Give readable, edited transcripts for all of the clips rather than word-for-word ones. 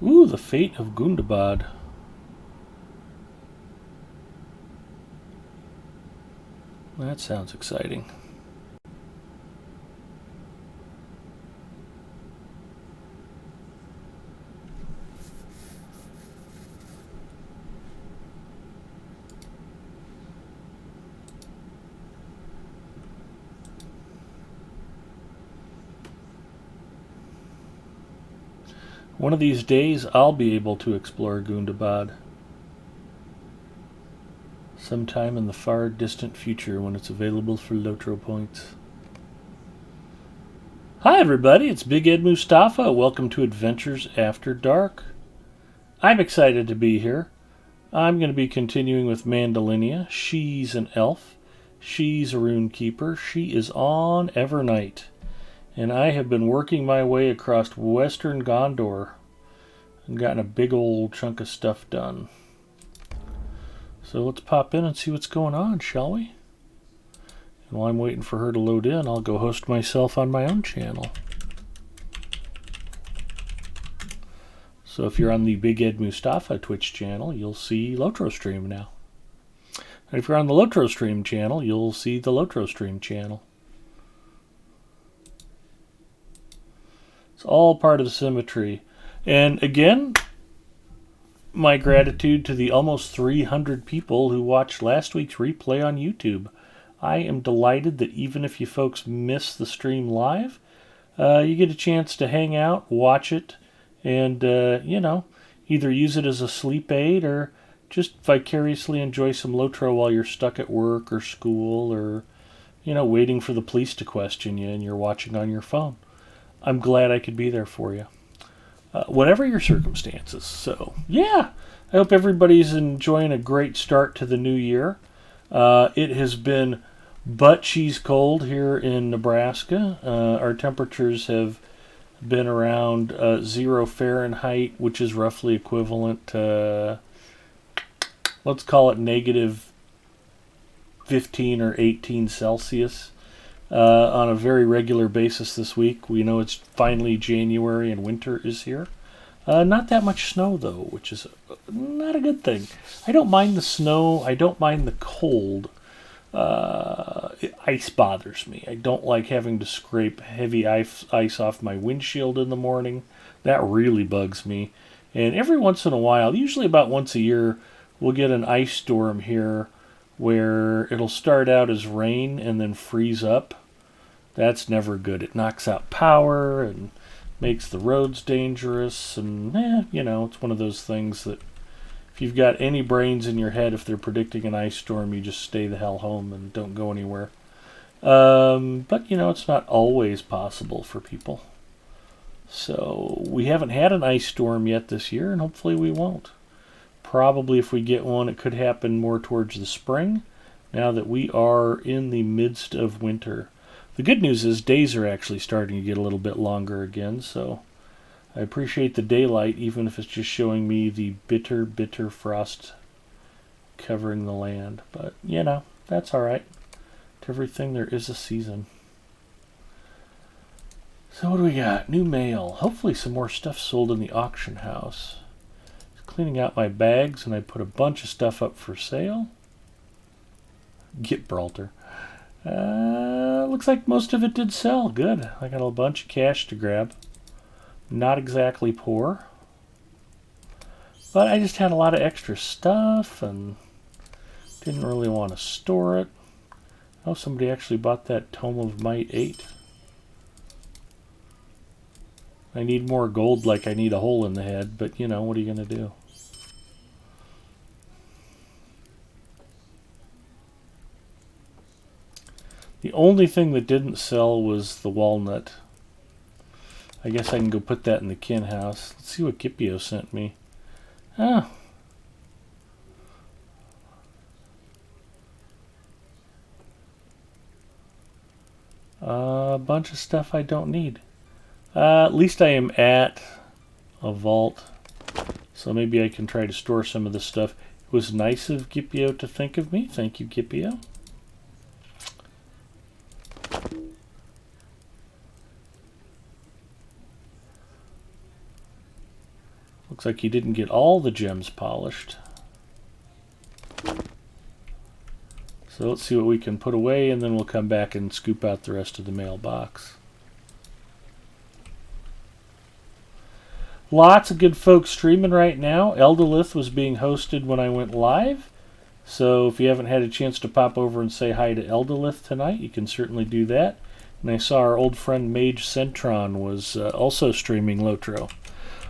Ooh, the Fate of Gundabad. That sounds exciting. One of these days, I'll be able to explore Gundabad. Sometime in the far distant future when it's available for Lotro points. Hi everybody, it's Big Ed Mustafa. Welcome to Adventures After Dark. I'm excited to be here. I'm going to be continuing with Mandalinia. She's an elf. She's a rune keeper. She is on Evernight. And I have been working my way across western Gondor and gotten a big old chunk of stuff done. So let's pop in and see what's going on, shall we? And while I'm waiting for her to load in, I'll go host myself on my own channel. So if you're on the Big Ed Mustafa Twitch channel, you'll see Lotro Stream now. And if you're on the Lotro Stream channel, you'll see the Lotro Stream channel. It's all part of the symmetry. And again, my gratitude to the almost 300 people who watched last week's replay on YouTube. I am delighted that even if you folks miss the stream live, you get a chance to hang out, watch it, and, either use it as a sleep aid or just vicariously enjoy some Lotro while you're stuck at work or school or, waiting for the police to question you and you're watching on your phone. I'm glad I could be there for you. Whatever your circumstances. So, yeah, I hope everybody's enjoying a great start to the new year. It has been butt cheese cold here in Nebraska. Our temperatures have been around 0 Fahrenheit, which is roughly equivalent to, let's call it negative 15 or 18 Celsius. On a very regular basis this week. We know it's finally January and winter is here. Not that much snow, though, which is not a good thing. I don't mind the snow. I don't mind the cold. Ice bothers me. I don't like having to scrape heavy ice off my windshield in the morning. That really bugs me. And every once in a while, usually about once a year, we'll get an ice storm here where it'll start out as rain and then freeze up. That's never good. It knocks out power and makes the roads dangerous. And, it's one of those things that if you've got any brains in your head, if they're predicting an ice storm, you just stay the hell home and don't go anywhere. But, it's not always possible for people. So we haven't had an ice storm yet this year, and hopefully we won't. Probably if we get one, it could happen more towards the spring, now that we are in the midst of winter. The good news is days are actually starting to get a little bit longer again, so I appreciate the daylight, even if it's just showing me the bitter, bitter frost covering the land. But, that's all right. To everything there is a season. So what do we got? New mail. Hopefully some more stuff sold in the auction house. Cleaning out my bags, and I put a bunch of stuff up for sale. Gibraltar. Looks like most of it did sell. Good. I got a bunch of cash to grab. Not exactly poor. But I just had a lot of extra stuff and didn't really want to store it. Oh, somebody actually bought that Tome of Might 8. I need more gold like I need a hole in the head, but what are you going to do? The only thing that didn't sell was the walnut. I guess I can go put that in the kin house. Let's see what Gipio sent me. Ah. A bunch of stuff I don't need. At least I am at a vault, so maybe I can try to store some of this stuff. It was nice of Gipio to think of me. Thank you, Gipio. Looks like he didn't get all the gems polished. So let's see what we can put away, and then we'll come back and scoop out the rest of the mailbox. Lots of good folks streaming right now. Eldolith was being hosted when I went live. So if you haven't had a chance to pop over and say hi to Eldolith tonight, you can certainly do that. And I saw our old friend Mage Centron was also streaming Lotro.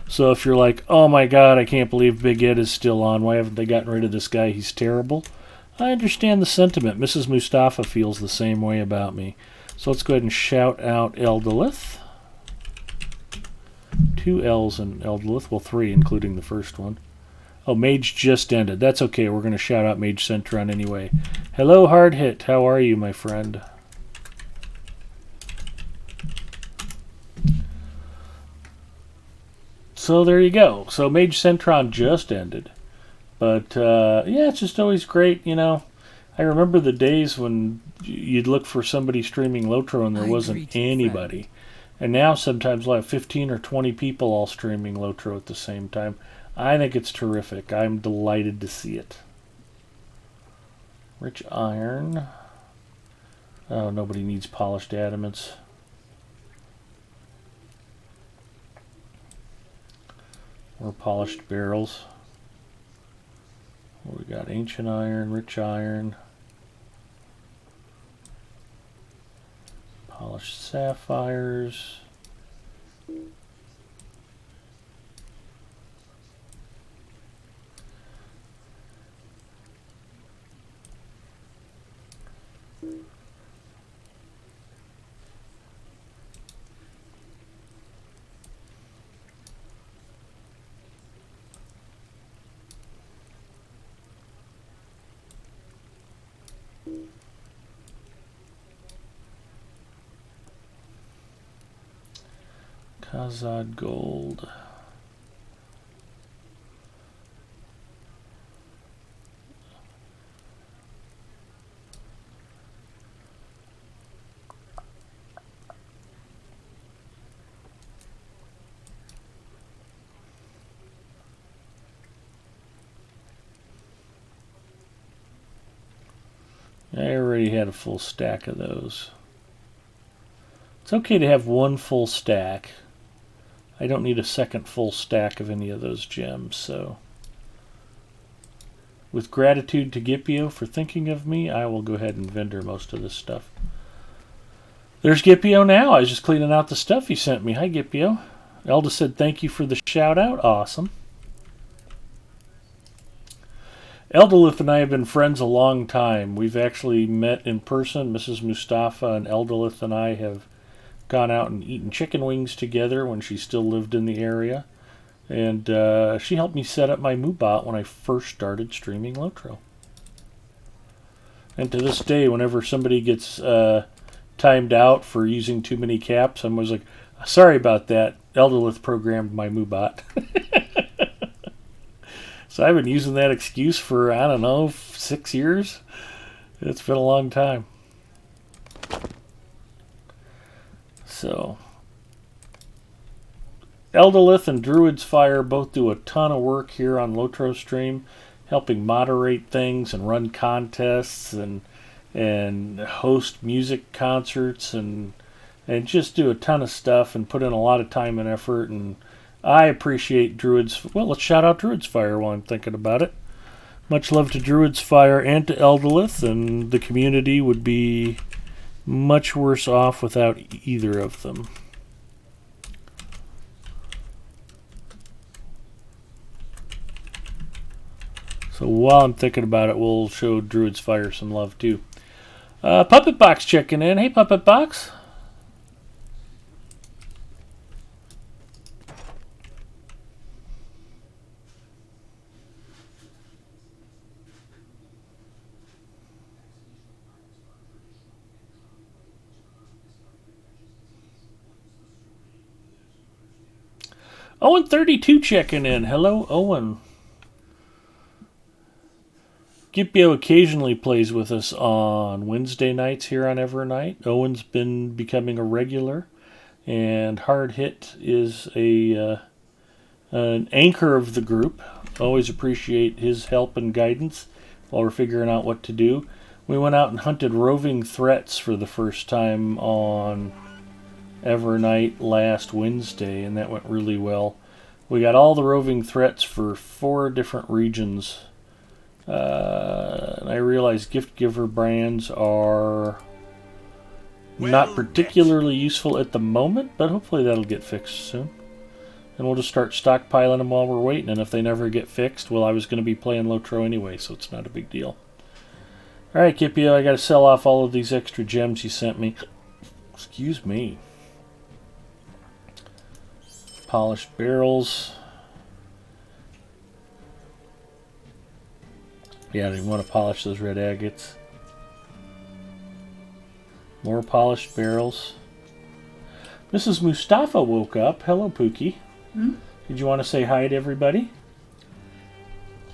So if you're like, oh my god, I can't believe Big Ed is still on. Why haven't they gotten rid of this guy? He's terrible. I understand the sentiment. Mrs. Mustafa feels the same way about me. So let's go ahead and shout out Eldolith. 2 L's in Eldolith. Well, 3, including the first one. Oh, Mage just ended. That's okay. We're going to shout out Mage Centron anyway. Hello, Hard Hit. How are you, my friend? So there you go. So Mage Centron just ended. But, yeah, it's just always great, you know. I remember the days when you'd look for somebody streaming Lotro and there wasn't anybody. And now sometimes we'll have 15 or 20 people all streaming Lotro at the same time. I think it's terrific. I'm delighted to see it. Rich iron. Oh, nobody needs polished adamants. Or polished barrels. We got ancient iron, rich iron, polished sapphires, Kazad gold. I already had a full stack of those. It's okay to have one full stack. I don't need a second full stack of any of those gems, so with gratitude to Gipio for thinking of me, I will go ahead and vendor most of this stuff. There's Gipio now. I was just cleaning out the stuff he sent me. Hi, Gipio. Elda said thank you for the shout out. Awesome. Eldolith and I have been friends a long time. We've actually met in person. Mrs. Mustafa and Eldolith and I have gone out and eaten chicken wings together when she still lived in the area. And she helped me set up my Moobot when I first started streaming Lotro. And to this day, whenever somebody gets timed out for using too many caps, I'm always like, sorry about that. Eldolith programmed my Moobot. So I've been using that excuse for, I don't know, 6 years. It's been a long time. So, Eldolith and Druid's Fire both do a ton of work here on Lotro Stream, helping moderate things and run contests and host music concerts and just do a ton of stuff and put in a lot of time and effort. And I appreciate Druid's. Well, let's shout out Druid's Fire while I'm thinking about it. Much love to Druid's Fire and to Eldolith, and the community would be much worse off without either of them. So while I'm thinking about it, we'll show Druid's Fire some love too. Puppet Box checking in. Hey, Puppet Box. Owen32 checking in. Hello, Owen. Gipio occasionally plays with us on Wednesday nights here on Evernight. Owen's been becoming a regular, and Hard Hit is a an anchor of the group. Always appreciate his help and guidance while we're figuring out what to do. We went out and hunted roving threats for the first time on Evernight last Wednesday, and that went really well. We got all the roving threats for 4 different regions. And I realize gift giver brands are not particularly useful at the moment, but hopefully that'll get fixed soon. And we'll just start stockpiling them while we're waiting, and if they never get fixed, well, I was going to be playing Lotro anyway, so it's not a big deal. Alright, Kipio, I got to sell off all of these extra gems you sent me. Excuse me. Polished barrels. Yeah, I didn't want to polish those red agates. More polished barrels. Mrs. Mustafa woke up. Hello, Pookie. Did you want to say hi to everybody?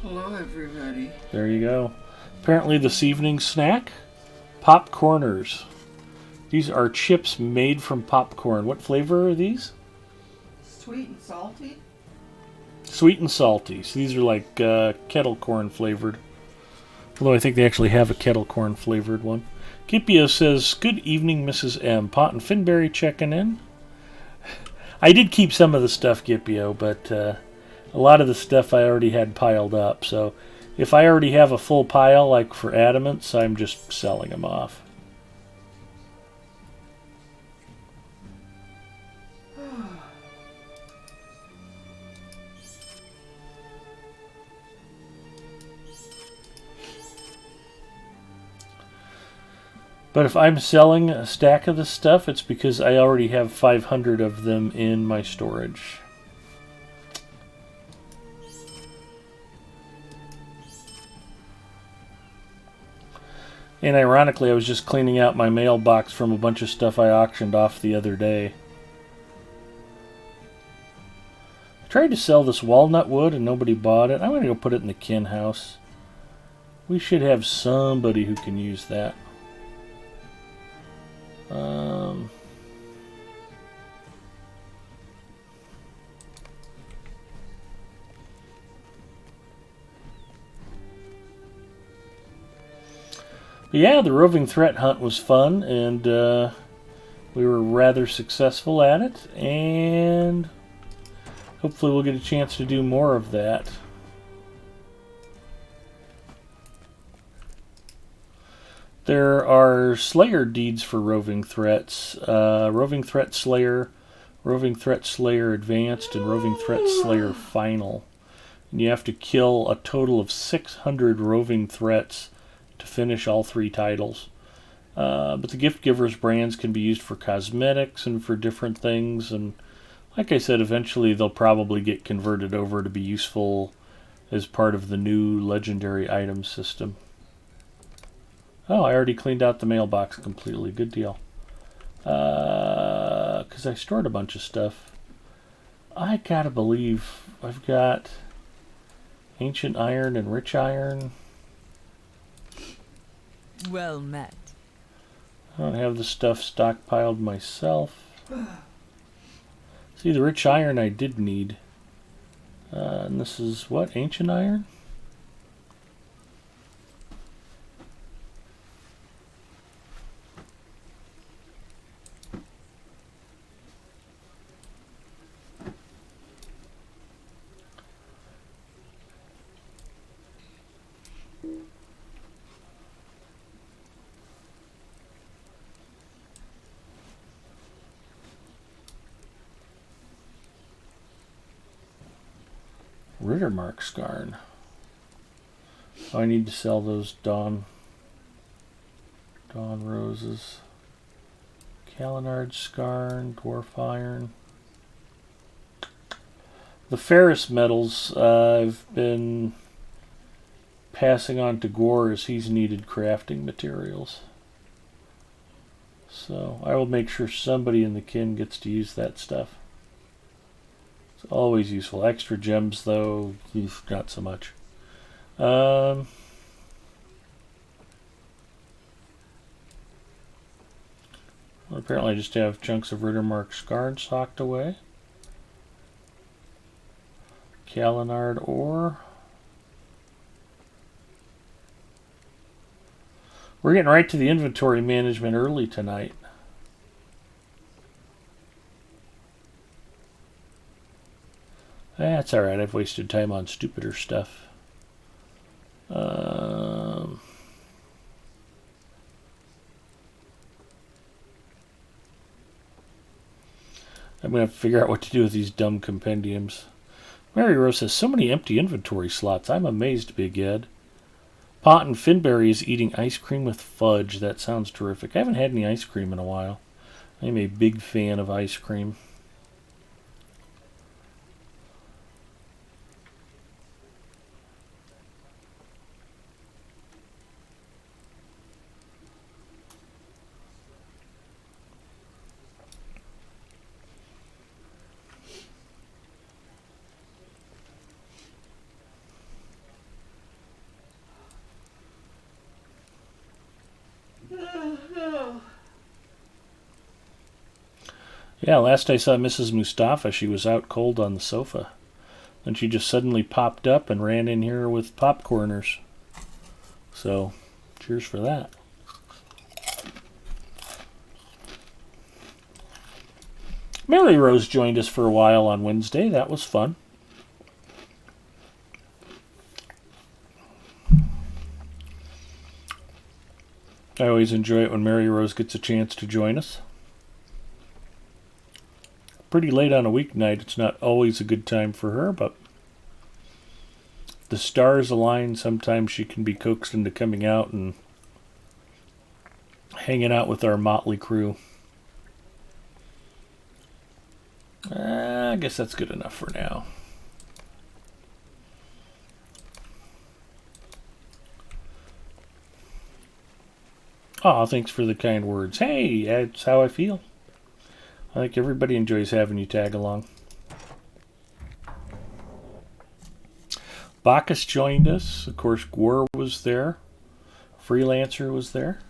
Hello, everybody. There you go. Apparently this evening's snack, popcorners. These are chips made from popcorn. What flavor are these? Sweet and salty? Sweet and salty. So these are like kettle corn flavored. Although I think they actually have a kettle corn flavored one. Kipio says, good evening, Mrs. M. Pot and Finberry checking in. I did keep some of the stuff, Kipio, but a lot of the stuff I already had piled up. So if I already have a full pile, like for adamants, I'm just selling them off. But if I'm selling a stack of this stuff, it's because I already have 500 of them in my storage. And ironically, I was just cleaning out my mailbox from a bunch of stuff I auctioned off the other day. I tried to sell this walnut wood and nobody bought it. I'm going to go put it in the kin house. We should have somebody who can use that. But yeah, the roving threat hunt was fun, and we were rather successful at it, and hopefully we'll get a chance to do more of that. There are Slayer deeds for roving threats. Roving Threat Slayer, Roving Threat Slayer Advanced, and Roving Threat Slayer Final. And you have to kill a total of 600 roving threats to finish all 3 titles. But the gift givers brands can be used for cosmetics and for different things. And like I said, eventually they'll probably get converted over to be useful as part of the new legendary item system. Oh, I already cleaned out the mailbox completely. Good deal. Because I stored a bunch of stuff. I gotta believe I've got ancient iron and rich iron. Well met. I don't have the stuff stockpiled myself. See, the rich iron I did need. And this is what? Ancient iron? Rittermark Skarn. Oh, I need to sell those Dawn Roses. Kalinard Skarn, Dwarf Iron. The ferrous metals I've been passing on to Gore as he's needed crafting materials. So I will make sure somebody in the kin gets to use that stuff. It's always useful. Extra gems, though, not so much. Well, apparently I just have chunks of Rittermark Skarn socked away. Kalinard ore. We're getting right to the inventory management early tonight. That's alright, I've wasted time on stupider stuff. I'm going to figure out what to do with these dumb compendiums. Mary Rose has so many empty inventory slots. I'm amazed, Big Ed. Pot and Finberry is eating ice cream with fudge. That sounds terrific. I haven't had any ice cream in a while. I'm a big fan of ice cream. Yeah, last I saw Mrs. Mustafa, she was out cold on the sofa. Then she just suddenly popped up and ran in here with popcorners. So, cheers for that. Mary Rose joined us for a while on Wednesday. That was fun. I always enjoy it when Mary Rose gets a chance to join us. Pretty late on a weeknight. It's not always a good time for her, but if the stars align, sometimes she can be coaxed into coming out and hanging out with our motley crew. I guess that's good enough for now. Aw, thanks for the kind words. Hey, that's how I feel. I think everybody enjoys having you tag along. Bacchus joined us. Of course, Gwar was there. Freelancer was there.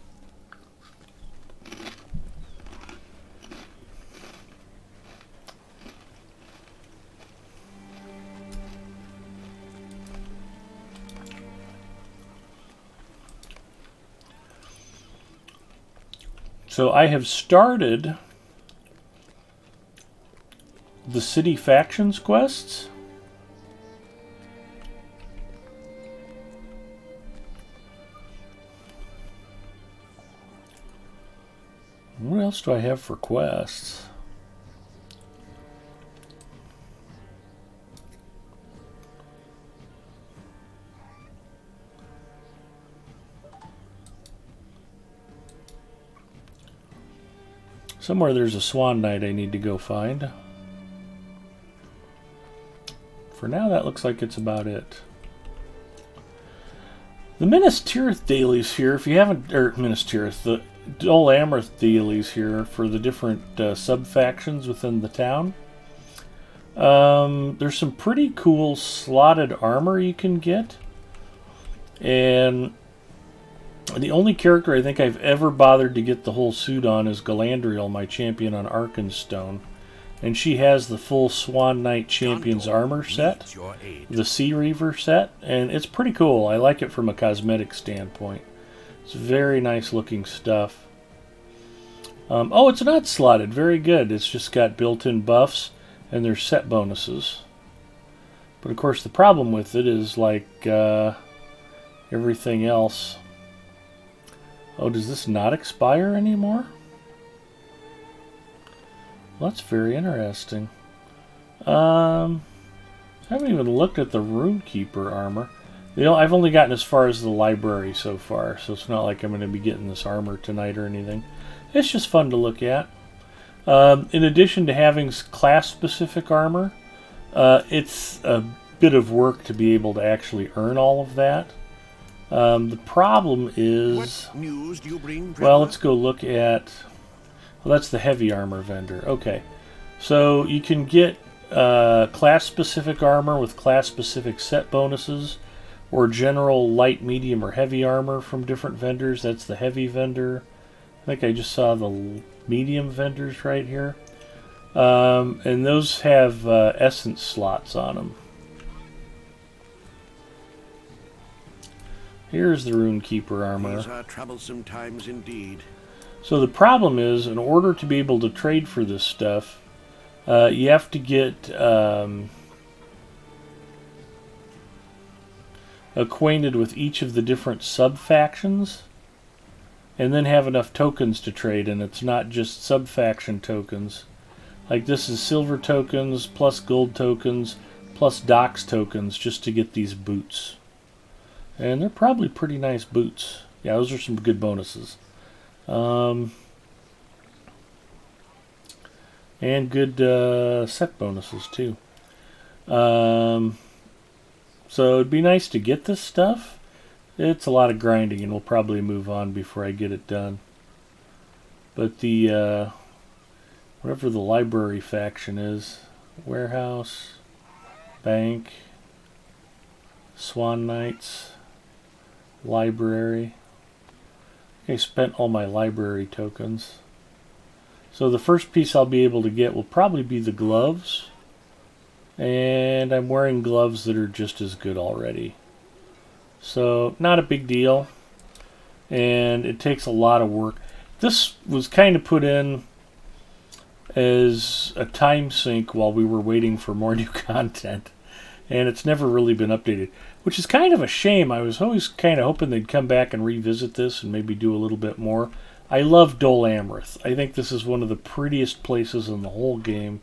So I have started the city factions quests. What else do I have for quests? Somewhere there's a Swan Knight I need to go find. For now, that looks like it's about it. The Minas Tirith dailies here, if you haven't, or Minas Tirith, the Dole Amroth dailies here for the different sub-factions within the town. There's some pretty cool slotted armor you can get. And the only character I think I've ever bothered to get the whole suit on is Galadriel, my champion on Arkenstone. And she has the full Swan Knight Champion's armor set, the Sea Reaver set, and it's pretty cool. I like it from a cosmetic standpoint. It's very nice looking stuff. Oh, it's not slotted. Very good. It's just got built-in buffs, and there's set bonuses. But of course, the problem with it is like everything else. Oh, does this not expire anymore? Well, that's very interesting. I haven't even looked at the Runekeeper armor. You know, I've only gotten as far as the library so far, so it's not like I'm going to be getting this armor tonight or anything. It's just fun to look at. In addition to having class-specific armor, it's a bit of work to be able to actually earn all of that. The problem is, What news do you bring, well, let's go look at, well, that's the heavy armor vendor. Okay, so you can get class-specific armor with class-specific set bonuses, or general light, medium, or heavy armor from different vendors. That's the heavy vendor. I think I just saw the medium vendors right here. And those have essence slots on them. Here's the Rune Keeper armor. These are troublesome times indeed. So the problem is, in order to be able to trade for this stuff, you have to get acquainted with each of the different sub-factions, and then have enough tokens to trade, and it's not just sub-faction tokens. Like this is silver tokens, plus gold tokens, plus docs tokens, just to get these boots. And they're probably pretty nice boots. Yeah, those are some good bonuses. And good set bonuses too. So it'd be nice to get this stuff. It's a lot of grinding, and we'll probably move on before I get it done. But the whatever the library faction is, warehouse, bank, Swan Knights, library. Okay, spent all my library tokens. So the first piece I'll be able to get will probably be the gloves. And I'm wearing gloves that are just as good already. So, not a big deal. And it takes a lot of work. This was kind of put in as a time sink while we were waiting for more new content. And it's never really been updated, which is kind of a shame. I was always kind of hoping they'd come back and revisit this and maybe do a little bit more. I love Dole Amroth. I think this is one of the prettiest places in the whole game.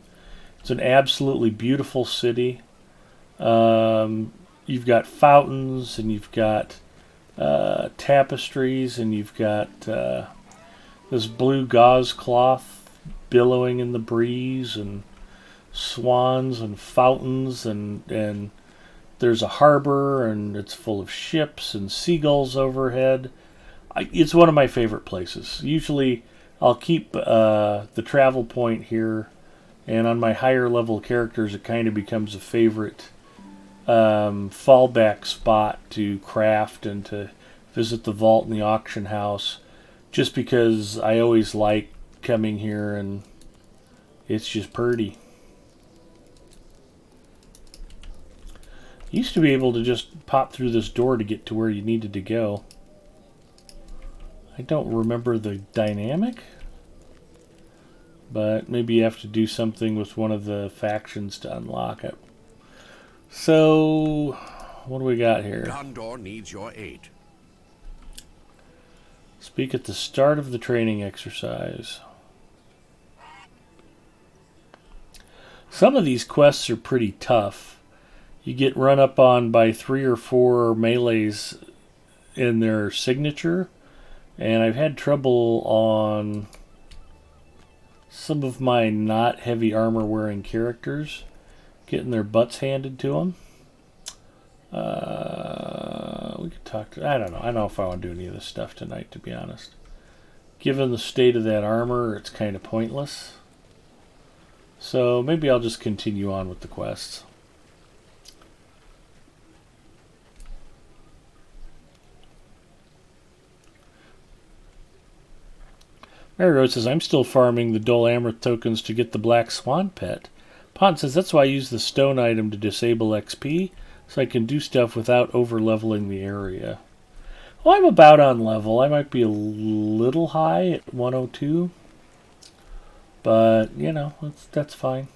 It's an absolutely beautiful city. You've got fountains, and you've got tapestries, and you've got this blue gauze cloth billowing in the breeze, and swans and fountains, and there's a harbor, and it's full of ships and seagulls overhead. It's one of my favorite places. Usually I'll keep the travel point here, and on my higher level characters it kind of becomes a favorite fallback spot to craft and to visit the vault and the auction house, just because I always like coming here and it's just pretty. You used to be able to just pop through this door to get to where you needed to go. I don't remember the dynamic, but maybe you have to do something with one of the factions to unlock it. So, what do we got here? Gondor needs your aid. Speak at the start of the training exercise. Some of these quests are pretty tough. You get run up on by 3 or 4 melees in their signature, and I've had trouble on some of my not heavy armor wearing characters getting their butts handed to them. We could talk to... I don't know if I want to do any of this stuff tonight, to be honest. Given the state of that armor, it's kind of pointless. So maybe I'll just continue on with the quests. Mary Rose says, I'm still farming the Dole Amroth tokens to get the Black Swan pet. Pont says, that's why I use the stone item to disable XP, so I can do stuff without over-leveling the area. Well, I'm about on level. I might be a little high at 102. But, you know, that's fine.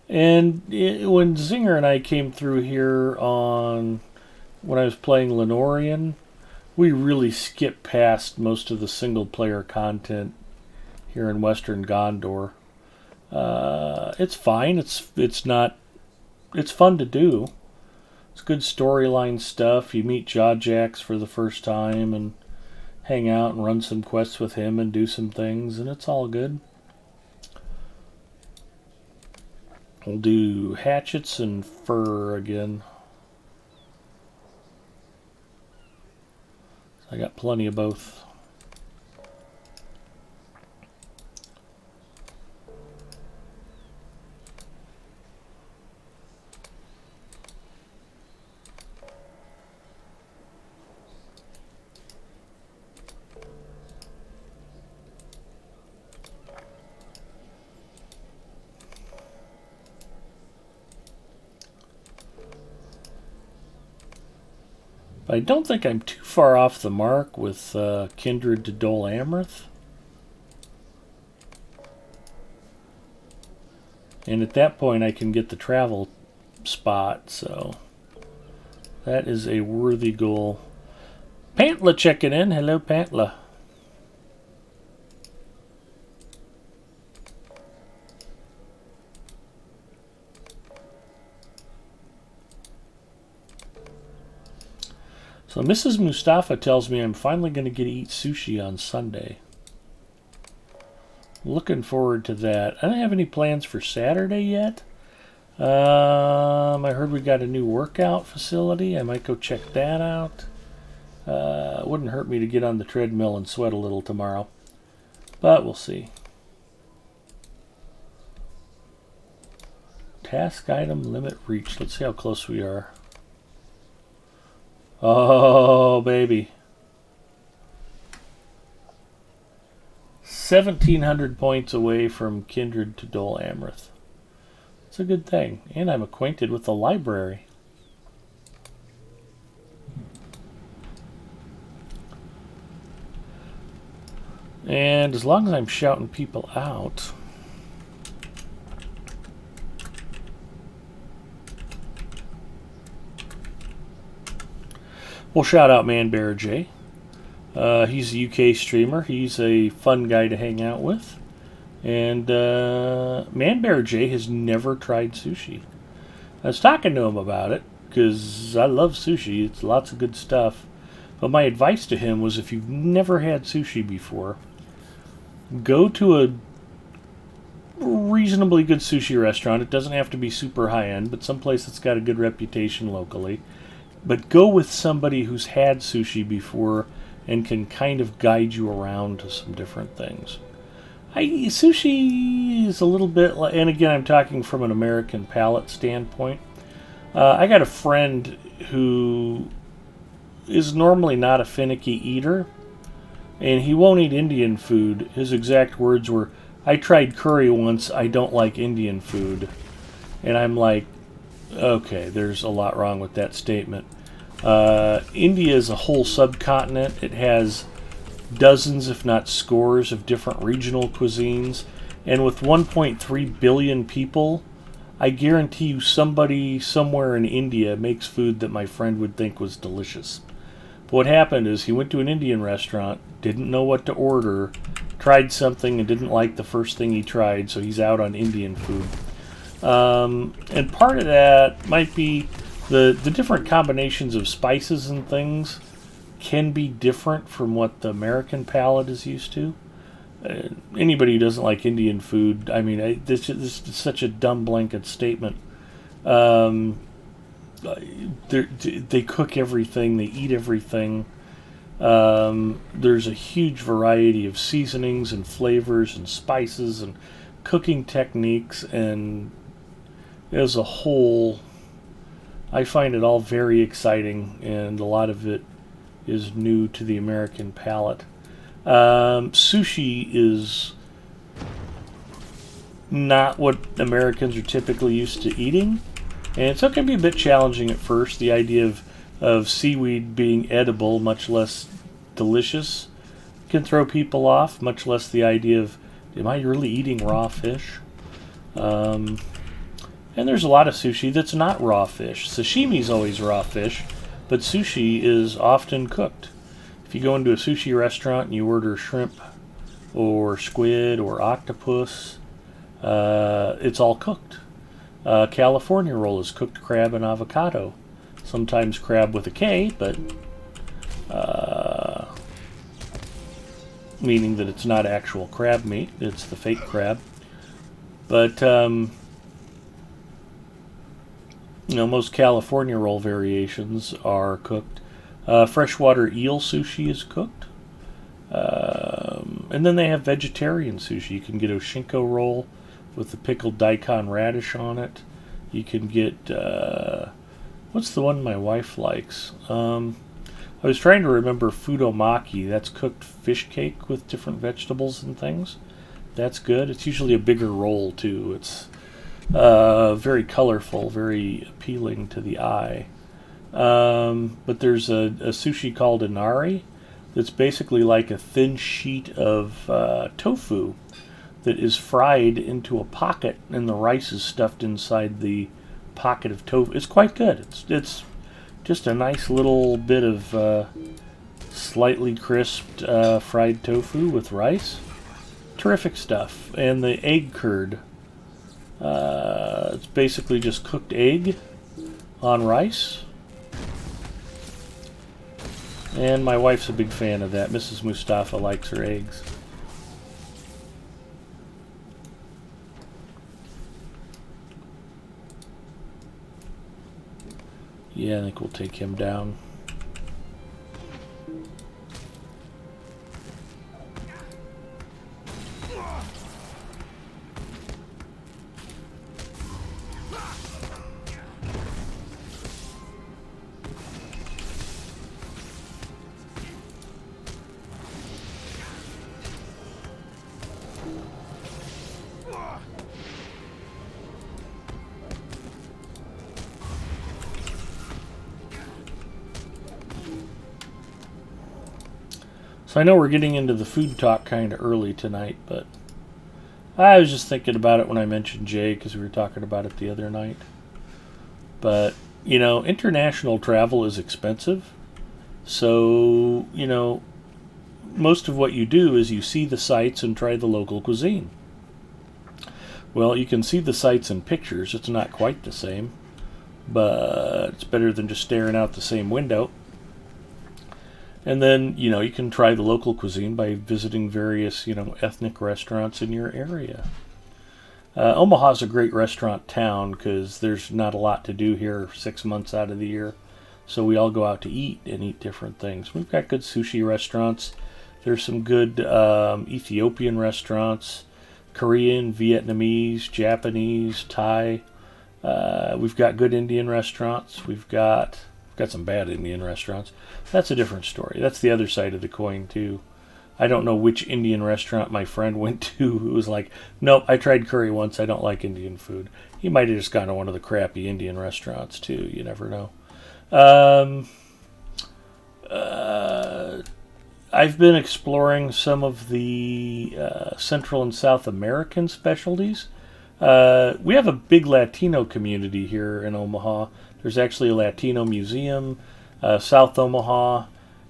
And when Zinger and I came through here when I was playing Lenorian, we really skipped past most of the single-player content here in Western Gondor. It's fine. It's fun to do. It's good storyline stuff. You meet Jawjax for the first time and hang out and run some quests with him and do some things, and it's all good. We'll do hatchets and fur again. I got plenty of both. But I don't think I'm too far off the mark with Kindred to Dole Amroth. And at that point I can get the travel spot, so that is a worthy goal. Pantla checking in. Hello, Pantla. So Mrs. Mustafa tells me I'm finally going to get to eat sushi on Sunday. Looking forward to that. I don't have any plans for Saturday yet. I heard we got a new workout facility. I might go check that out. It wouldn't hurt me to get on the treadmill and sweat a little tomorrow. But we'll see. Task item limit reached. Let's see how close we are. Oh, baby. 1,700 points away from Kindred to Dole Amroth. It's a good thing. And I'm acquainted with the library. And as long as I'm shouting people out... We'll shout out Manbear J. He's a UK streamer. He's a fun guy to hang out with. And Manbear J has never tried sushi. I was talking to him about it because I love sushi. It's lots of good stuff. But my advice to him was if you've never had sushi before, go to a reasonably good sushi restaurant. It doesn't have to be super high-end, but someplace that's got a good reputation locally. But go with somebody who's had sushi before and can kind of guide you around to some different things. Sushi is a little bit, and again, I'm talking from an American palate standpoint. I got a friend who is normally not a finicky eater, and he won't eat Indian food. His exact words were, "I tried curry once, I don't like Indian food." And I'm like, okay, there's a lot wrong with that statement. India is a whole subcontinent. It has dozens, if not scores, of different regional cuisines. And with 1.3 billion people, I guarantee you somebody somewhere in India makes food that my friend would think was delicious. But what happened is he went to an Indian restaurant, didn't know what to order, tried something and didn't like the first thing he tried, so he's out on Indian food. And part of that might be the different combinations of spices and things can be different from what the American palate is used to. Anybody who doesn't like Indian food, I mean, this is such a dumb blanket statement. They cook everything, they eat everything. There's a huge variety of seasonings and flavors and spices and cooking techniques, and as a whole, I find it all very exciting, and a lot of it is new to the American palate. Sushi is not what Americans are typically used to eating, and so it can be a bit challenging at first. The idea of seaweed being edible, much less delicious, can throw people off, much less the idea of, am I really eating raw fish? And there's a lot of sushi that's not raw fish. Sashimi is always raw fish, but sushi is often cooked. If you go into a sushi restaurant and you order shrimp or squid or octopus, it's all cooked. California roll is cooked crab and avocado. Sometimes crab with a K, but meaning that it's not actual crab meat, it's the fake crab. But most California roll variations are cooked. Freshwater eel sushi is cooked. And then they have vegetarian sushi. You can get Oshinko roll with the pickled daikon radish on it. You can get, what's the one my wife likes? I was trying to remember fudomaki. That's cooked fish cake with different vegetables and things. That's good. It's usually a bigger roll, too. It's very colorful, very appealing to the eye. But there's a sushi called inari that's basically like a thin sheet of tofu that is fried into a pocket, and the rice is stuffed inside the pocket of tofu. It's quite good. It's just a nice little bit of slightly crisped fried tofu with rice. Terrific stuff. And the egg curd. It's basically just cooked egg on rice. And my wife's a big fan of that. Mrs. Mustafa likes her eggs. Yeah, I think we'll take him down. So I know we're getting into the food talk kind of early tonight, but I was just thinking about it when I mentioned Jay because we were talking about it the other night. But, international travel is expensive. So, most of what you do is you see the sights and try the local cuisine. Well, you can see the sights in pictures. It's not quite the same, but it's better than just staring out the same window. And then, you can try the local cuisine by visiting various, ethnic restaurants in your area. Omaha's a great restaurant town because there's not a lot to do here 6 months out of the year. So we all go out to eat and eat different things. We've got good sushi restaurants. There's some good Ethiopian restaurants, Korean, Vietnamese, Japanese, Thai. We've got good Indian restaurants. We've got some bad Indian restaurants. That's a different story. That's the other side of the coin, too. I don't know which Indian restaurant my friend went to who was like, nope, I tried curry once. I don't like Indian food. He might have just gone to one of the crappy Indian restaurants, too. You never know. I've been exploring some of the Central and South American specialties. We have a big Latino community here in Omaha. There's actually a Latino museum. South Omaha,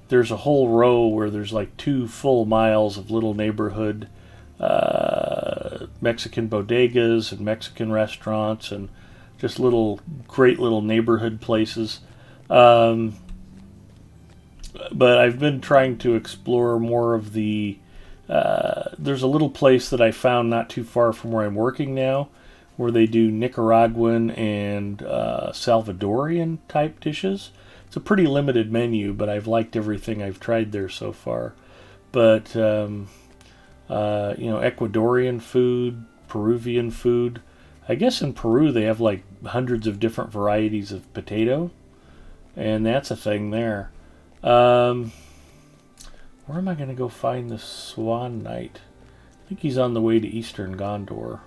there's a whole row where there's like 2 full miles of little neighborhood Mexican bodegas and Mexican restaurants and just great little neighborhood places. But I've been trying to explore more of the... there's a little place that I found not too far from where I'm working now where they do Nicaraguan and Salvadorian type dishes. It's a pretty limited menu, but I've liked everything I've tried there so far. But, Ecuadorian food, Peruvian food. I guess in Peru they have like hundreds of different varieties of potato. And that's a thing there. Where am I going to go find the Swan Knight? I think he's on the way to Eastern Gondor.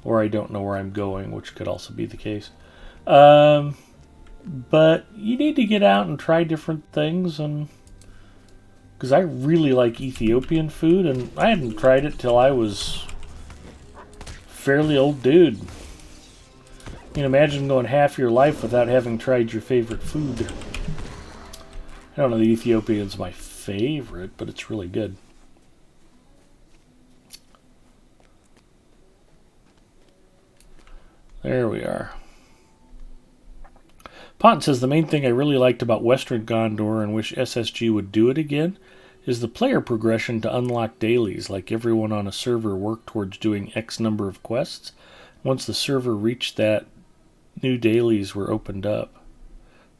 Or I don't know where I'm going, which could also be the case. But you need to get out and try different things, and because I really like Ethiopian food, and I hadn't tried it till I was a fairly old dude. You can imagine going half your life without having tried your favorite food. I don't know, the Ethiopian's my favorite, but it's really good. There we are. Pont says the main thing I really liked about Western Gondor and wish SSG would do it again is the player progression to unlock dailies, like everyone on a server worked towards doing X number of quests. Once the server reached that, new dailies were opened up.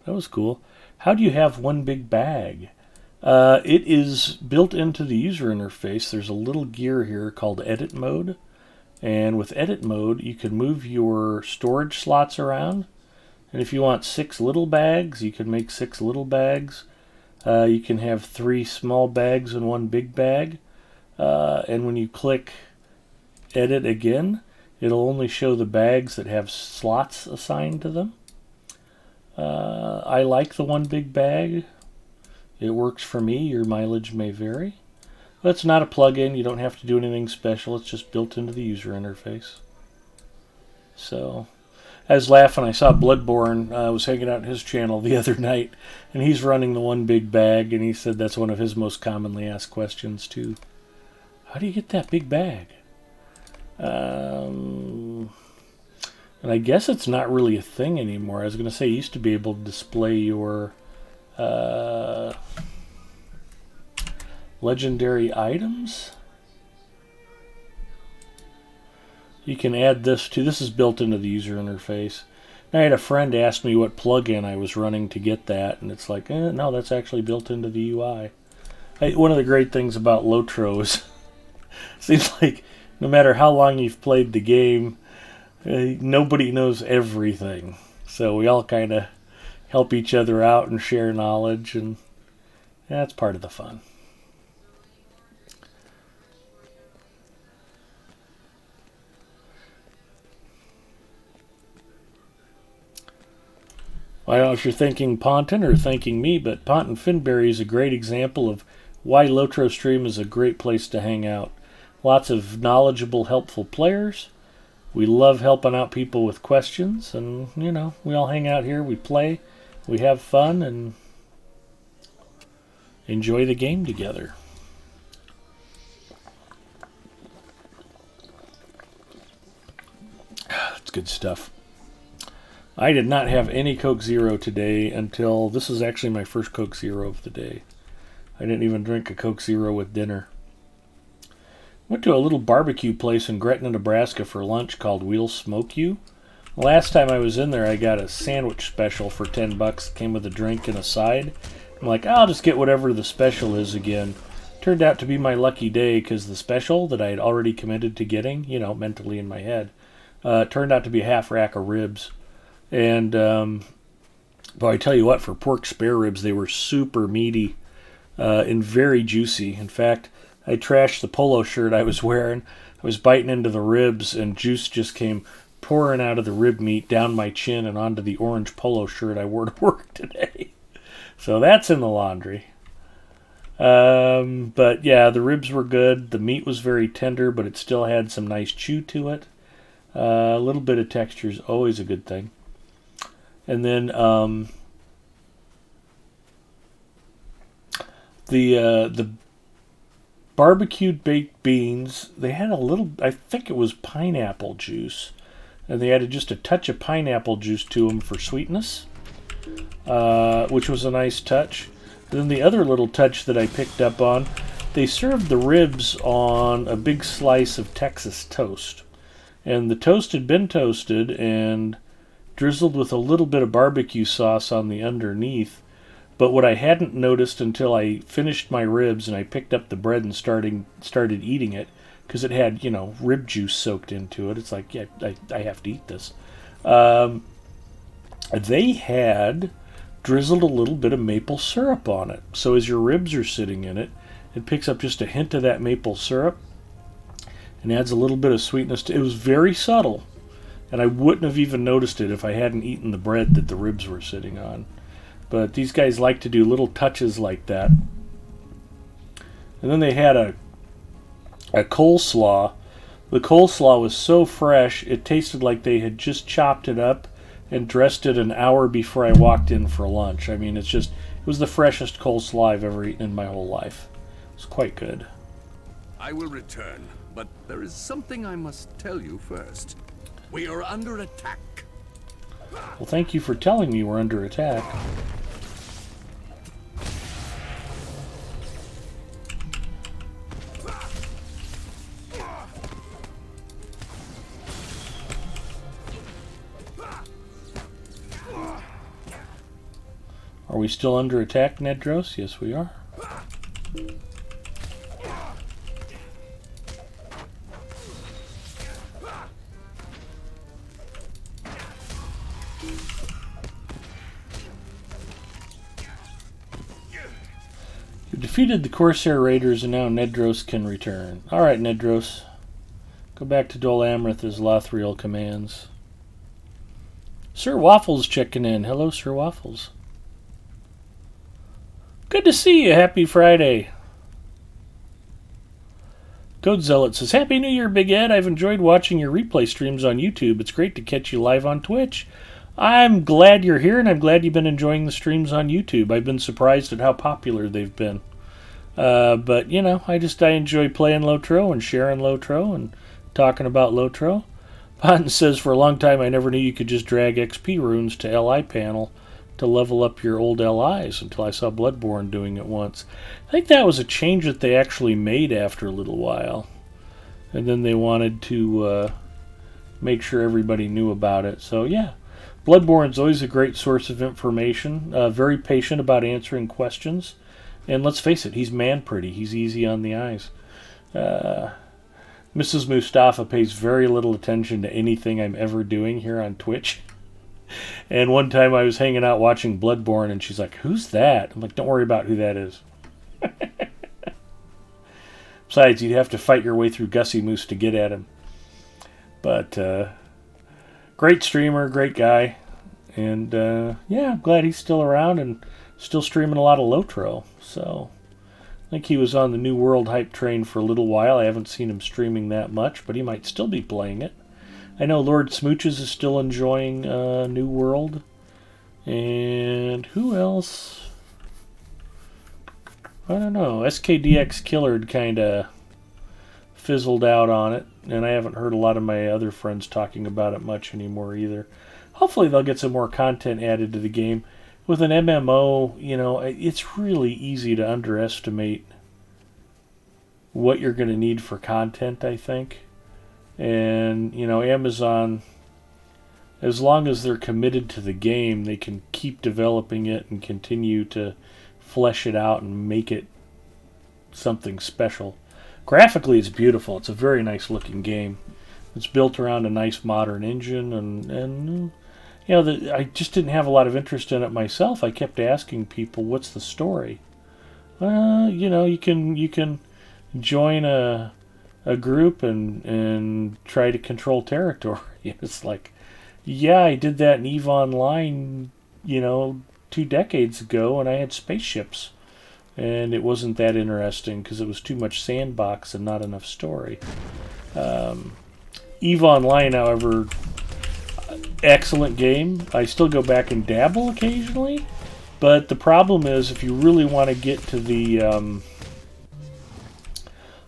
That was cool. How do you have one big bag? It is built into the user interface. There's a little gear here called Edit Mode. And with Edit Mode, you can move your storage slots around. And if you want 6 little bags, you can make 6 little bags. You can have 3 small bags and 1 big bag. And when you click Edit again, it'll only show the bags that have slots assigned to them. I like the one big bag. It works for me. Your mileage may vary. But it's not a plug-in. You don't have to do anything special. It's just built into the user interface. So, I was laughing. I saw Bloodborne. I was hanging out on his channel the other night, and he's running the one big bag, and he said that's one of his most commonly asked questions, too. How do you get that big bag? And I guess it's not really a thing anymore. I was going to say you used to be able to display your legendary items. You can add this to. This is built into the user interface. I had a friend ask me what plugin I was running to get that, and it's like, no, that's actually built into the UI. One of the great things about Lotro is seems like no matter how long you've played the game, nobody knows everything. So we all kind of help each other out and share knowledge, and that's part of the fun. I don't know if you're thanking Ponton or thanking me, but Ponton Finberry is a great example of why Lotro Stream is a great place to hang out. Lots of knowledgeable, helpful players. We love helping out people with questions, and, you know, we all hang out here, we play, we have fun, and enjoy the game together. That's good stuff. I did not have any Coke Zero today until this is actually my first Coke Zero of the day. I didn't even drink a Coke Zero with dinner. Went to a little barbecue place in Gretna, Nebraska for lunch called We'll Smoke You. Last time I was in there, I got a sandwich special for $10. Came with a drink and a side. I'm like, I'll just get whatever the special is again. Turned out to be my lucky day because the special that I had already committed to getting, you know, mentally in my head, turned out to be a half rack of ribs. And, but I tell you what, for pork spare ribs, they were super meaty and very juicy. In fact, I trashed the polo shirt I was wearing. I was biting into the ribs, and juice just came pouring out of the rib meat down my chin and onto the orange polo shirt I wore to work today. So that's in the laundry. But yeah, the ribs were good. The meat was very tender, but it still had some nice chew to it. A little bit of texture is always a good thing. And then the barbecued baked beans, they had a little, I think it was pineapple juice, and they added just a touch of pineapple juice to them for sweetness, which was a nice touch. Then the other little touch that I picked up on, they served the ribs on a big slice of Texas toast. And the toast had been toasted and drizzled with a little bit of barbecue sauce on the underneath. But what I hadn't noticed until I finished my ribs and I picked up the bread and started eating it, because it had, you know, rib juice soaked into it. It's like, yeah, I have to eat this. They had drizzled a little bit of maple syrup on it. So as your ribs are sitting in it, it picks up just a hint of that maple syrup and adds a little bit of sweetness to it. It was very subtle, and I wouldn't have even noticed it if I hadn't eaten the bread that the ribs were sitting on. But these guys like to do little touches like that. And then they had a coleslaw. The coleslaw was so fresh, it tasted like they had just chopped it up and dressed it an hour before I walked in for lunch. I mean, it was the freshest coleslaw I've ever eaten in my whole life. It was quite good. I will return, but there is something I must tell you first. We are under attack. Well, thank you for telling me we're under attack. Are we still under attack, Nedros? Yes, we are. You defeated the Corsair Raiders, and now Nedros can return. Alright, Nedros. Go back to Dole Amroth as Lothriel commands. Sir Waffles checking in. Hello, Sir Waffles. Good to see you. Happy Friday. Code Zealot says, Happy New Year, Big Ed. I've enjoyed watching your replay streams on YouTube. It's great to catch you live on Twitch. I'm glad you're here, and I'm glad you've been enjoying the streams on YouTube. I've been surprised at how popular they've been. But, you know, I enjoy playing Lotro and sharing Lotro and talking about Lotro. Ponton says, for a long time I never knew you could just drag XP runes to LI panel to level up your old LIs until I saw Bloodborne doing it once. I think that was a change that they actually made after a little while. And then they wanted to make sure everybody knew about it. So, yeah. Bloodborne's always a great source of information. Very patient about answering questions. And let's face it, he's man-pretty. He's easy on the eyes. Mrs. Mustafa pays very little attention to anything I'm ever doing here on Twitch. And one time I was hanging out watching Bloodborne, and she's like, who's that? I'm like, don't worry about who that is. Besides, you'd have to fight your way through Gussie Moose to get at him. But, great streamer, great guy. And, yeah, I'm glad he's still around and still streaming a lot of Lotro. So, I think he was on the New World hype train for a little while. I haven't seen him streaming that much, but he might still be playing it. I know Lord Smooches is still enjoying New World. And who else? I don't know. SKDX Killard kind of fizzled out on it, and I haven't heard a lot of my other friends talking about it much anymore either. Hopefully they'll get some more content added to the game. With an MMO, you know, it's really easy to underestimate what you're going to need for content, I think. And, you know, Amazon, as long as they're committed to the game, they can keep developing it and continue to flesh it out and make it something special. Graphically, it's beautiful. It's a very nice looking game. It's built around a nice modern engine, and you know, I just didn't have a lot of interest in it myself. I kept asking people, "What's the story?" You know, you can join a group and try to control territory. It's like, yeah, I did that in EVE Online, you know, 2 decades ago, and I had spaceships. And it wasn't that interesting because it was too much sandbox and not enough story. EVE Online, however, excellent game. I still go back and dabble occasionally, but the problem is if you really want to get to the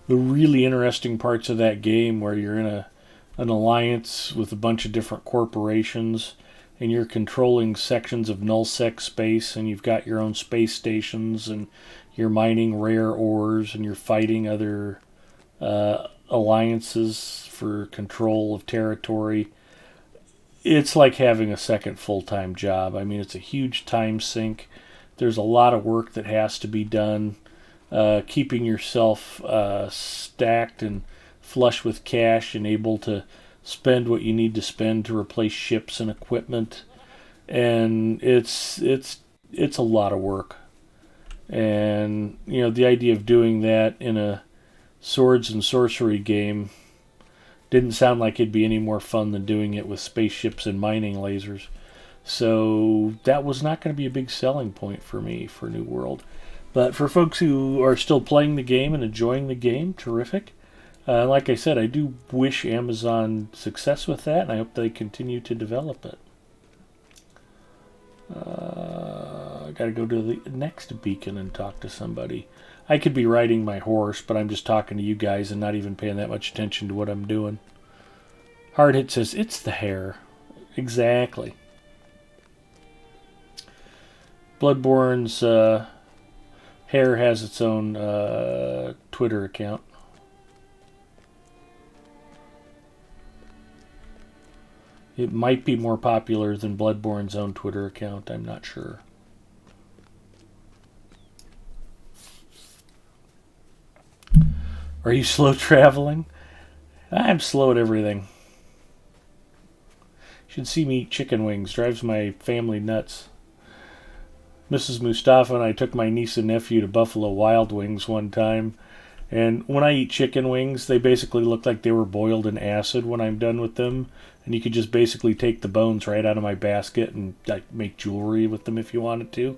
really interesting parts of that game where you're in an alliance with a bunch of different corporations and you're controlling sections of nullsec space, and you've got your own space stations, and you're mining rare ores, and you're fighting other alliances for control of territory. It's like having a second full-time job. I mean, it's a huge time sink. There's a lot of work that has to be done. Keeping yourself stacked and flush with cash and able to spend what you need to spend to replace ships and equipment, and it's a lot of work. And you know, the idea of doing that in a swords and sorcery game didn't sound like it'd be any more fun than doing it with spaceships and mining lasers. So that was not going to be a big selling point for me for New World. But for folks who are still playing the game and enjoying the game, terrific. Like I said, I do wish Amazon success with that, and I hope they continue to develop it. I gotta go to the next beacon and talk to somebody. I could be riding my horse, but I'm just talking to you guys and not even paying that much attention to what I'm doing. Hard Hit says, it's the hair. Exactly. Bloodborne's hair has its own Twitter account. It might be more popular than Bloodborne's own Twitter account. I'm not sure. Are you slow traveling? I'm slow at everything. You should see me eat chicken wings. Drives my family nuts. Mrs. Mustafa and I took my niece and nephew to Buffalo Wild Wings one time, And when I eat chicken wings, they basically look like they were boiled in acid when I'm done with them. And you could just basically take the bones right out of my basket and like make jewelry with them if you wanted to.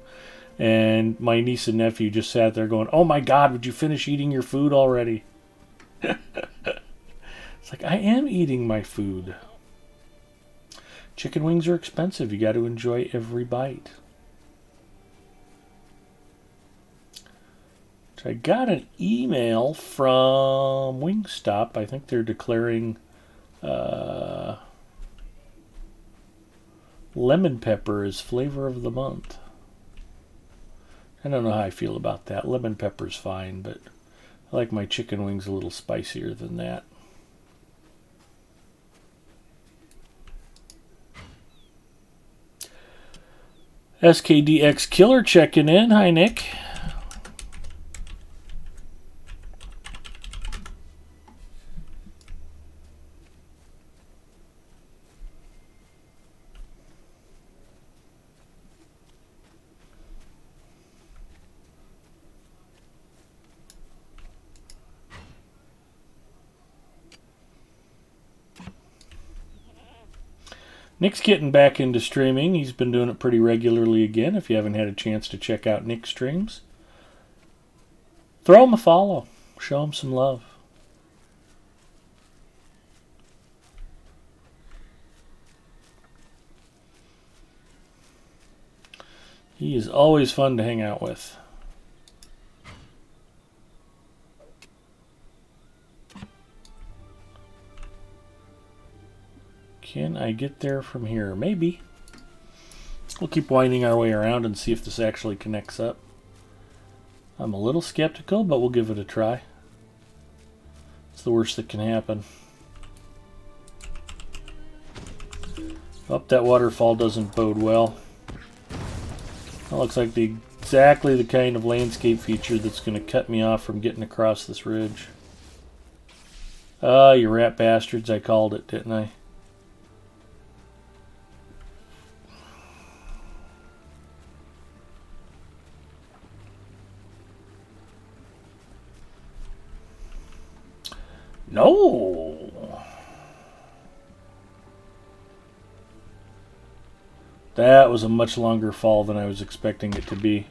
And my niece and nephew just sat there going, "Oh my God, would you finish eating your food already?" It's like, I am eating my food. Chicken wings are expensive. You got to enjoy every bite. So I got an email from Wingstop. I think they're declaring lemon pepper is flavor of the month. I don't know how I feel about that. Lemon pepper's fine, but I like my chicken wings a little spicier than that. SKDX Killer checking in. Hi, Nick. Nick's getting back into streaming. He's been doing it pretty regularly again. If you haven't had a chance to check out Nick's streams, throw him a follow. Show him some love. He is always fun to hang out with. Can I get there from here? Maybe. We'll keep winding our way around and see if this actually connects up. I'm a little skeptical, but we'll give it a try. It's the worst that can happen. Oh, that waterfall doesn't bode well. That looks like exactly the kind of landscape feature that's going to cut me off from getting across this ridge. Ah, you rat bastards, I called it, didn't I? No! That was a much longer fall than I was expecting it to be.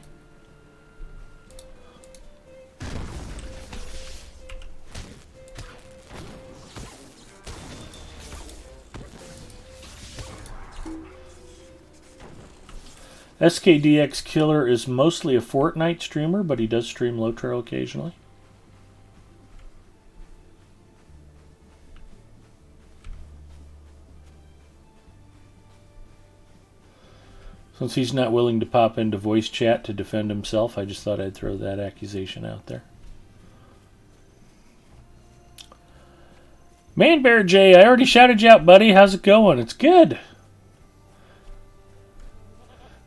SKDX Killer is mostly a Fortnite streamer, but he does stream Lotro occasionally. Since he's not willing to pop into voice chat to defend himself, I just thought I'd throw that accusation out there. Man Bear J, I already shouted you out, buddy. How's it going? It's good.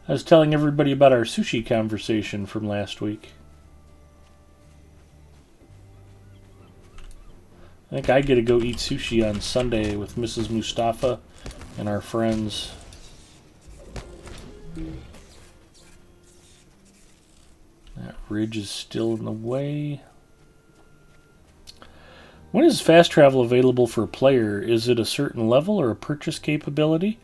I was telling everybody about our sushi conversation from last week. I think I get to go eat sushi on Sunday with Mrs. Mustafa and our friends. That ridge is still in the way. When is fast travel available for a player? Is it a certain level or a purchase capability?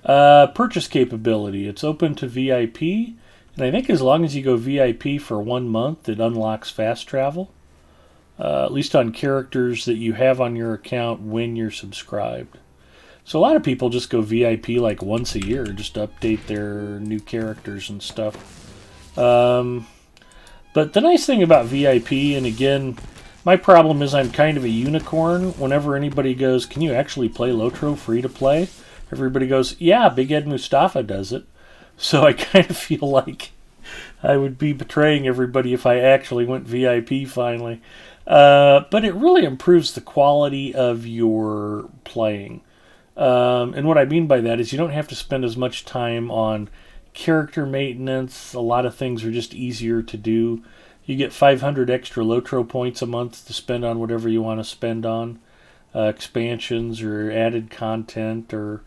Purchase capability. It's open to VIP, and I think as long as you go VIP for 1 month, it unlocks fast travel. At least on characters that you have on your account when you're subscribed. So a lot of people just go VIP like once a year just to update their new characters and stuff. But the nice thing about VIP, and again, my problem is I'm kind of a unicorn. Whenever anybody goes, "Can you actually play Lotro free to play?" Everybody goes, "Yeah, Big Ed Mustafa does it." So I kind of feel like I would be betraying everybody if I actually went VIP finally. But it really improves the quality of your playing. And what I mean by that is you don't have to spend as much time on character maintenance. A lot of things are just easier to do. You get 500 extra Lotro points a month to spend on whatever you want to spend on. Expansions or added content or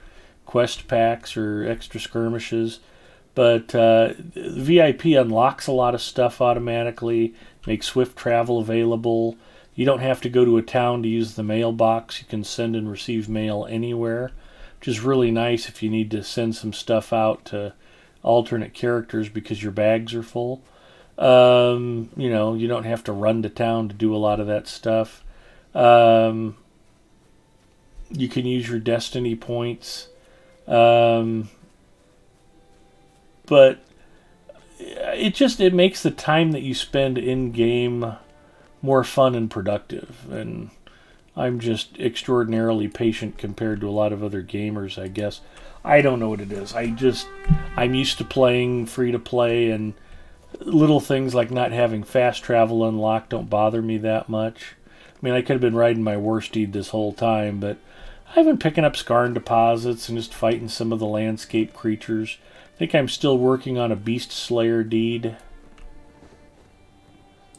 quest packs or extra skirmishes. But VIP unlocks a lot of stuff automatically, makes swift travel available. You don't have to go to a town to use the mailbox. You can send and receive mail anywhere, which is really nice if you need to send some stuff out to alternate characters because your bags are full. You know, you don't have to run to town to do a lot of that stuff. You can use your destiny points. But it makes the time that you spend in game more fun and productive. And I'm just extraordinarily patient compared to a lot of other gamers, I guess. I don't know what it is. I'm used to playing free to play, and little things like not having fast travel unlocked don't bother me that much. I mean, I could have been riding my war steed this whole time, but I've been picking up Skarn deposits and just fighting some of the landscape creatures. I think I'm still working on a Beast Slayer deed.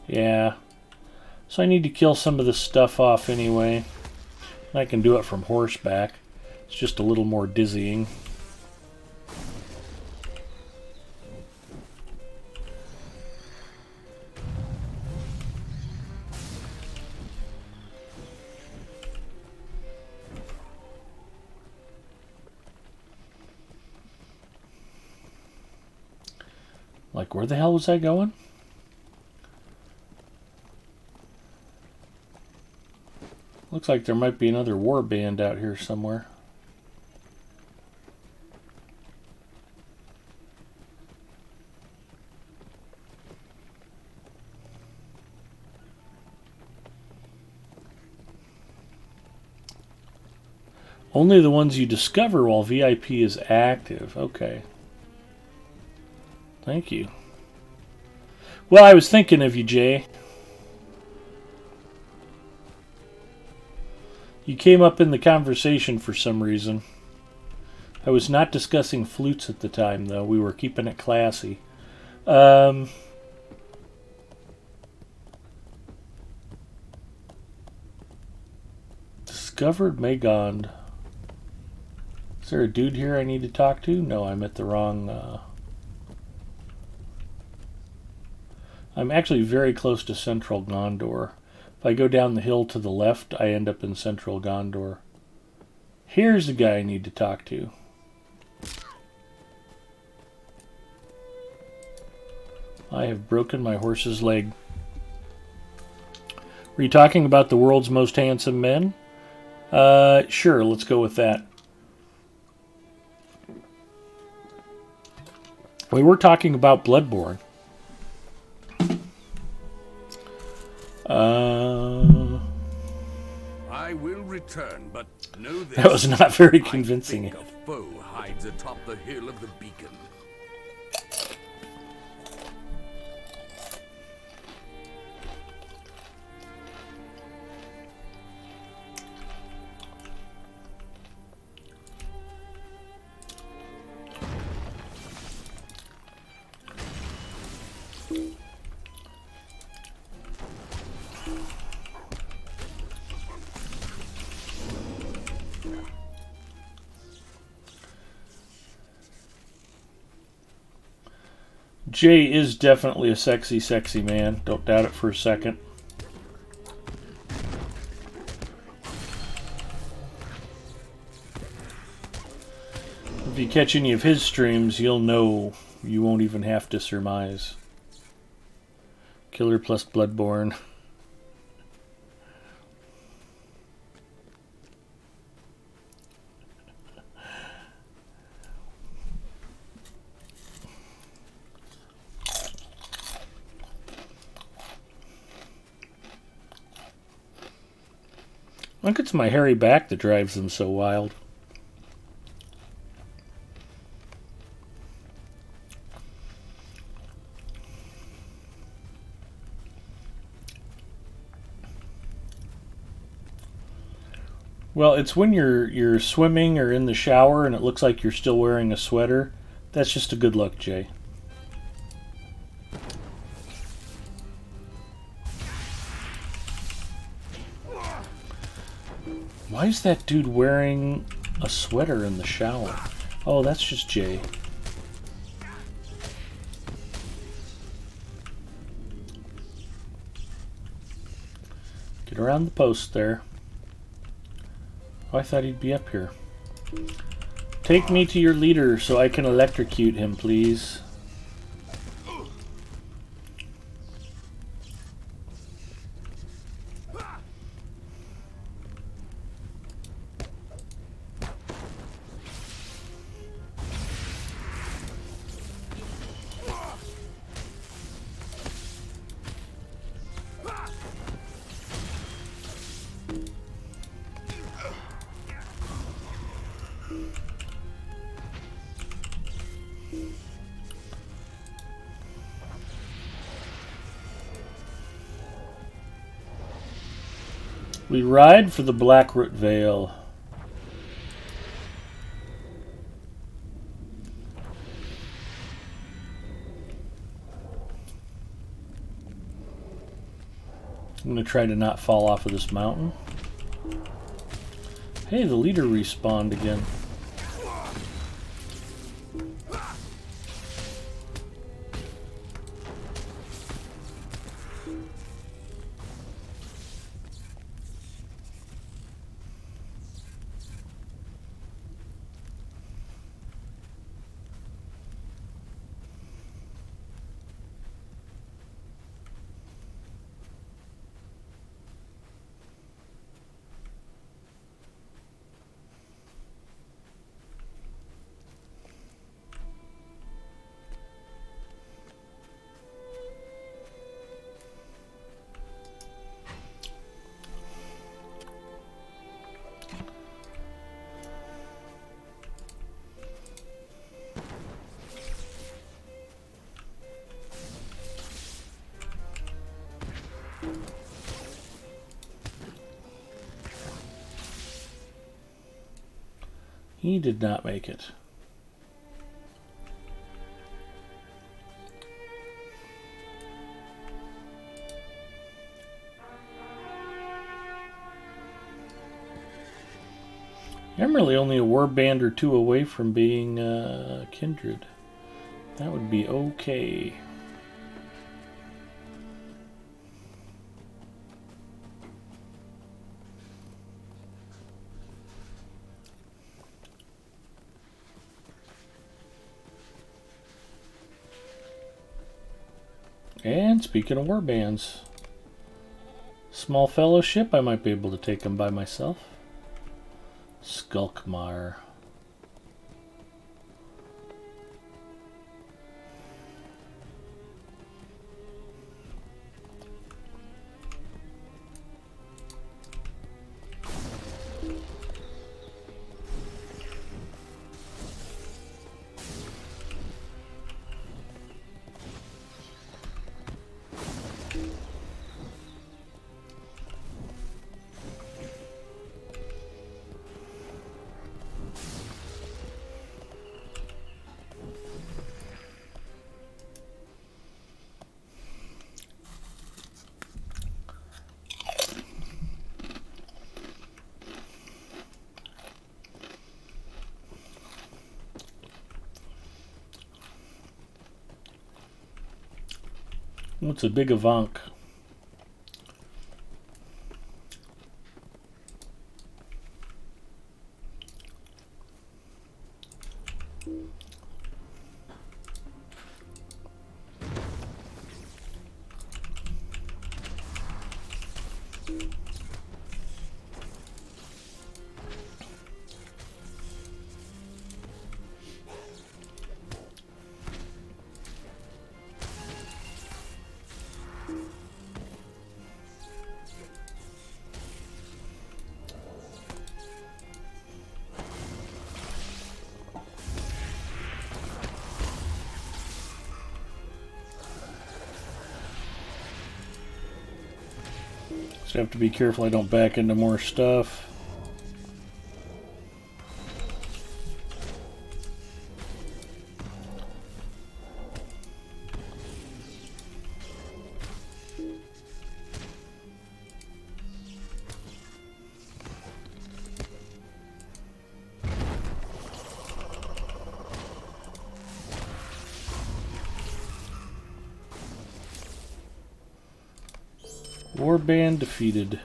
Yeah. So I need to kill some of this stuff off anyway. I can do it from horseback. It's just a little more dizzying. Like, where the hell was I going? Looks like there might be another warband out here somewhere. Only the ones you discover while VIP is active. Okay. Thank you. Well, I was thinking of you, Jay. You came up in the conversation for some reason. I was not discussing flutes at the time, though. We were keeping it classy. Discovered Magond. Is there a dude here I need to talk to? No, I'm at the wrong... I'm actually very close to Central Gondor. If I go down the hill to the left, I end up in Central Gondor. Here's the guy I need to talk to. I have broken my horse's leg. Were you talking about the world's most handsome men? Sure, let's go with that. We were talking about Bloodborne. I will return, but know this. That was not very convincing. I think a foe hides atop the hill of the beacon. Jay is definitely a sexy, sexy man. Don't doubt it for a second. If you catch any of his streams, you'll know. You won't even have to surmise. Killer plus Bloodborne. I think it's my hairy back that drives them so wild. Well, it's when you're swimming or in the shower and it looks like you're still wearing a sweater. That's just a good look, Jay. Why is that dude wearing a sweater in the shower? Oh, that's just Jay. around the post there. Oh, I thought he'd be up here. Take me to your leader so I can electrocute him, please. We ride for the Blackroot Vale. I'm going to try to not fall off of this mountain. Hey, the leader respawned again. He did not make it. I'm really only a warband or two away from being kindred. That would be okay. And speaking of warbands, small fellowship, I might be able to take them by myself. Skulkmar. What's a big Avank? So I have to be careful I don't back into more stuff. Warband defeated.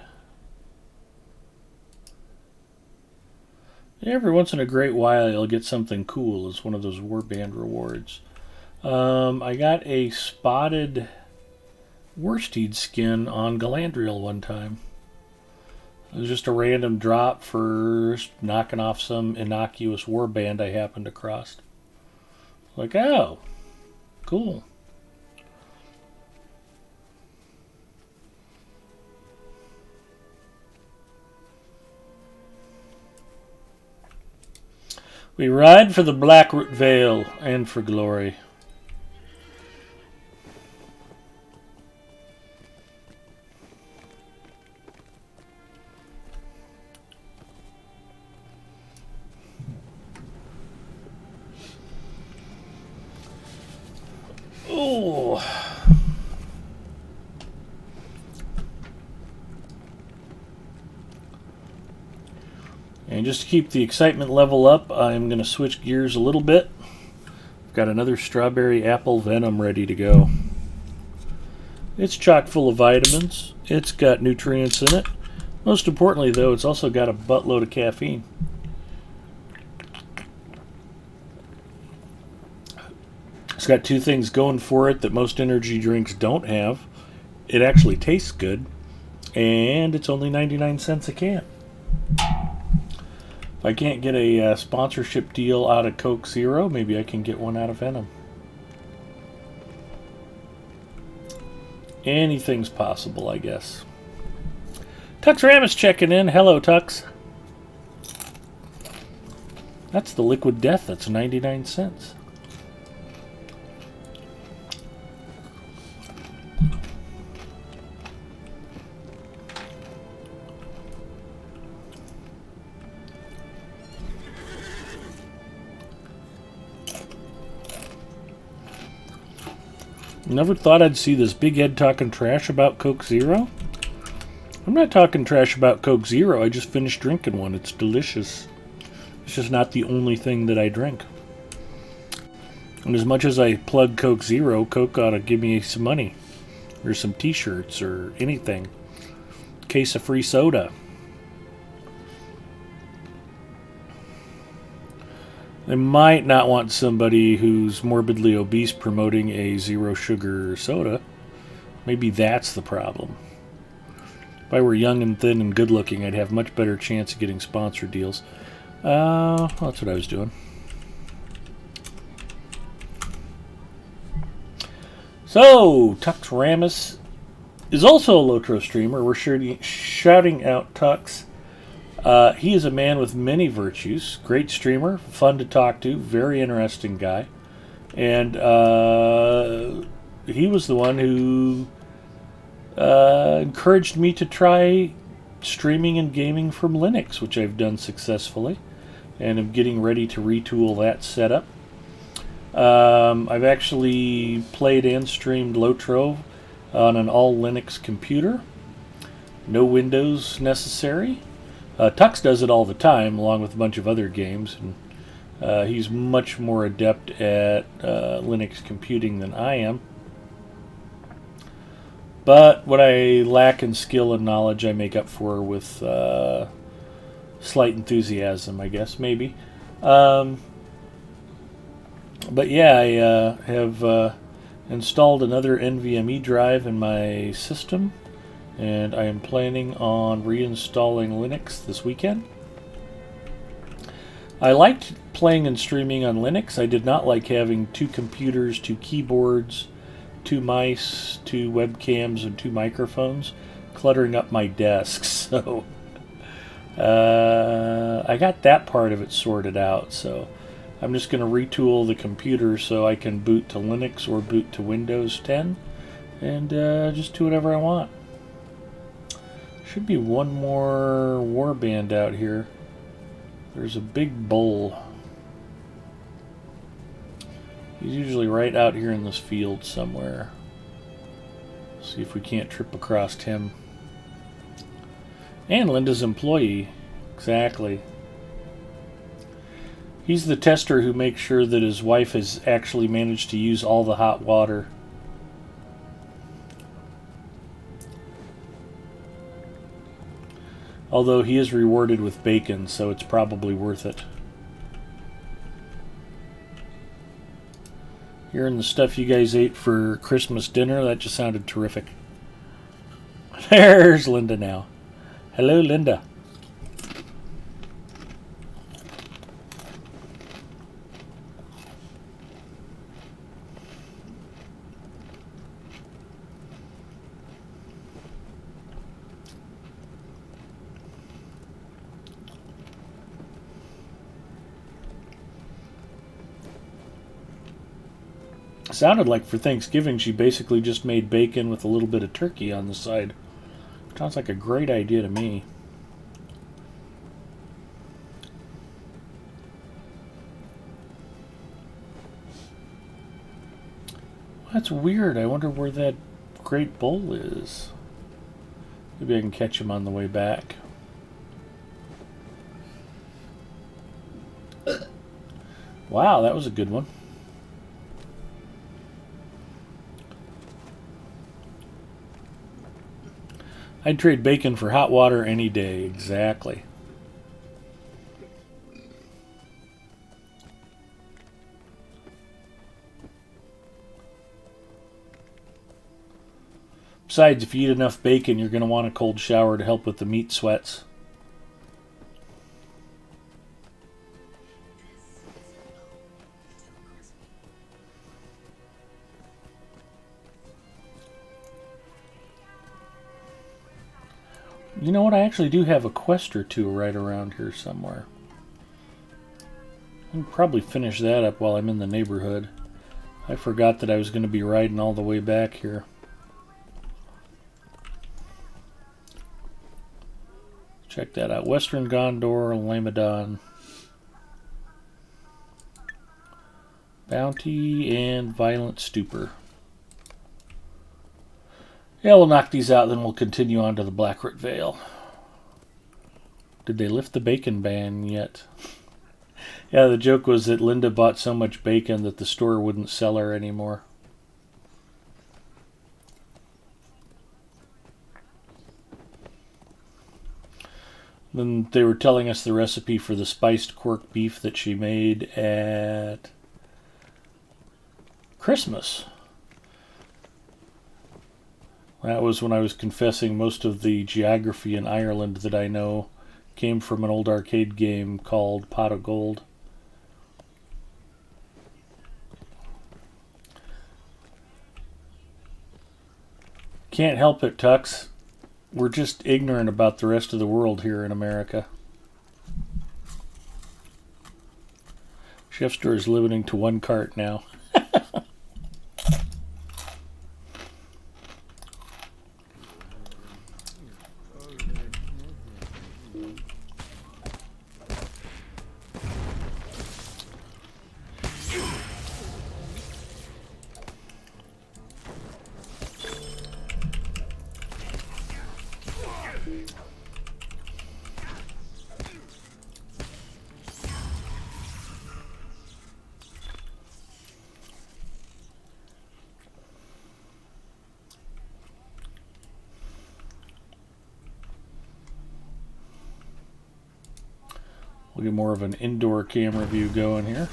Every once in a great while, you'll get something cool as one of those warband rewards. I got a spotted worsted skin on Galandriel one time. It was just a random drop for knocking off some innocuous warband I happened across. Like, oh, cool. We ride for the Blackroot Vale and for glory. Oh. And just to keep the excitement level up, I'm going to switch gears a little bit. I've got another strawberry apple venom ready to go. It's chock full of vitamins. It's got nutrients in it. Most importantly, though, it's also got a buttload of caffeine. It's got two things going for it that most energy drinks don't have. It actually tastes good, and it's only 99 cents a can. If I can't get a sponsorship deal out of Coke Zero, maybe I can get one out of Venom. Anything's possible, I guess. Tux Ramus checking in. Hello, Tux. That's the Liquid Death. That's 99 cents. Never thought I'd see this big head talking trash about Coke Zero. I'm not talking trash about Coke Zero. I just finished drinking one. It's delicious. It's just not the only thing that I drink. And as much as I plug Coke Zero, Coke ought to give me some money. Or some t-shirts or anything. Case of free soda. They might not want somebody who's morbidly obese promoting a zero sugar soda. Maybe that's the problem. If I were young and thin and good looking, I'd have much better chance of getting sponsor deals. That's what I was doing. So, Tux Ramus is also a Lotro streamer. We're shouting out Tux. He is a man with many virtues. Great streamer, fun to talk to, very interesting guy. And he was the one who encouraged me to try streaming and gaming from Linux, which I've done successfully. And I'm getting ready to retool that setup. I've actually played and streamed Lotro on an all Linux computer. No Windows necessary. Tux does it all the time, along with a bunch of other games, and he's much more adept at Linux computing than I am. But what I lack in skill and knowledge, I make up for with slight enthusiasm, I guess, maybe. But yeah, I have installed another NVMe drive in my system. And I am planning on reinstalling Linux this weekend. I liked playing and streaming on Linux. I did not like having two computers, two keyboards, two mice, two webcams, and two microphones cluttering up my desk. So I got that part of it sorted out. So I'm just going to retool the computer so I can boot to Linux or boot to Windows 10 and just do whatever I want. Should be one more warband out here. There's a big bull. He's usually right out here in this field somewhere. See if we can't trip across him. And Linda's employee. Exactly. He's the tester who makes sure that his wife has actually managed to use all the hot water. Although he is rewarded with bacon, so it's probably worth it. Hearing the stuff you guys ate for Christmas dinner, that just sounded terrific. There's Linda now. Hello, Linda. Sounded like for Thanksgiving she basically just made bacon with a little bit of turkey on the side. Sounds like a great idea to me. That's weird. I wonder where that great bull is. Maybe I can catch him on the way back. Wow, that was a good one. I'd trade bacon for hot water any day. Exactly. Besides, if you eat enough bacon, you're going to want a cold shower to help with the meat sweats. You know what? I actually do have a quest or two right around here somewhere. I can probably finish that up while I'm in the neighborhood. I forgot that I was going to be riding all the way back here. Check that out. Western Gondor, Lamadon. Bounty and Violent Stupor. Yeah, we'll knock these out, then we'll continue on to the Blackroot Vale. Did they lift the bacon ban yet? Yeah, the joke was that Linda bought so much bacon that the store wouldn't sell her anymore. Then they were telling us the recipe for the spiced cork beef that she made at Christmas. That was when I was confessing most of the geography in Ireland that I know came from an old arcade game called Pot of Gold. Can't help it, Tux. We're just ignorant about the rest of the world here in America. Chef store is limiting to 1 cart now. We'll get more of an indoor camera view going here.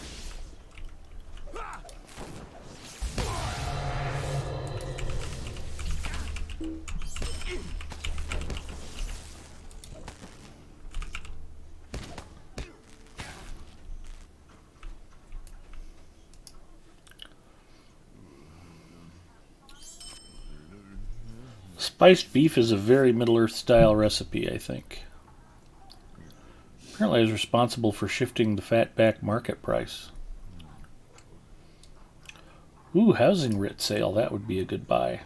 Spiced beef is a very Middle-earth style recipe, I think. Apparently I was responsible for shifting the fatback market price. Ooh, housing writ sale. That would be a good buy.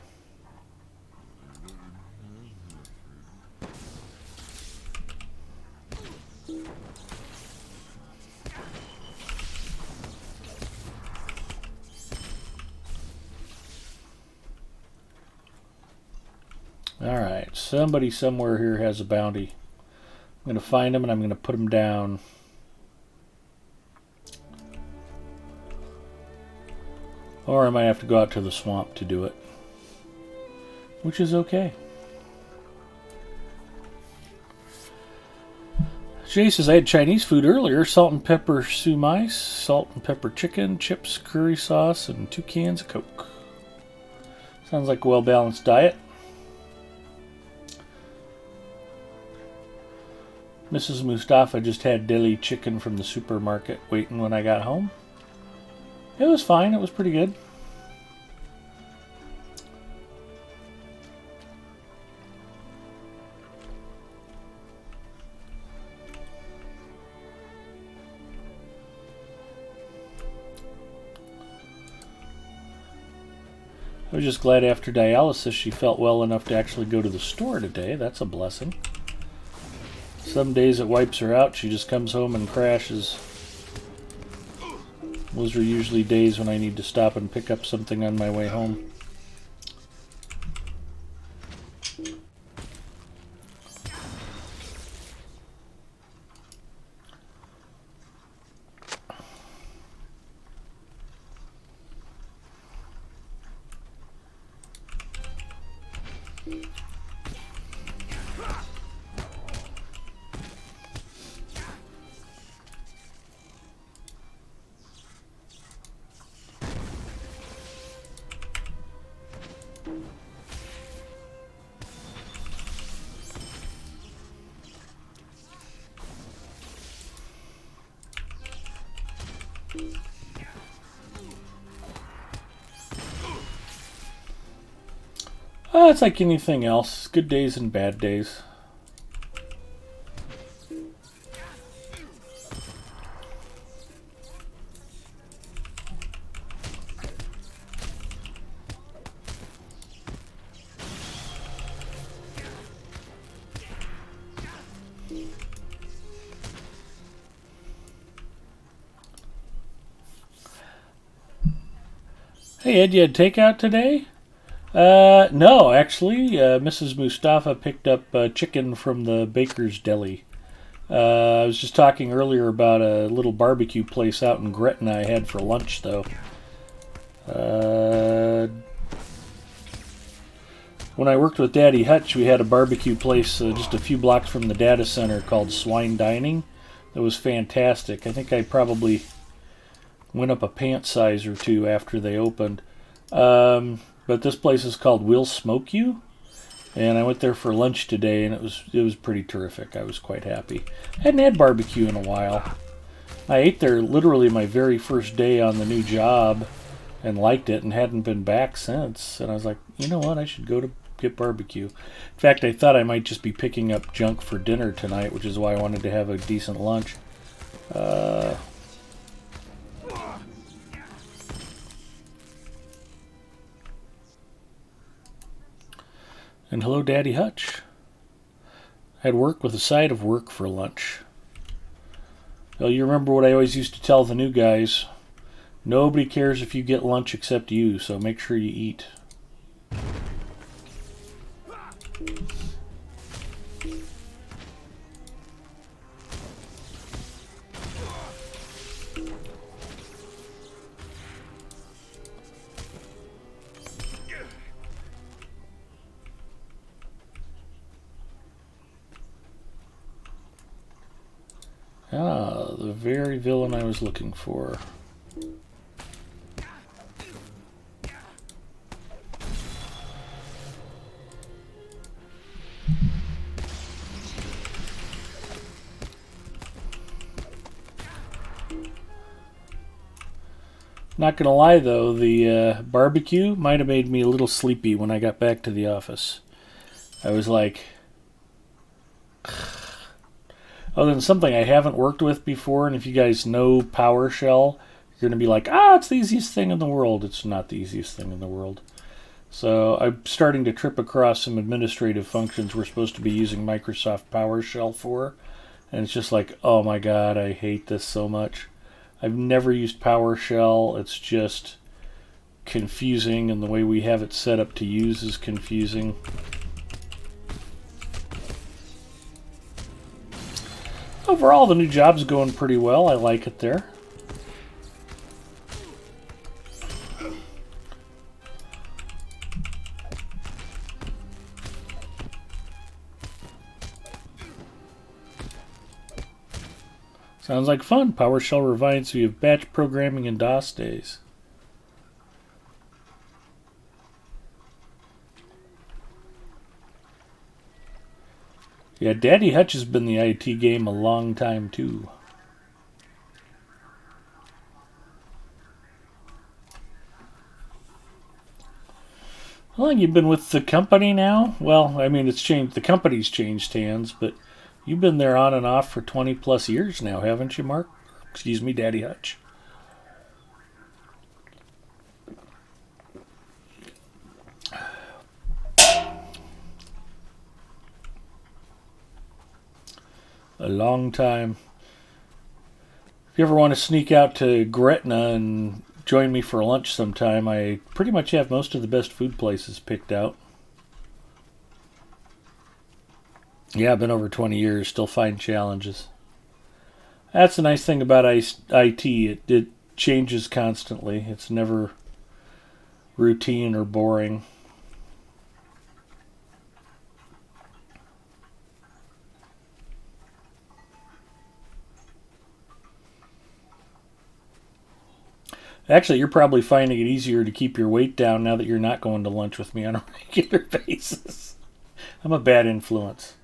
Alright, somebody somewhere here has a bounty. I'm going to find him and I'm going to put him down. Or I might have to go out to the swamp to do it. Which is okay. Jay says, I had Chinese food earlier. Salt and pepper sumai, salt and pepper chicken, chips, curry sauce, and 2 cans of Coke. Sounds like a well-balanced diet. Mrs. Mustafa just had deli chicken from the supermarket waiting when I got home. It was fine. It was pretty good. I was just glad after dialysis she felt well enough to actually go to the store today. That's a blessing. Some days it wipes her out. She just comes home and crashes. Those are usually days when I need to stop and pick up something on my way home. It's like anything else. Good days and bad days. Hey Ed, you had takeout today? No, actually, Mrs. Mustafa picked up chicken from the baker's deli. I was just talking earlier about a little barbecue place out in Gretna I had for lunch, though. When I worked with Daddy Hutch, we had a barbecue place just a few blocks from the data center called Swine Dining. It was fantastic. I think I probably went up a pant size or 2 after they opened. But this place is called We'll Smoke You, and I went there for lunch today, and it was pretty terrific. I was quite happy. Hadn't had barbecue in a while. I ate there literally my very first day on the new job, and liked it, and hadn't been back since. And I was like, you know what? I should go to get barbecue. In fact, I thought I might just be picking up junk for dinner tonight, which is why I wanted to have a decent lunch. And hello, Daddy Hutch. I had work with a side of work for lunch. Well, you remember what I always used to tell the new guys. Nobody cares if you get lunch except you, so make sure you eat. Ah, the very villain I was looking for. Not gonna lie though, the barbecue might have made me a little sleepy when I got back to the office. I was like, other than something I haven't worked with before, and if you guys know PowerShell, you're going to be like, it's the easiest thing in the world. It's not the easiest thing in the world. So I'm starting to trip across some administrative functions we're supposed to be using Microsoft PowerShell for, and it's just like, oh my god, I hate this so much. I've never used PowerShell. It's just confusing, and the way we have it set up to use is confusing. Overall, the new job's going pretty well. I like it there. Sounds like fun. PowerShell reminds me of batch programming in DOS days. Yeah, Daddy Hutch has been in the IT game a long time, too. How long you been with the company now? Well, I mean, it's changed. The company's changed hands, but you've been there on and off for 20 plus years now, haven't you, Mark? Excuse me, Daddy Hutch. A long time. If you ever want to sneak out to Gretna and join me for lunch sometime, I pretty much have most of the best food places picked out. Yeah, I've been over 20 years, still find challenges. That's the nice thing about IT. It changes constantly. It's never routine or boring. Actually, you're probably finding it easier to keep your weight down now that you're not going to lunch with me on a regular basis. I'm a bad influence.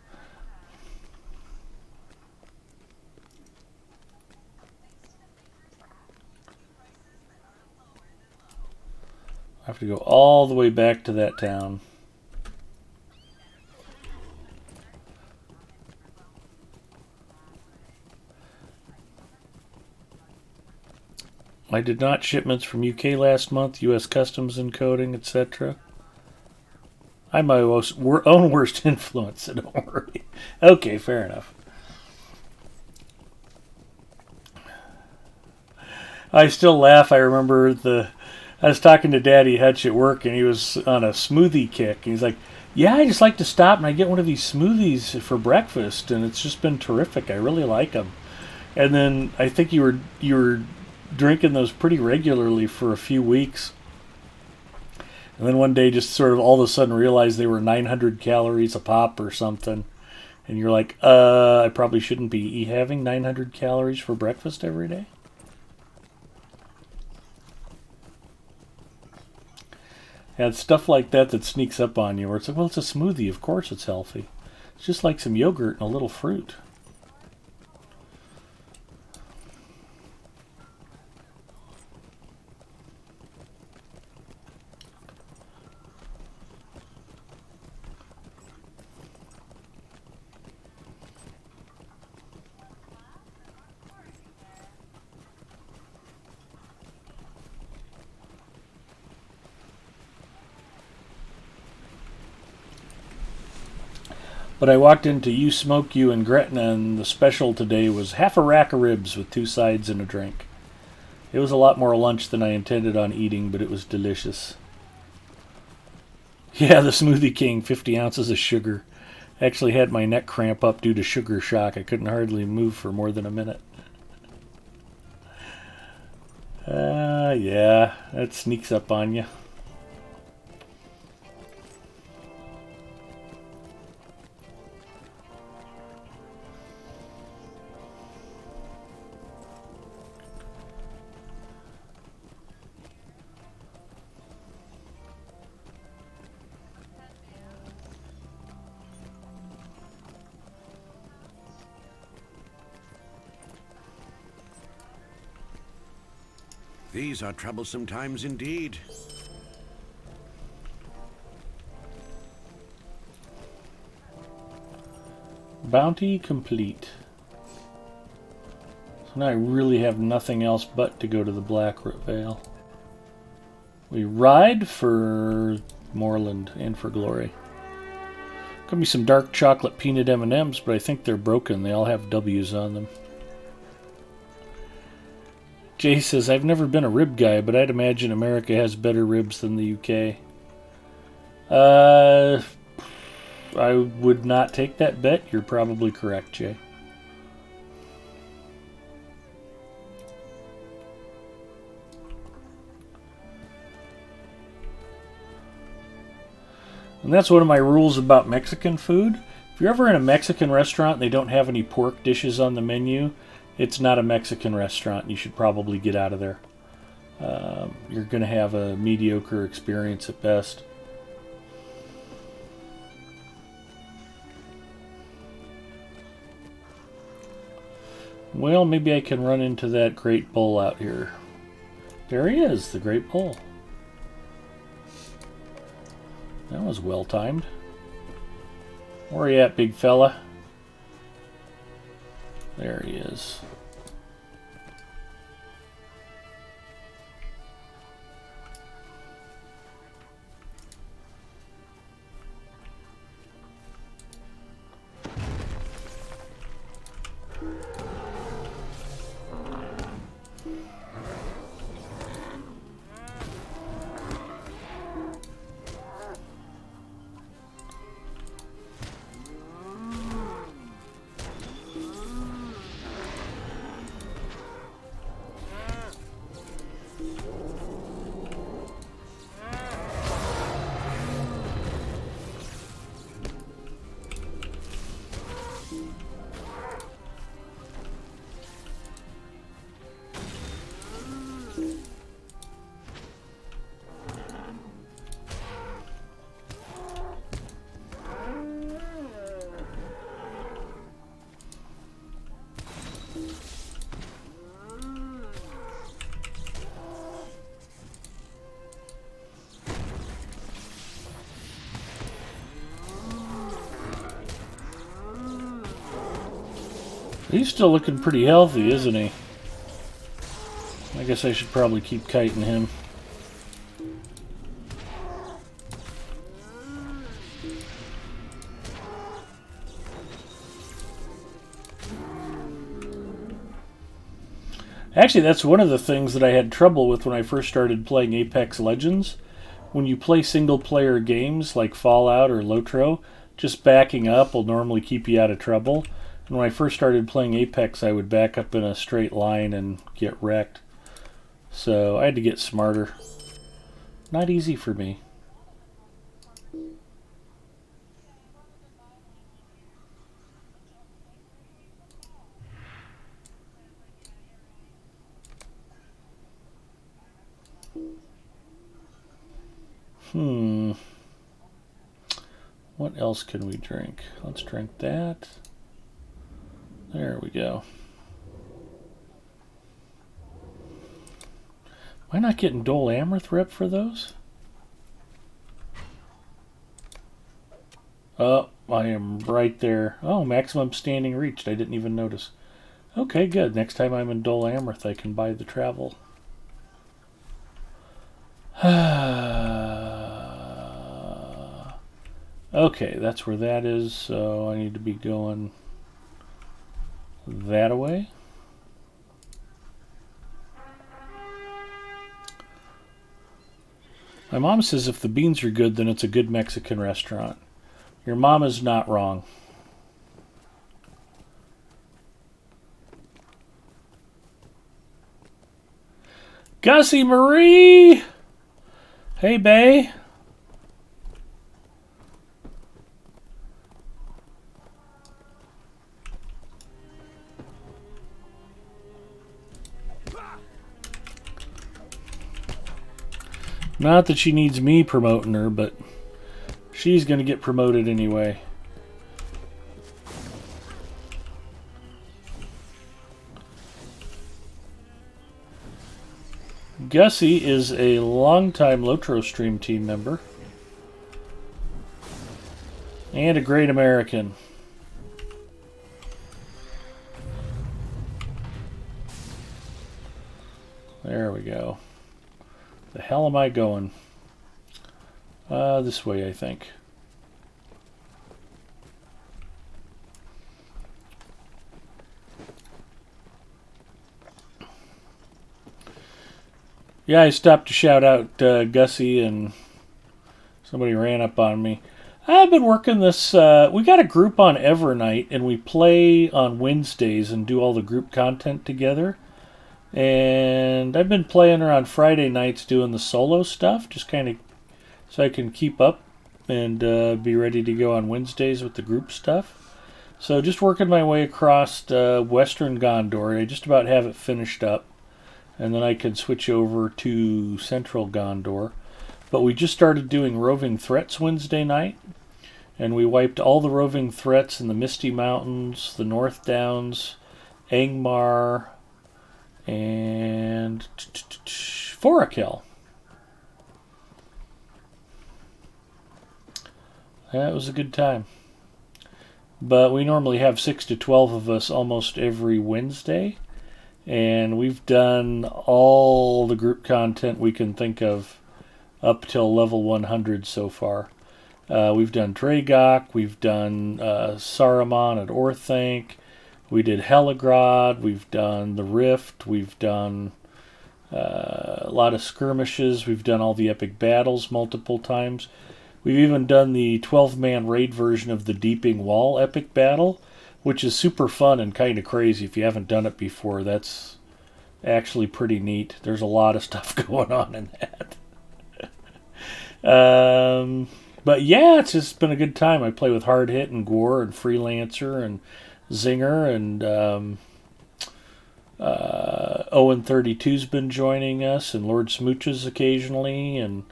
I have to go all the way back to that town. I did not shipments from UK last month, US Customs encoding, etc. I'm my own worst influence, so don't worry. Okay, fair enough. I still laugh. I remember I was talking to Daddy Hutch at work, and he was on a smoothie kick. And he's like, yeah, I just like to stop and I get one of these smoothies for breakfast, and it's just been terrific. I really like them. And then I think you were drinking those pretty regularly for a few weeks. And then one day just sort of all of a sudden realized they were 900 calories a pop or something. And you're like, I probably shouldn't be having 900 calories for breakfast every day. And stuff like that sneaks up on you where it's like, well, it's a smoothie. Of course it's healthy. It's just like some yogurt and a little fruit. But I walked into You Smoke You in Gretna, and the special today was half a rack of ribs with 2 sides and a drink. It was a lot more lunch than I intended on eating, but it was delicious. Yeah, the Smoothie King, 50 ounces of sugar. Actually had my neck cramp up due to sugar shock. I couldn't hardly move for more than a minute. Yeah, that sneaks up on you. These are troublesome times indeed. Bounty complete. So now I really have nothing else but to go to the Black Vale. We ride for Moorland and for Glory. Could be some dark chocolate peanut M&Ms, but I think they're broken. They all have W's on them. Jay says, I've never been a rib guy, but I'd imagine America has better ribs than the UK. I would not take that bet. You're probably correct, Jay. And that's one of my rules about Mexican food. If you're ever in a Mexican restaurant and they don't have any pork dishes on the menu, It's not a Mexican restaurant. You should probably get out of there. You're going to have a mediocre experience at best. Well, maybe I can run into that great bull out here. There he is, the great bull. That was well timed. Where are you at, big fella? There he is. He's still looking pretty healthy, isn't he? I guess I should probably keep kiting him. Actually, that's one of the things that I had trouble with when I first started playing Apex Legends. When you play single-player games like Fallout or Lotro, just backing up will normally keep you out of trouble. And when I first started playing Apex, I would back up in a straight line and get wrecked. So I had to get smarter. Not easy for me. What else can we drink? Let's drink that. There we go. Am I not getting Dole Amroth rep for those? Oh, I am right there. Oh, maximum standing reached. I didn't even notice. Okay, good. Next time I'm in Dole Amroth, I can buy the travel. Okay, that's where that is, so I need to be going that away. My mom says if the beans are good, then it's a good Mexican restaurant. Your mom is not wrong. Gussie Marie! Hey, bae. Not that she needs me promoting her, but she's going to get promoted anyway. Gussie is a longtime Lotro Stream team member. And a great American. There we go. The hell am I going? This way, I think. Yeah, I stopped to shout out Gussie, and somebody ran up on me. I've been working this... we got a group on Evernight, and we play on Wednesdays and do all the group content together. And I've been playing her on Friday nights doing the solo stuff, just kind of so I can keep up and be ready to go on Wednesdays with the group stuff. So just working my way across Western Gondor. I just about have it finished up. And then I can switch over to Central Gondor. But we just started doing roving threats Wednesday night. And we wiped all the roving threats in the Misty Mountains, the North Downs, Angmar, and Forakel. That was a good time. But we normally have 6 to 12 of us almost every Wednesday. And we've done all the group content we can think of up till level 100 so far. We've done Dragok, we've done Saruman at Orthanc, we did Helagrod, we've done the Rift, we've done a lot of skirmishes, we've done all the epic battles multiple times. We've even done the 12-man raid version of the Deeping Wall epic battle, which is super fun and kind of crazy. If you haven't done it before, that's actually pretty neat. There's a lot of stuff going on in that. But yeah, it's just been a good time. I play with Hard Hit and Gore and Freelancer and Zinger, and Owen 32's been joining us, and Lord Smooches occasionally, and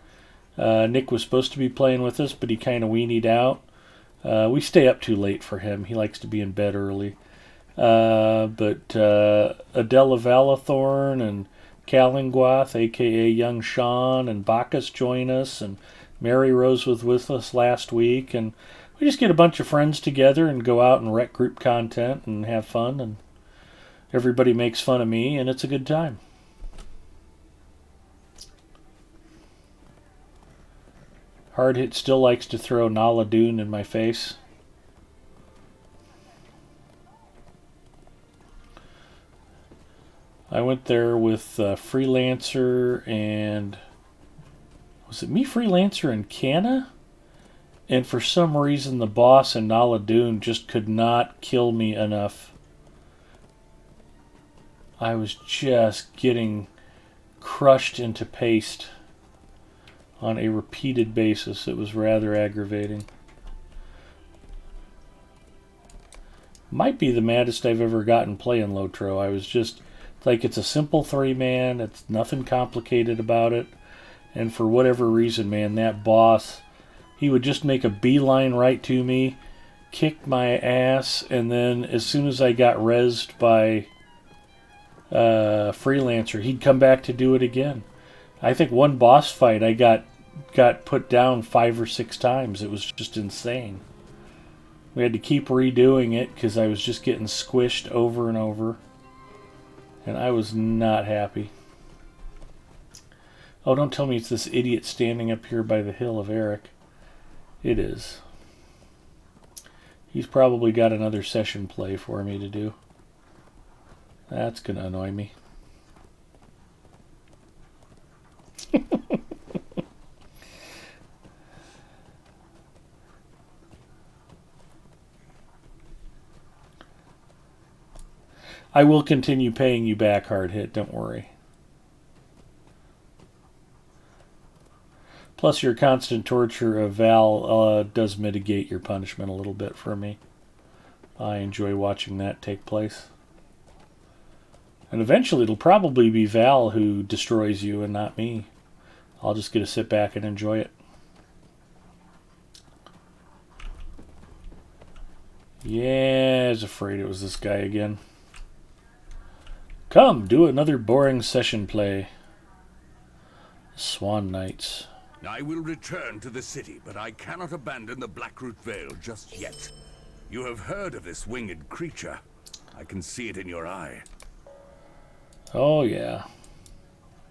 Nick was supposed to be playing with us, but he kind of weenied out. We stay up too late for him. He likes to be in bed early. But Adela Valathorn and Kalingwath, a.k.a. Young Sean, and Bacchus join us, and Mary Rose was with us last week, and we just get a bunch of friends together and go out and wreck group content and have fun, and everybody makes fun of me, and it's a good time. Hard Hit still likes to throw Nala Dune in my face. I went there with Freelancer and... Was it me, Freelancer, and Canna? And for some reason the boss in Nala Dune just could not kill me enough. I was just getting crushed into paste on a repeated basis. It was rather aggravating. Might be the maddest I've ever gotten playing Lotro. I was just like, it's a simple 3-man. It's nothing complicated about it. And for whatever reason, man, that boss, he would just make a beeline right to me, kick my ass, and then as soon as I got rezzed by Freelancer, he'd come back to do it again. I think one boss fight I got put down 5 or 6 times. It was just insane. We had to keep redoing it because I was just getting squished over and over. And I was not happy. Oh, don't tell me it's this idiot standing up here by the hill of Eric. It is. He's probably got another session play for me to do. That's going to annoy me. I will continue paying you back, Hard Hit, don't worry. Plus, your constant torture of Val does mitigate your punishment a little bit for me. I enjoy watching that take place. And eventually, it'll probably be Val who destroys you and not me. I'll just get to sit back and enjoy it. Yeah, I was afraid it was this guy again. Come, do another boring session play. Swan Knights. I will return to the city, but I cannot abandon the Blackroot Vale just yet. You have heard of this winged creature. I can see it in your eye. Oh, yeah.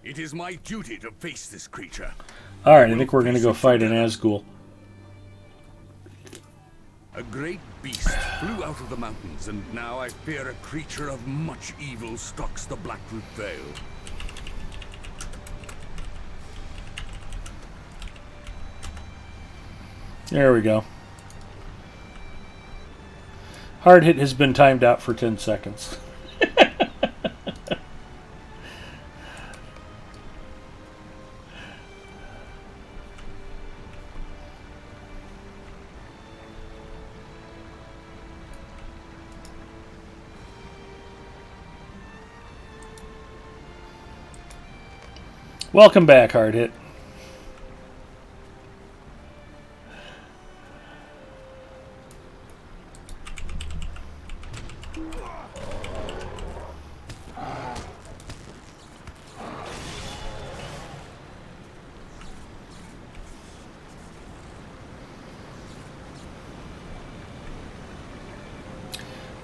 It is my duty to face this creature. Alright, I think we're going to go fight an Nazgul. A great beast flew out of the mountains, and now I fear a creature of much evil stalks the Blackroot Vale. There we go. Hard Hit has been timed out for 10 seconds. Welcome back, Hard Hit.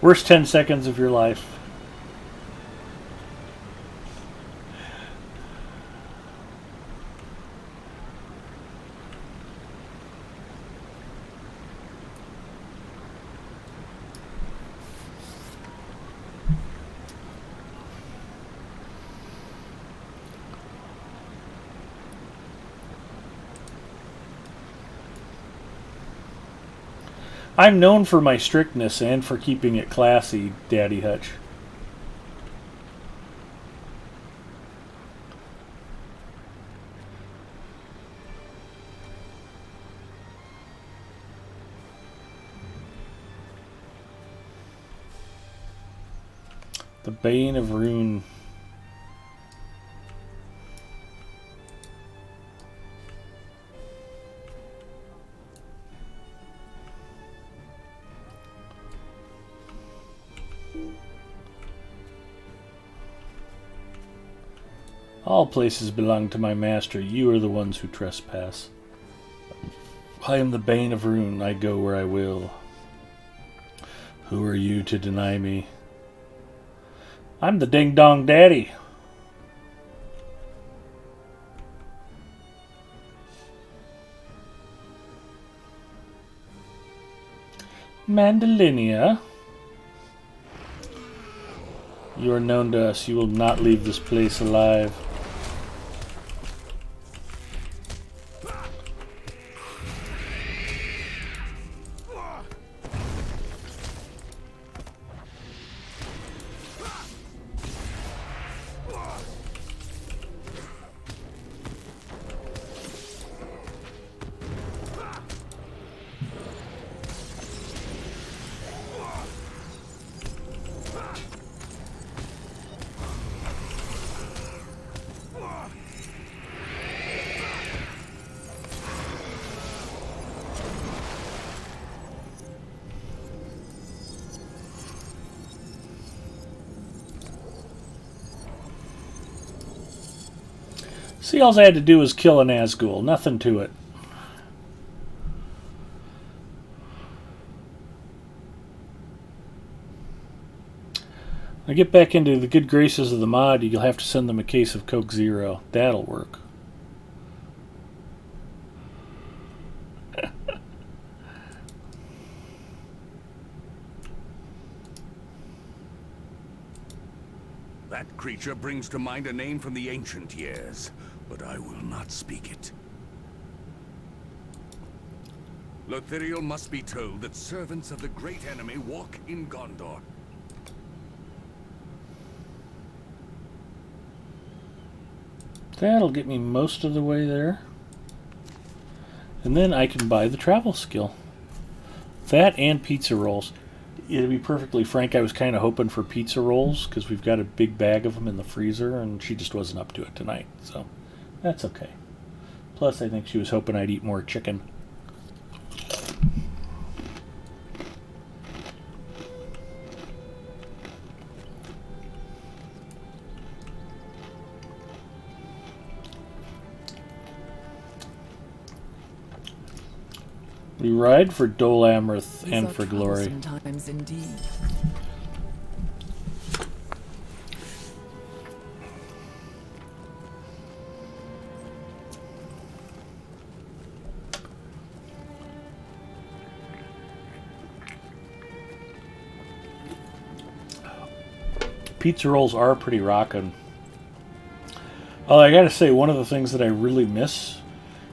Worst 10 seconds of your life. I'm known for my strictness and for keeping it classy, Daddy Hutch. The Bane of Rune. All places belong to my master. You are the ones who trespass. I am the Bane of Rune. I go where I will. Who are you to deny me? I'm the Ding Dong Daddy. Mandalinia. You are known to us. You will not leave this place alive. See, all I had to do was kill an Nazgul. Nothing to it. When I get back into the good graces of the mod, you'll have to send them a case of Coke Zero. That'll work. That creature brings to mind a name from the ancient years, but I will not speak it. Lothiriel must be told that servants of the great enemy walk in Gondor. That'll get me most of the way there. And then I can buy the travel skill. That and pizza rolls. To be perfectly frank, I was kind of hoping for pizza rolls because we've got a big bag of them in the freezer, and she just wasn't up to it tonight, so that's okay. Plus, I think she was hoping I'd eat more chicken. We ride for Dole Amroth and for glory. Sometimes indeed. Pizza rolls are pretty rockin'. Oh, I gotta say, one of the things that I really miss,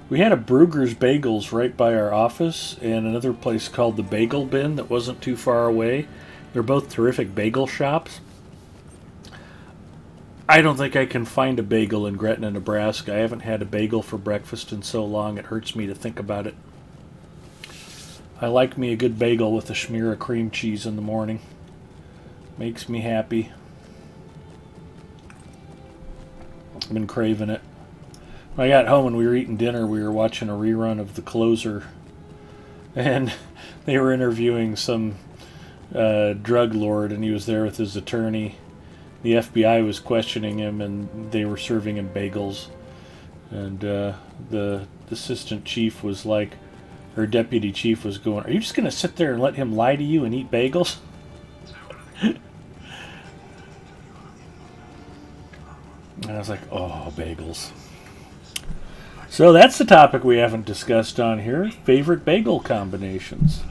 we had a Brugger's Bagels right by our office and another place called the Bagel Bin that wasn't too far away. They're both terrific bagel shops. I don't think I can find a bagel in Gretna, Nebraska. I haven't had a bagel for breakfast in so long it hurts me to think about it. I like me a good bagel with a smear of cream cheese in the morning. Makes me happy. I've been craving it. When I got home and we were eating dinner, we were watching a rerun of The Closer, and they were interviewing some drug lord, and he was there with his attorney. The FBI was questioning him, and they were serving him bagels. And the assistant chief was like, or deputy chief was going, "Are you just going to sit there and let him lie to you and eat bagels?" And I was like, oh, bagels. So that's the topic we haven't discussed on here. Favorite bagel combinations.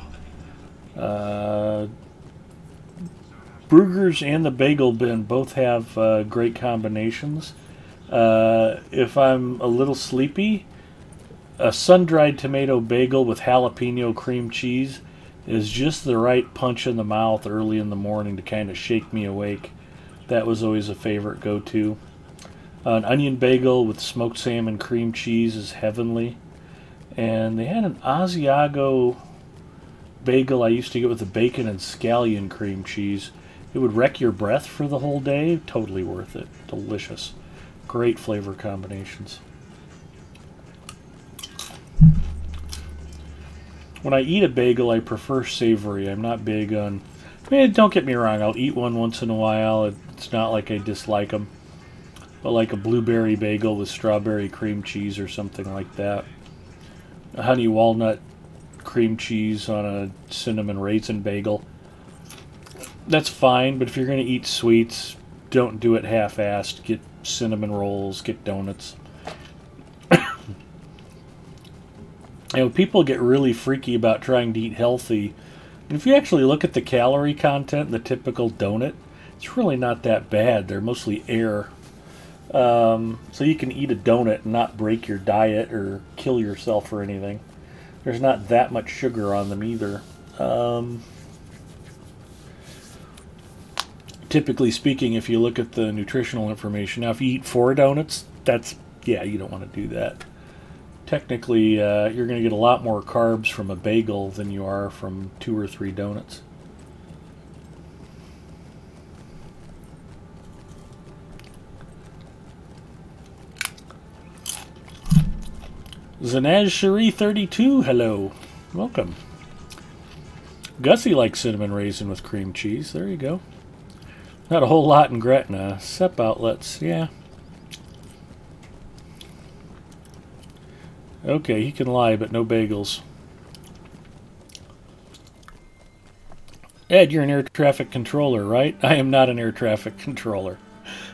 Brugger's and the Bagel Bin both have great combinations. If I'm a little sleepy, a sun-dried tomato bagel with jalapeno cream cheese is just the right punch in the mouth early in the morning to kind of shake me awake. That was always a favorite go-to. An onion bagel with smoked salmon cream cheese is heavenly. And they had an Asiago bagel I used to get with the bacon and scallion cream cheese. It would wreck your breath for the whole day. Totally worth it. Delicious. Great flavor combinations. When I eat a bagel, I prefer savory. I'm not big on... don't get me wrong, I'll eat one once in a while. It's not like I dislike them. But like a blueberry bagel with strawberry cream cheese or something like that. A honey walnut cream cheese on a cinnamon raisin bagel. That's fine, but if you're going to eat sweets, don't do it half-assed. Get cinnamon rolls, get donuts. People get really freaky about trying to eat healthy. And if you actually look at the calorie content in the typical donut, it's really not that bad. They're mostly air. So you can eat a donut and not break your diet or kill yourself or anything. There's not that much sugar on them either. Typically speaking, if you look at the nutritional information, now if you eat 4 donuts, you don't want to do that. Technically, you're going to get a lot more carbs from a bagel than you are from 2 or 3 donuts. Zanaz Cherie 32, hello. Welcome. Gussie likes cinnamon raisin with cream cheese. There you go. Not a whole lot in Gretna. Sep outlets, yeah. Okay, he can lie, but no bagels. Ed, you're an air traffic controller, right? I am not an air traffic controller.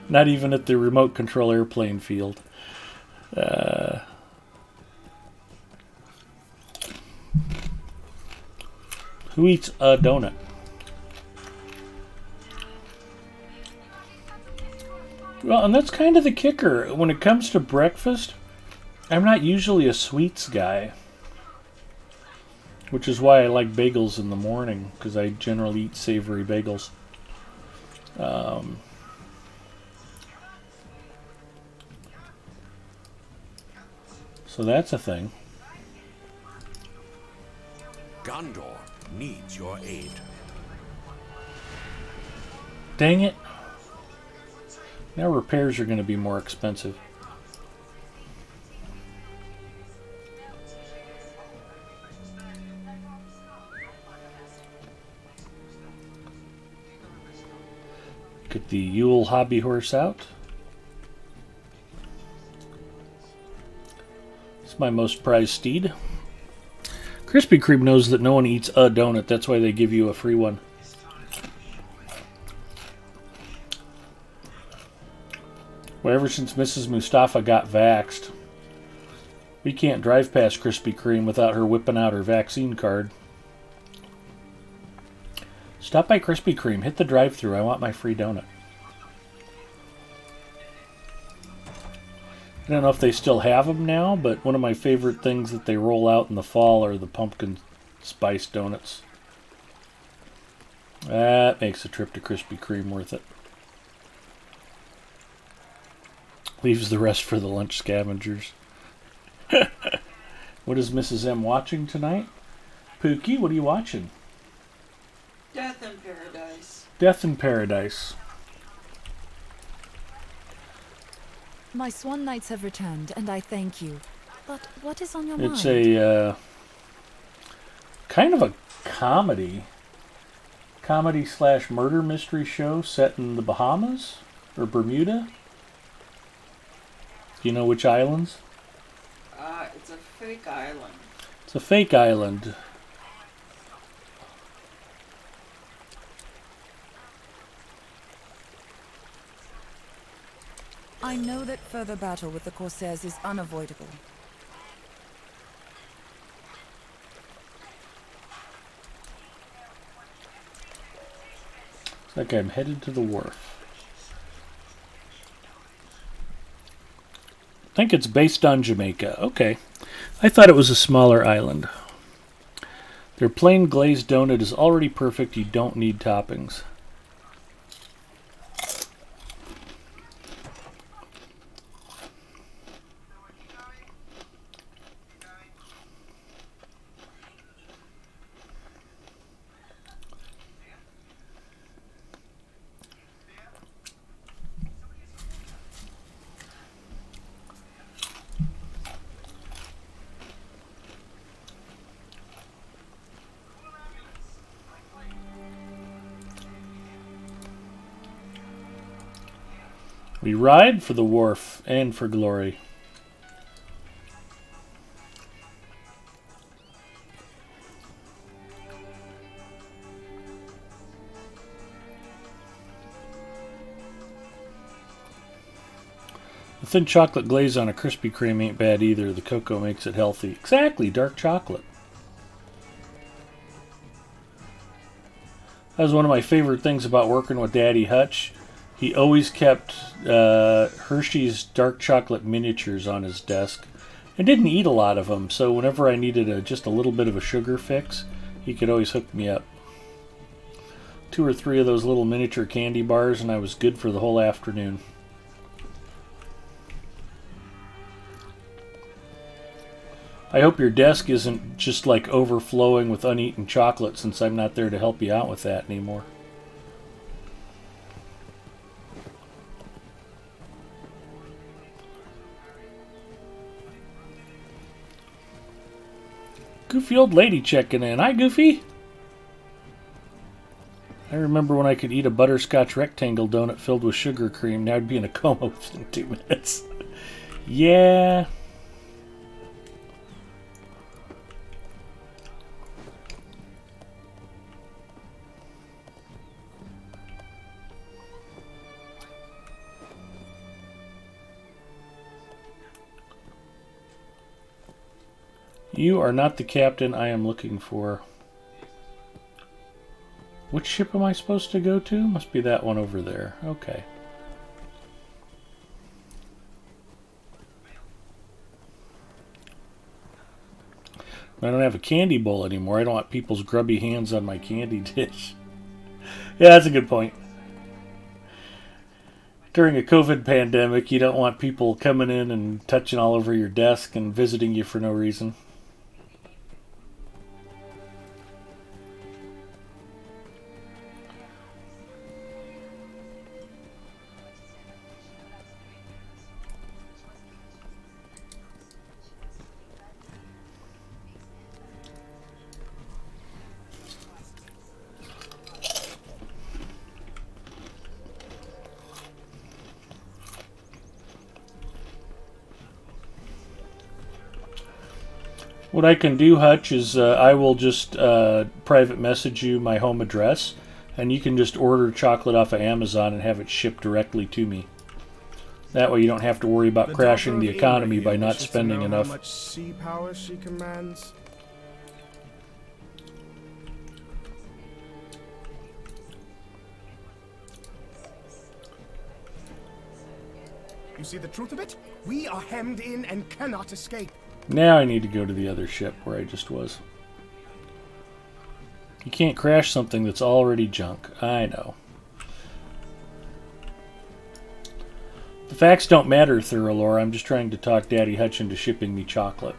Not even at the remote control airplane field. Who eats a donut? Well, and that's kind of the kicker. When it comes to breakfast, I'm not usually a sweets guy. Which is why I like bagels in the morning, because I generally eat savory bagels. So that's a thing. Gondor needs your aid. Dang it. Now repairs are going to be more expensive. Get the Yule hobby horse out. It's my most prized steed. Krispy Kreme knows that no one eats a donut. That's why they give you a free one. Well, ever since Mrs. Mustafa got vaxxed, we can't drive past Krispy Kreme without her whipping out her vaccine card. Stop by Krispy Kreme. Hit the drive-thru. I want my free donut. I don't know if they still have them now, but one of my favorite things that they roll out in the fall are the pumpkin spice donuts. That makes a trip to Krispy Kreme worth it. Leaves the rest for the lunch scavengers. What is Mrs. M watching tonight? Pookie, what are you watching? Death in Paradise. Death in Paradise. My swan knights have returned, and I thank you. But what is on your mind? It's a kind of a comedy slash murder mystery show set in the Bahamas or Bermuda. Do you know which islands? It's a fake island. It's a fake island. I know that further battle with the Corsairs is unavoidable. It's like I'm headed to the wharf. I think it's based on Jamaica. Okay. I thought it was a smaller island. Their plain glazed donut is already perfect. You don't need toppings. We ride for the wharf and for glory. The thin chocolate glaze on a Krispy Kreme ain't bad either. The cocoa makes it healthy. Exactly, dark chocolate. That was one of my favorite things about working with Daddy Hutch. He always kept Hershey's dark chocolate miniatures on his desk and didn't eat a lot of them, so whenever I needed just a little bit of a sugar fix, he could always hook me up. 2 or 3 of those little miniature candy bars and I was good for the whole afternoon. I hope your desk isn't just like overflowing with uneaten chocolate, since I'm not there to help you out with that anymore. Goofy old lady checking in. Hi, Goofy. I remember when I could eat a butterscotch rectangle donut filled with sugar cream. Now I'd be in a coma within 2 minutes. Yeah. You are not the captain I am looking for. Which ship am I supposed to go to? Must be that one over there. Okay. I don't have a candy bowl anymore. I don't want people's grubby hands on my candy dish. Yeah, that's a good point. During a COVID pandemic, you don't want people coming in and touching all over your desk and visiting you for no reason. What I can do, Hutch, is I will just private message you my home address, and you can just order chocolate off of Amazon and have it shipped directly to me. That way you don't have to worry about crashing the economy by not spending enough. How much sea power she commands? You see the truth of it? We are hemmed in and cannot escape. Now I need to go to the other ship where I just was. You can't crash something that's already junk. I know. The facts don't matter, Thuralore. I'm just trying to talk Daddy Hutch into shipping me chocolate.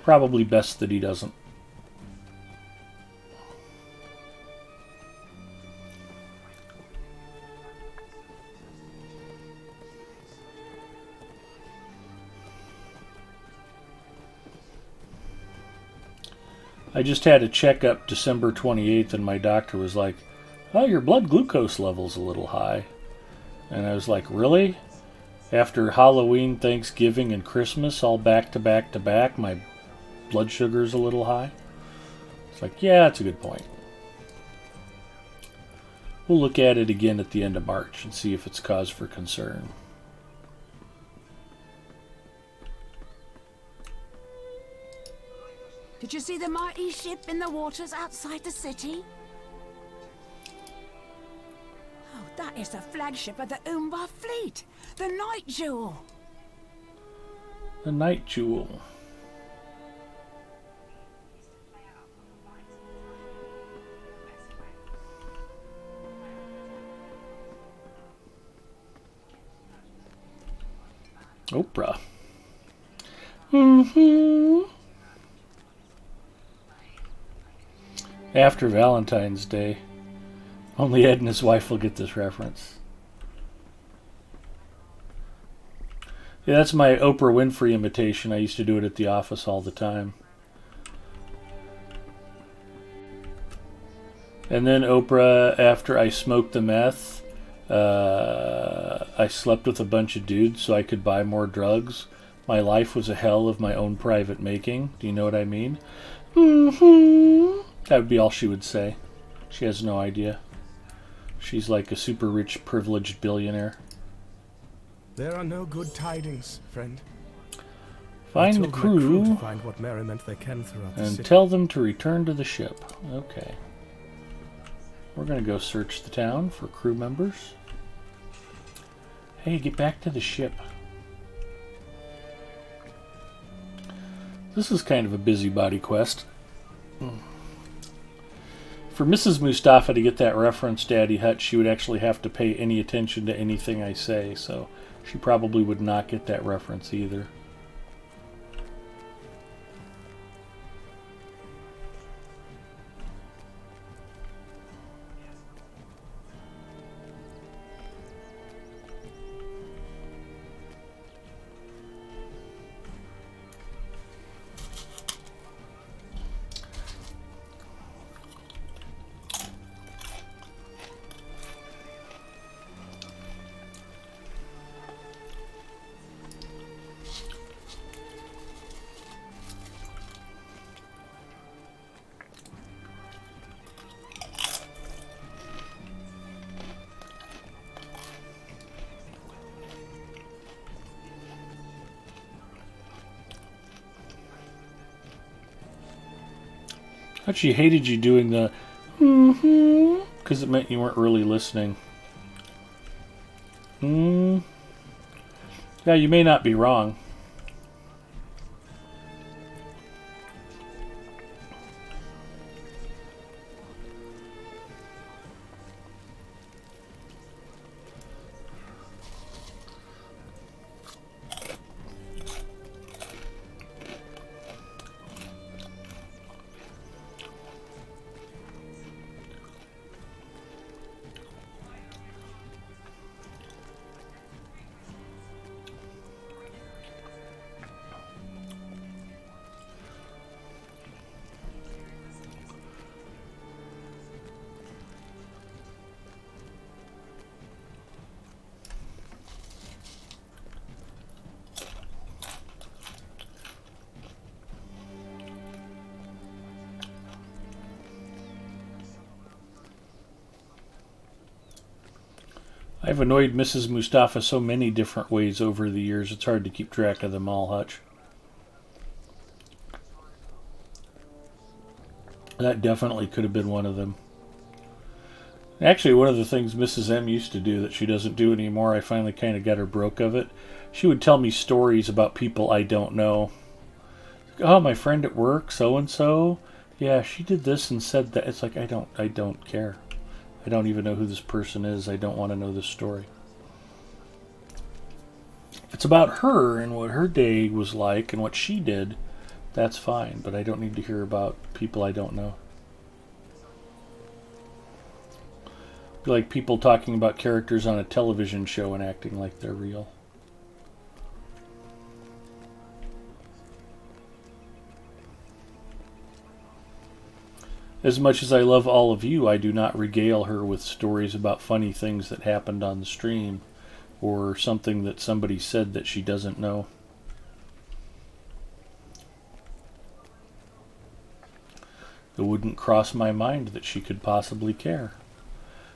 Probably best that he doesn't. I just had a checkup December 28th, and my doctor was like, "Oh, your blood glucose level's a little high." And I was like, "Really? After Halloween, Thanksgiving, and Christmas, all back to back to back, my blood sugar's a little high?" It's like, yeah, that's a good point. We'll look at it again at the end of March and see if it's cause for concern. Did you see the mighty ship in the waters outside the city? Oh, that is the flagship of the Umbar fleet, the Night Jewel. The Night Jewel. Oprah. After Valentine's Day. Only Ed and his wife will get this reference. Yeah, that's my Oprah Winfrey imitation. I used to do it at the office all the time. And then Oprah, after I smoked the meth, I slept with a bunch of dudes so I could buy more drugs. My life was a hell of my own private making. Do you know what I mean? That would be all she would say. She has no idea. She's like a super rich, privileged billionaire. There are no good tidings, friend. Find the I told my crew to find what merriment they can throughout the and city. tell them to return to the ship. Okay. We're going to go search the town for crew members. Hey, get back to the ship. This is kind of a busybody quest. For Mrs. Mustafa to get that reference, Daddy Hut, she would actually have to pay any attention to anything I say, so she probably would not get that reference either. But she hated you doing the because it meant you weren't really listening. Yeah, you may not be wrong. I've annoyed Mrs. Mustafa so many different ways over the years, it's hard to keep track of them all, Hutch. That definitely could have been one of them. Actually, one of the things Mrs. M used to do that she doesn't do anymore, I finally kind of got her broke of it. She would tell me stories about people I don't know. Oh, my friend at work, so-and-so, yeah, she did this and said that. It's like, I don't care. I don't even know who this person is. I don't want to know this story. If it's about her and what her day was like and what she did, that's fine. But I don't need to hear about people I don't know. Be like people talking about characters on a television show and acting like they're real. as much as I love all of you, I do not regale her with stories about funny things that happened on the stream or something that somebody said that she doesn't know. It wouldn't cross my mind that she could possibly care.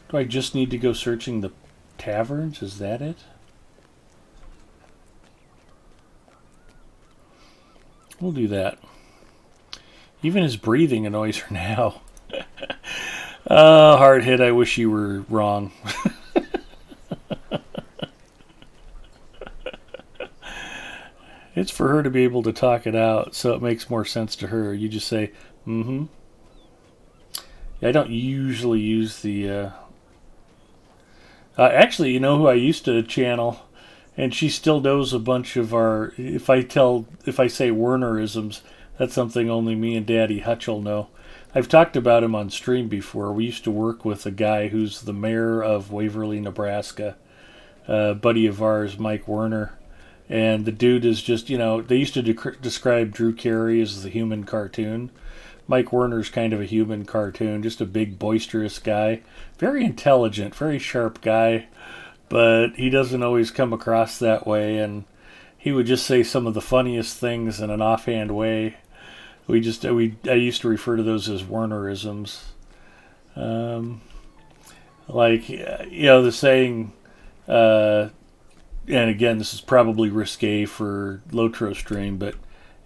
Do I just need to go searching the taverns? Is that it? We'll do that. Even his breathing annoys her now. Oh, hard hit, I wish you were wrong. It's for her to be able to talk it out, so it makes more sense to her. You just say, mm-hmm. I don't usually use the... actually, you know who I used to channel, and she still knows a bunch of our... If I say Wernerisms, that's something only me and Daddy Hutch will know. I've talked about him on stream before. We used to work with a guy who's the mayor of Waverly, Nebraska, a buddy of ours, Mike Werner. And the dude is just, you know, they used to describe Drew Carey as the human cartoon. Mike Werner's kind of a human cartoon, just a big, boisterous guy. Very intelligent, very sharp guy, but he doesn't always come across that way, and he would just say some of the funniest things in an offhand way. I used to refer to those as Wernerisms. Like, you know, the saying, and again, this is probably risque for Lotro stream, but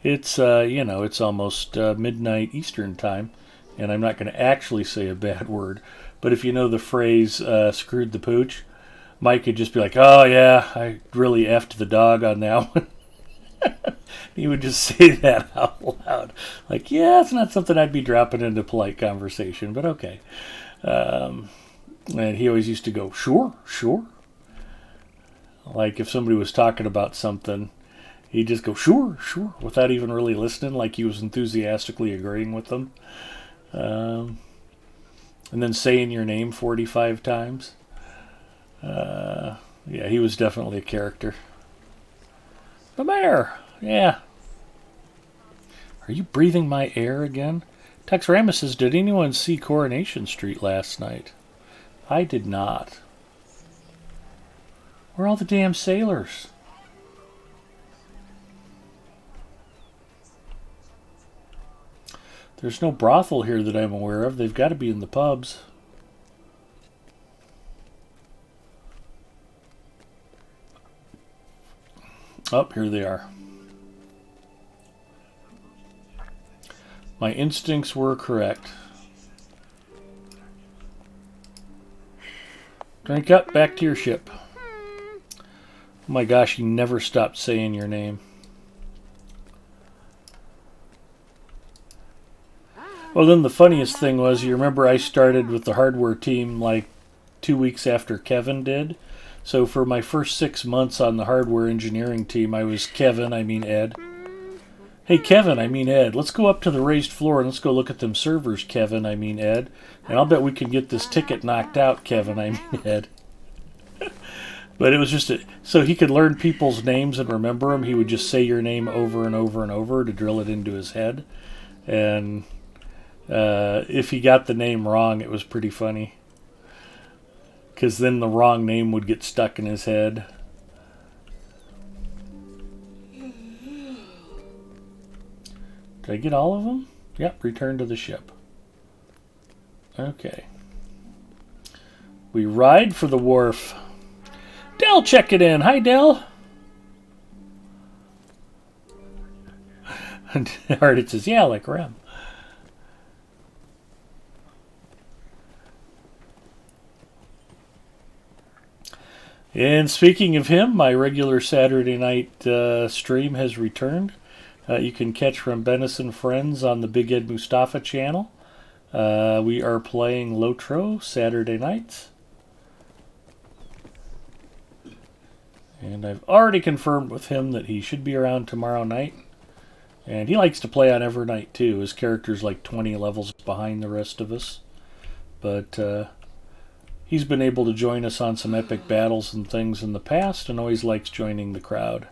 it's, you know, it's almost midnight Eastern time, and I'm not going to actually say a bad word, but if you know the phrase, screwed the pooch, Mike could just be like, oh yeah, I really effed the dog on that one. He would just say that out loud. Like, yeah, it's not something I'd be dropping into polite conversation, but okay. And he always used to go, sure. Like if somebody was talking about something, he'd just go, sure, without even really listening, like he was enthusiastically agreeing with them. And then saying your name 45 times. Yeah, he was definitely a character. The mayor! Yeah. Are you breathing my air again? Texrama says, did anyone see Coronation Street last night? I did not. Where are all the damn sailors? There's no brothel here that I'm aware of. They've got to be in the pubs. Oh, here they are. My instincts were correct. Drink up, back to your ship. Oh my gosh, you never stopped saying your name. Well, then the funniest thing was, you remember I started with the hardware team like 2 weeks after Kevin did? So for my first 6 months on the hardware engineering team, I was Kevin, I mean Ed. Hey, Kevin, I mean Ed, let's go up to the raised floor and let's go look at them servers, Kevin, I mean Ed. And I'll bet we can get this ticket knocked out, Kevin, I mean Ed. But it was just, so he could learn people's names and remember them. He would just say your name over and over and over to drill it into his head. And if he got the name wrong, it was pretty funny. Because then the wrong name would get stuck in his head. Did I get all of them? Yep, return to the ship. Okay. We ride for the wharf. Dell, check it in. Hi, Dell. And Ardit says, yeah, like Rem. And speaking of him, my regular Saturday night stream has returned. You can catch from Bennis and Friends on the Big Ed Mustafa channel. We are playing Lotro Saturday nights. And I've already confirmed with him that he should be around tomorrow night. And he likes to play on every night too. His character's like 20 levels behind the rest of us. But he's been able to join us on some epic battles and things in the past and always likes joining the crowd.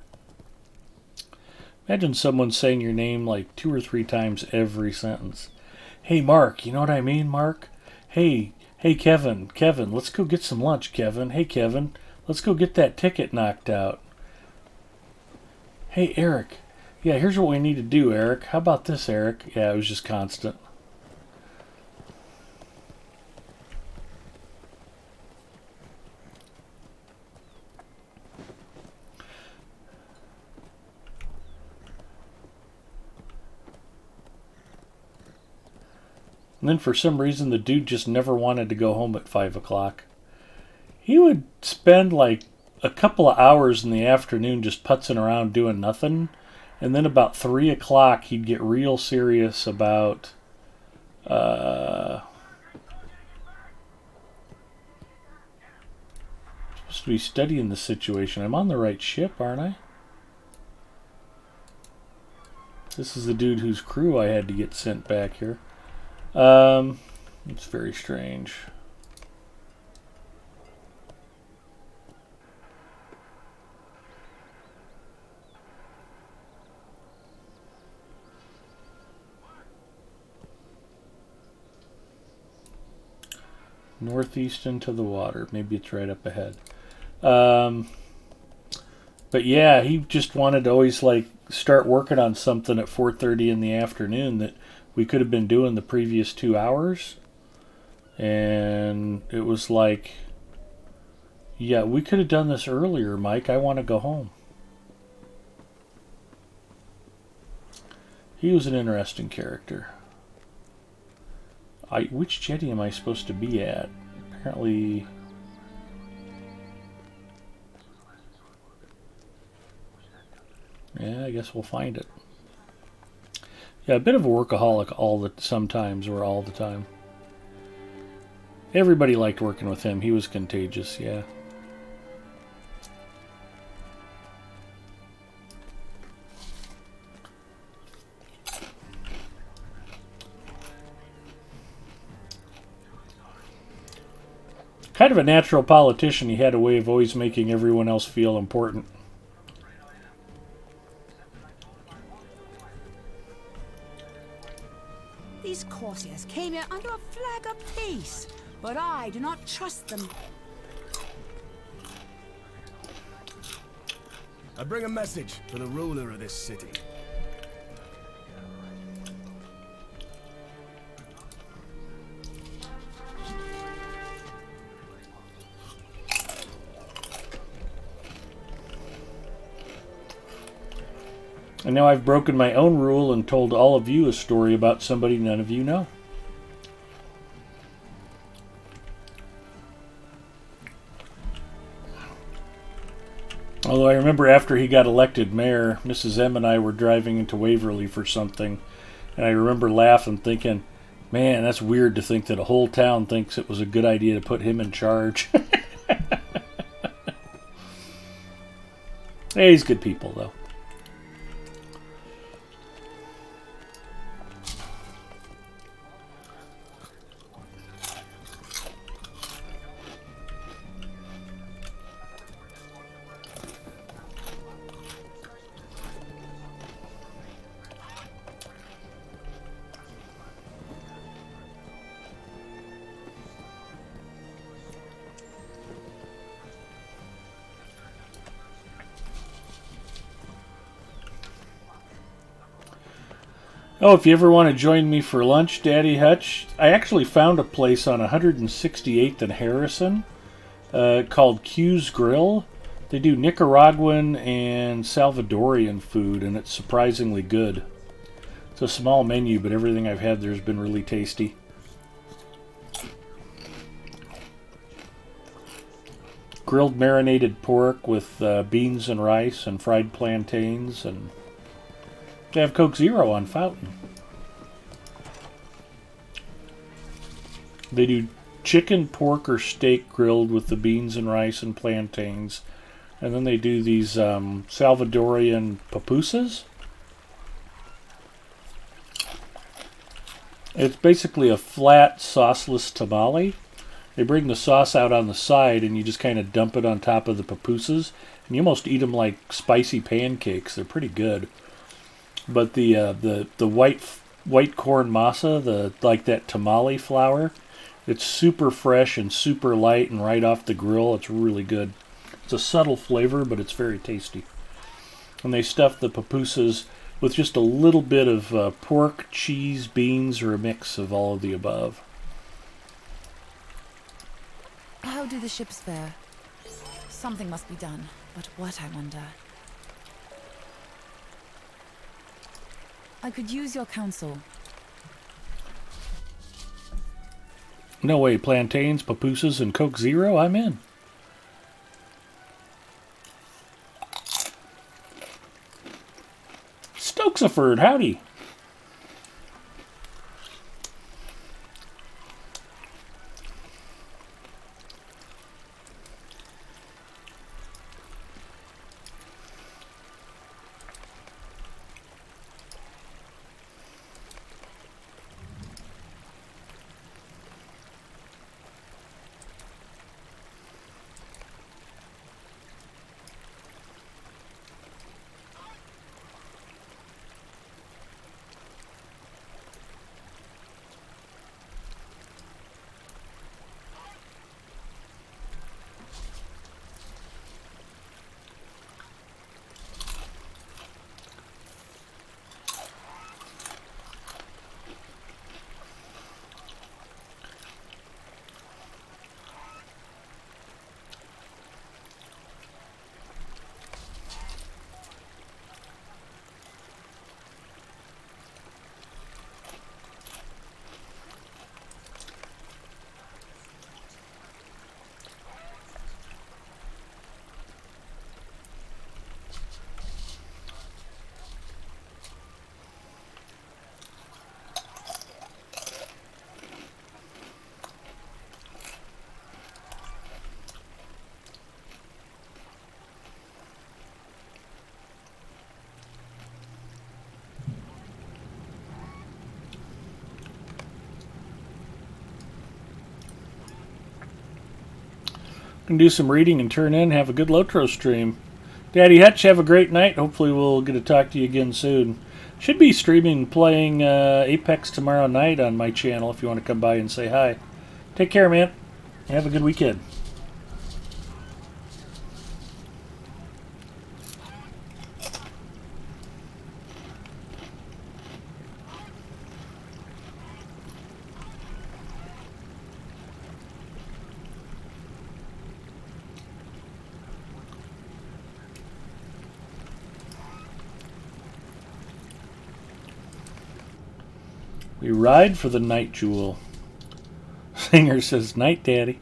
Imagine someone saying your name like 2 or 3 times every sentence. Hey, Mark, you know what I mean, Mark? Hey, Kevin, let's go get some lunch, Kevin. Hey, Kevin, let's go get that ticket knocked out. Hey, Eric. Yeah, here's what we need to do, Eric. How about this, Eric? Yeah, it was just constant. And then for some reason, the dude just never wanted to go home at 5 o'clock. He would spend like a couple of hours in the afternoon just putzing around doing nothing. And then about 3 o'clock, he'd get real serious about supposed to be studying the situation. I'm on the right ship, aren't I? This is the dude whose crew I had to get sent back here. It's very strange. Northeast into the water. Maybe it's right up ahead. But yeah, he just wanted to always like start working on something at 4:30 in the afternoon that we could have been doing the previous 2 hours. And it was like, yeah, we could have done this earlier, Mike. I want to go home. He was an interesting character. Which jetty am I supposed to be at? Apparently... yeah, I guess we'll find it. Yeah, a bit of a workaholic sometimes or all the time. Everybody liked working with him. He was contagious, yeah. Kind of a natural politician, he had a way of always making everyone else feel important. These courtiers came here under a flag of peace, but I do not trust them. I bring a message for the ruler of this city. And now I've broken my own rule and told all of you a story about somebody none of you know. Although I remember after he got elected mayor, Mrs. M and I were driving into Waverly for something, and I remember laughing, thinking, man, that's weird to think that a whole town thinks it was a good idea to put him in charge. Hey, he's good people, though. Oh, if you ever want to join me for lunch, Daddy Hutch, I actually found a place on 168th and Harrison called Q's Grill. They do Nicaraguan and Salvadorian food, and it's surprisingly good. It's a small menu, but everything I've had there has been really tasty. Grilled marinated pork with beans and rice and fried plantains, and they have Coke Zero on Fountain. They do chicken, pork, or steak grilled with the beans and rice and plantains. And then they do these Salvadorian pupusas. It's basically a flat, sauceless tamale. They bring the sauce out on the side, and you just kind of dump it on top of the pupusas. And you almost eat them like spicy pancakes. They're pretty good. But the white white corn masa, like that tamale flour. It's super fresh and super light and right off the grill. It's really good. It's a subtle flavor, but it's very tasty. And they stuff the pupusas with just a little bit of pork, cheese, beans, or a mix of all of the above. How do the ships fare? Something must be done, but what, I wonder? I could use your counsel. No way, plantains, pupusas, and Coke Zero? I'm in. Stokesaford, howdy. Can do some reading and turn in. Have a good Lotro stream. Daddy Hutch, have a great night. Hopefully we'll get to talk to you again soon. Should be streaming playing Apex tomorrow night on my channel if you want to come by and say hi. Take care, man. Have a good weekend. We ride for the night jewel. Singer says, night, Daddy.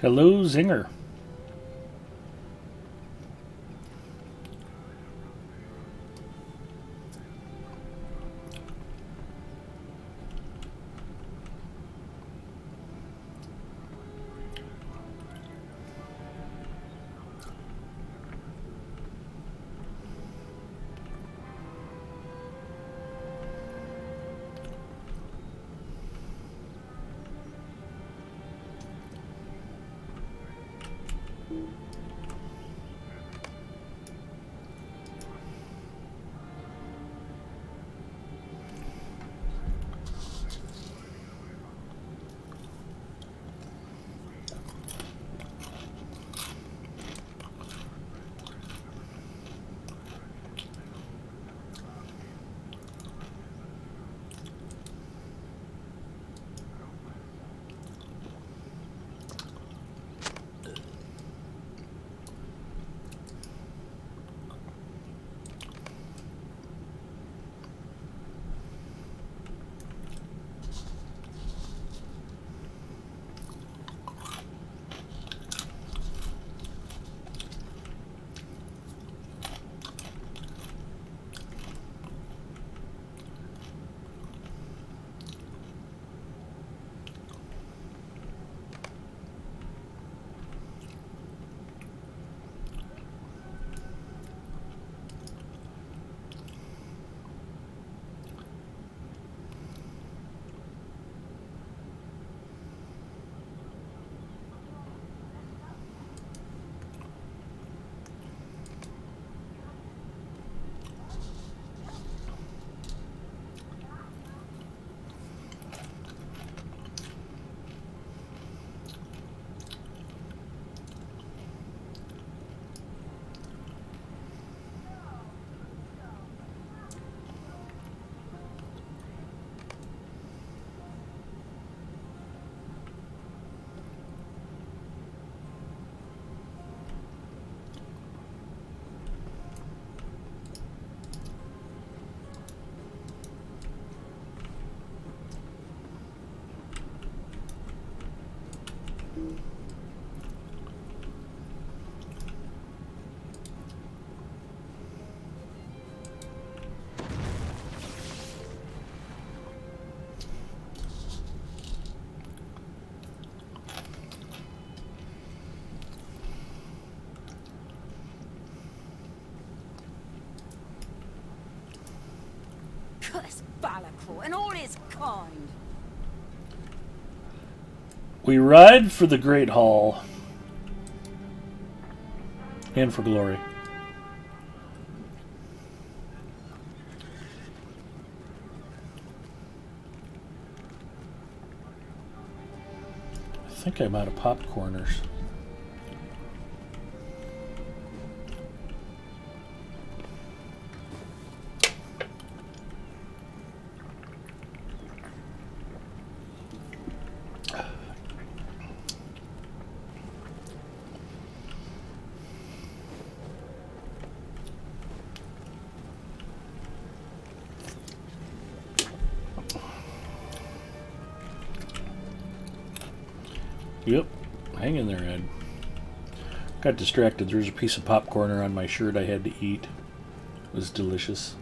Hello, Zinger. Curse Balaclaw and all his kind. We ride for the Great Hall. And for glory. I think I'm out of popcorners. Yep, hang in there, Ed. Got distracted. There was a piece of popcorn on my shirt I had to eat. It was delicious.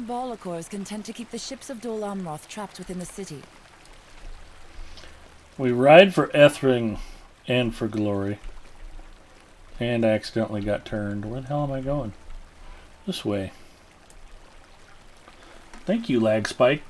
Balacor is content to keep the ships of Dole Amroth trapped within the city. We ride for Ethring and for glory. And I accidentally got turned. Where the hell am I going? This way. Thank you, Lag Spike.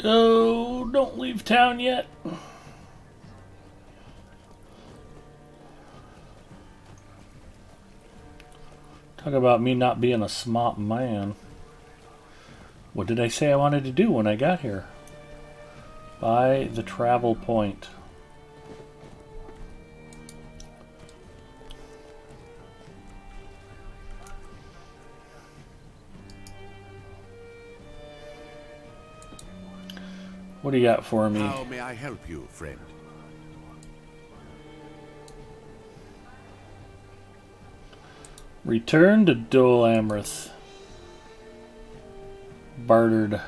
Oh, don't leave town yet. Talk about me not being a smart man. What did I say I wanted to do when I got here? Buy the travel point. What do you got for me? How may I help you, friend? Return to Dole Amroth. Bartered.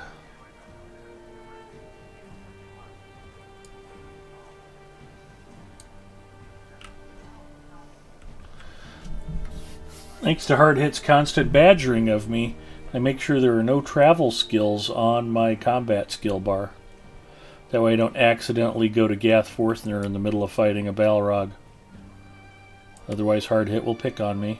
Thanks to Hard Hit's constant badgering of me, I make sure there are no travel skills on my combat skill bar. That way I don't accidentally go to Gath Forthner in the middle of fighting a Balrog. Otherwise Hard Hit will pick on me.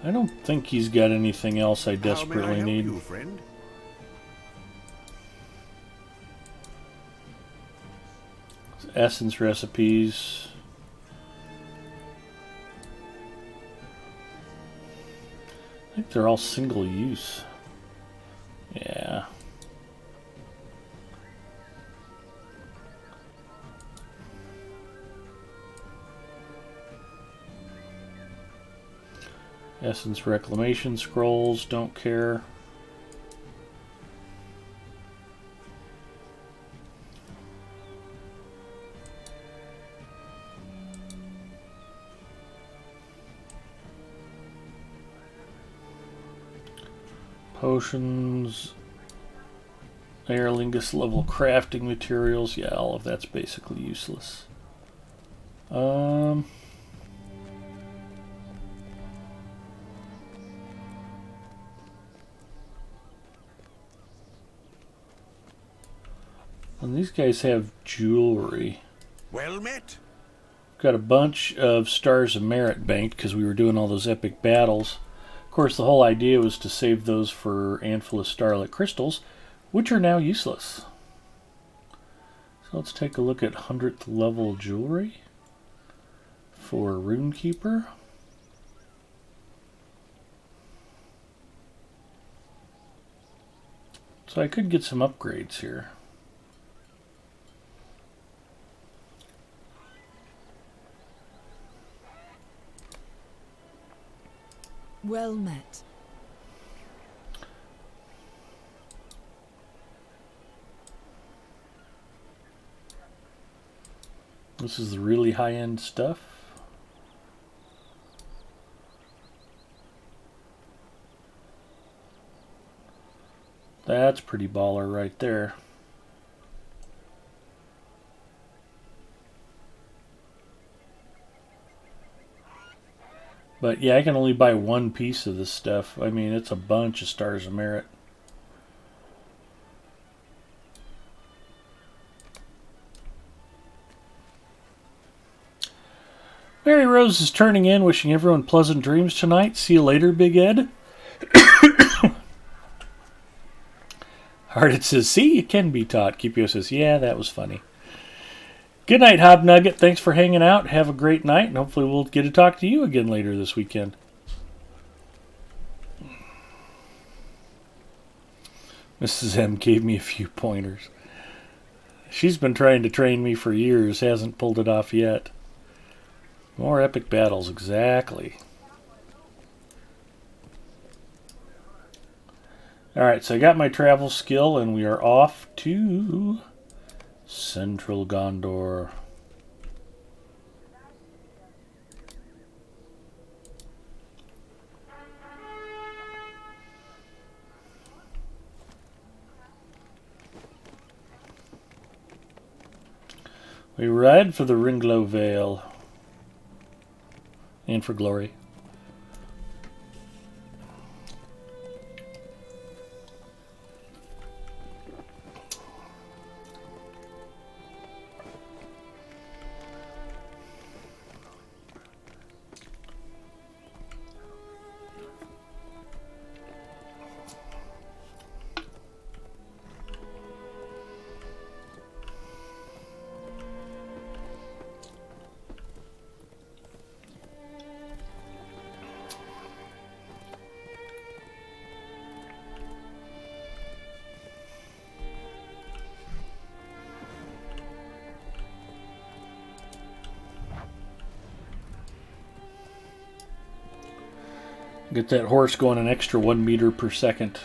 I don't think he's got anything else I How may I desperately help need. you, friend? Essence recipes. I think they're all single use. Yeah. Essence reclamation scrolls, don't care. Potions, Aer Lingus level crafting materials, yeah, all of that's basically useless. And these guys have jewelry. Well met. Got a bunch of Stars of Merit banked because we were doing all those epic battles. Of course, the whole idea was to save those for Antful Starlit Crystals, which are now useless. So let's take a look at 100th level jewelry for Runekeeper. So I could get some upgrades here. Well met. This is the really high-end stuff. That's pretty baller right there. But yeah, I can only buy one piece of this stuff. I mean, it's a bunch of Stars of Merit. Mary Rose is turning in, wishing everyone pleasant dreams tonight. See you later, Big Ed. Hearted says, see, it can be taught. Kipio says, yeah, that was funny. Good night, Hobnugget. Thanks for hanging out. Have a great night, and hopefully we'll get to talk to you again later this weekend. Mrs. M gave me a few pointers. She's been trying to train me for years, hasn't pulled it off yet. More epic battles, exactly. Alright, so I got my travel skill, and we are off to Central Gondor. We ride for the Ringlow Vale. And for glory. Get that horse going an extra 1 meter per second.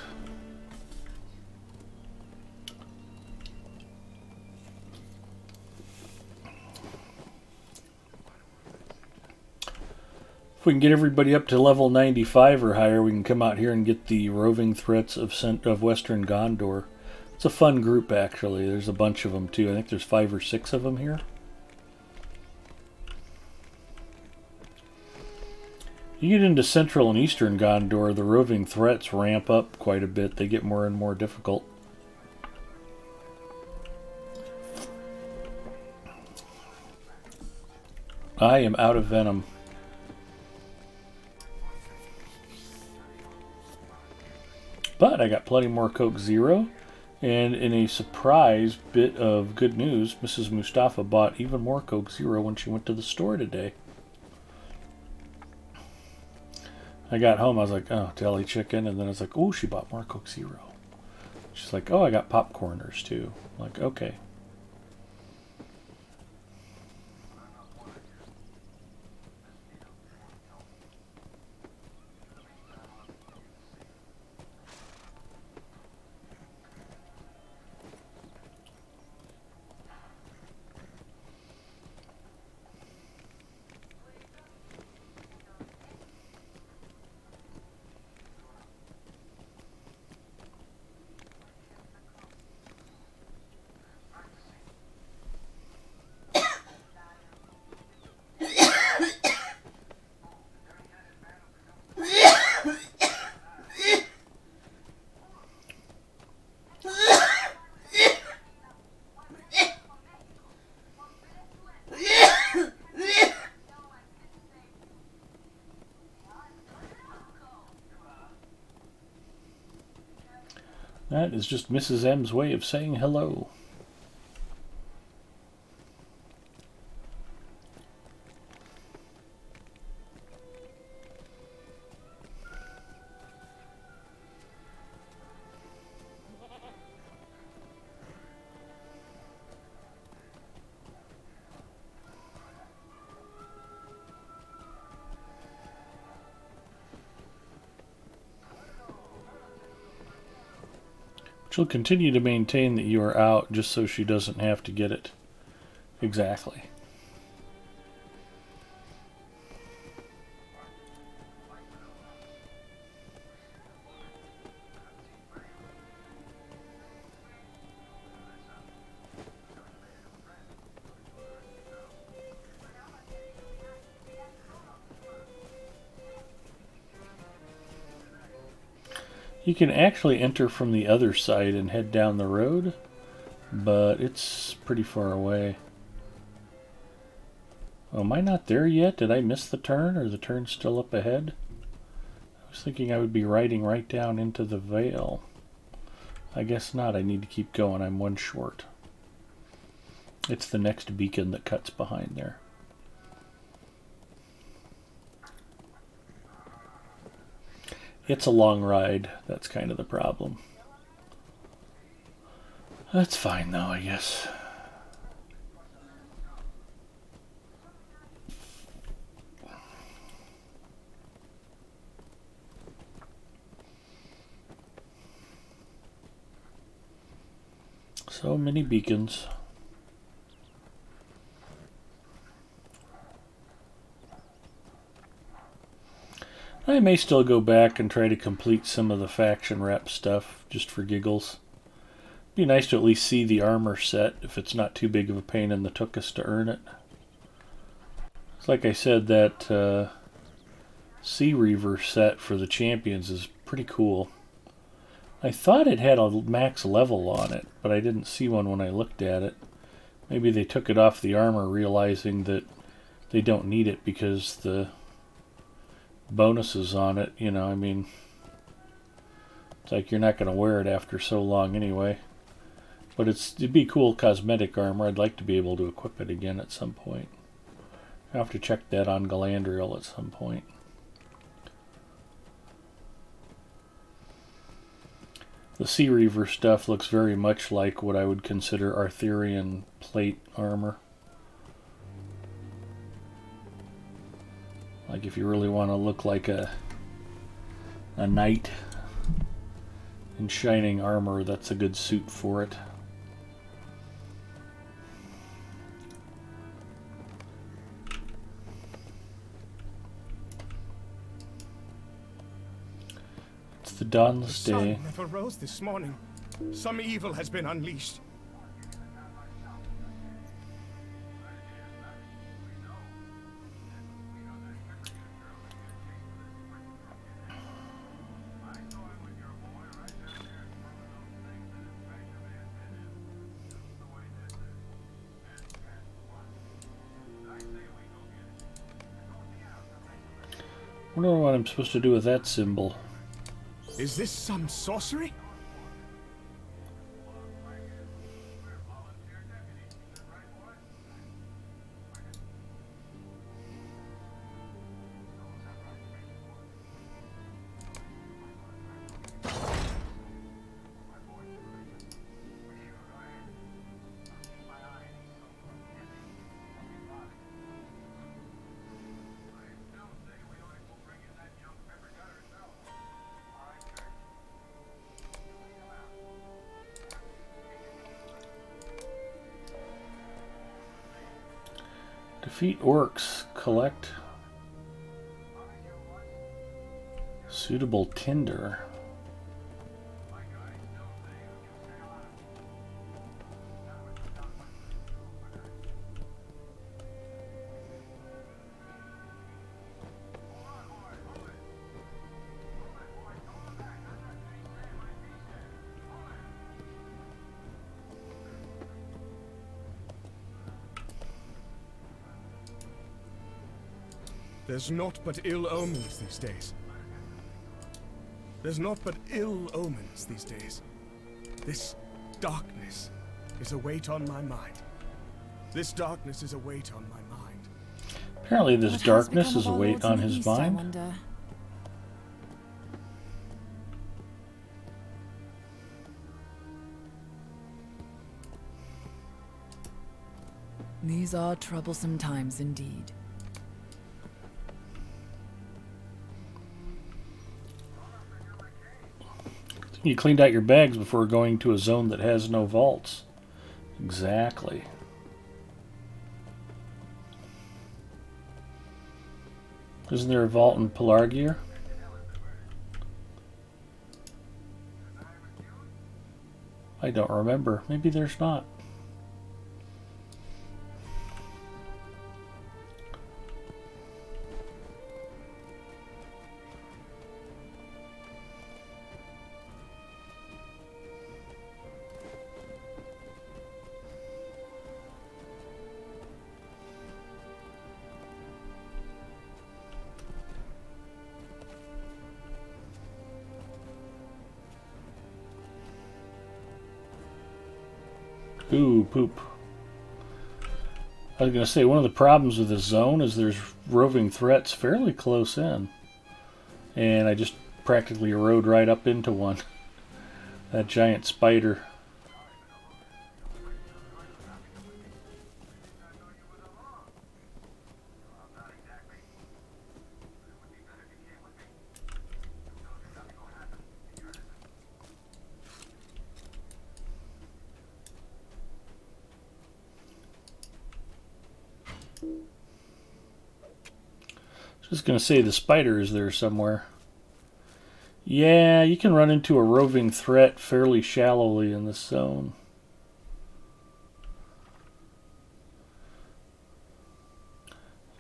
If we can get everybody up to level 95 or higher, we can come out here and get the roving threats of Western Gondor. It's a fun group, actually. There's a bunch of them, too. I think there's 5 or 6 of them here. You get into Central and Eastern Gondor, the roving threats ramp up quite a bit. They get more and more difficult. I am out of venom. But I got plenty more Coke Zero. And in a surprise bit of good news, Mrs. Mustafa bought even more Coke Zero when she went to the store today. I got home, I was like, oh, deli chicken. And then I was like, oh, she bought more Coke Zero. She's like, oh, I got popcorners too. I'm like, okay. That is just Mrs. M's way of saying hello. She'll continue to maintain that you are out just so she doesn't have to get it. Exactly. You can actually enter from the other side and head down the road, but it's pretty far away. Oh, am I not there yet? Did I miss the turn, or the turn's still up ahead? I was thinking I would be riding right down into the Vale. I guess not. I need to keep going. I'm one short. It's the next beacon that cuts behind there. It's a long ride. That's kind of the problem. That's fine though, I guess. So many beacons. I may still go back and try to complete some of the faction rep stuff, just for giggles. Be nice to at least see the armor set, if it's not too big of a pain in the tuchus to earn it. It's like I said, that Sea Reaver set for the champions is pretty cool. I thought it had a max level on it, but I didn't see one when I looked at it. Maybe they took it off the armor, realizing that they don't need it because the bonuses on it, you know, I mean, it's like you're not going to wear it after so long anyway. But it'd be cool cosmetic armor. I'd like to be able to equip it again at some point. I'll have to check that on Galadriel at some point. The Sea Reaver stuff looks very much like what I would consider Arthurian plate armor. Like if you really want to look like a knight in shining armor, that's a good suit for it. It's the dawnless day. The sun never rose this morning. Some evil has been unleashed. I wonder what I'm supposed to do with that symbol. Is this some sorcery? Defeat orcs. Collect suitable tinder. There's naught but ill omens these days. There's naught but ill omens these days. This darkness is a weight on my mind. This darkness is a weight on my mind. Apparently this What has darkness become is of a our weight lords in on the his East, I mind. wonder? These are troublesome times indeed. You cleaned out your bags before going to a zone that has no vaults. Exactly. Isn't there a vault in Pelargir? I don't remember. Maybe there's not. Ooh, poop. I was going to say, one of the problems with this zone is there's roving threats fairly close in. And I just practically rode right up into one. That giant spider. Just going to say the spider is there somewhere. Yeah, you can run into a roving threat fairly shallowly in this zone.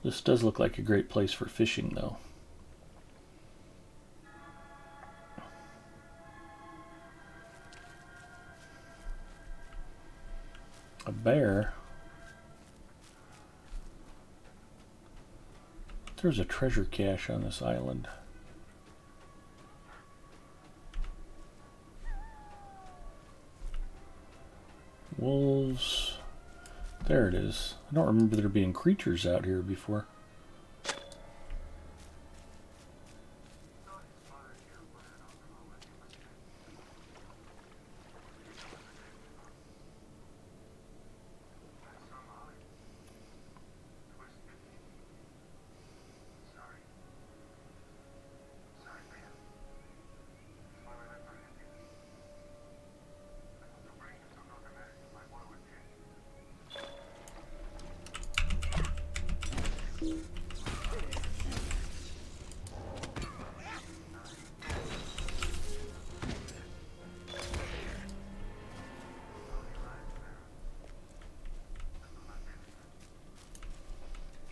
This does look like a great place for fishing, though. A bear. There's a treasure cache on this island. Wolves. There it is. I don't remember there being creatures out here before.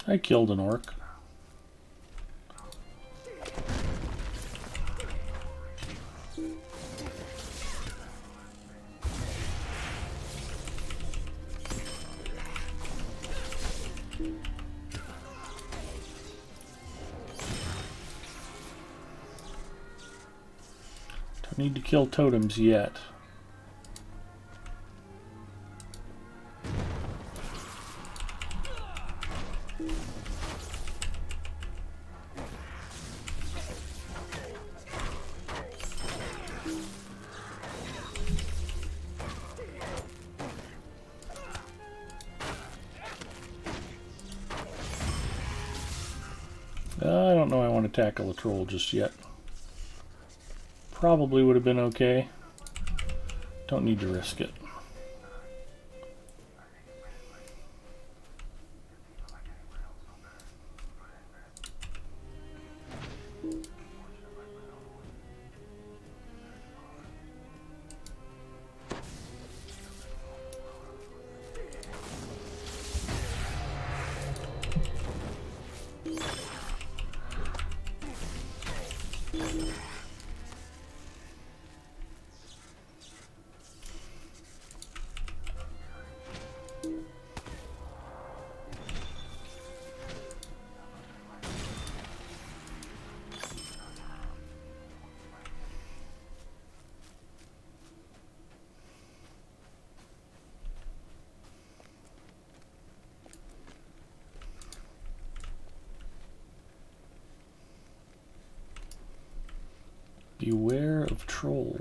I killed an orc. Need to kill totems yet. I don't know I want to tackle a troll just yet. Probably would have been okay. Don't need to risk it. Beware of trolls.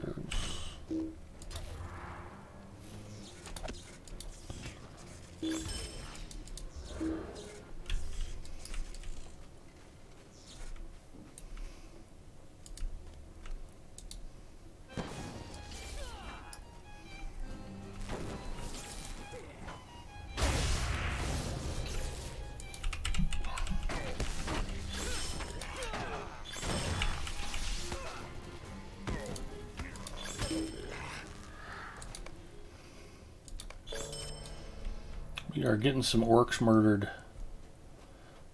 We are getting some orcs murdered.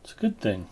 It's a good thing.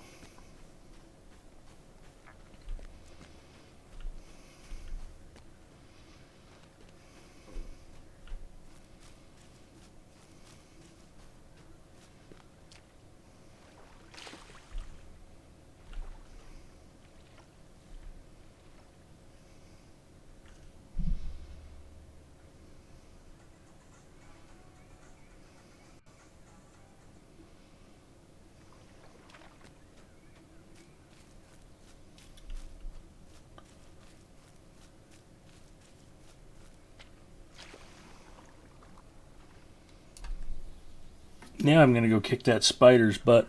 Now I'm going to go kick that spider's butt.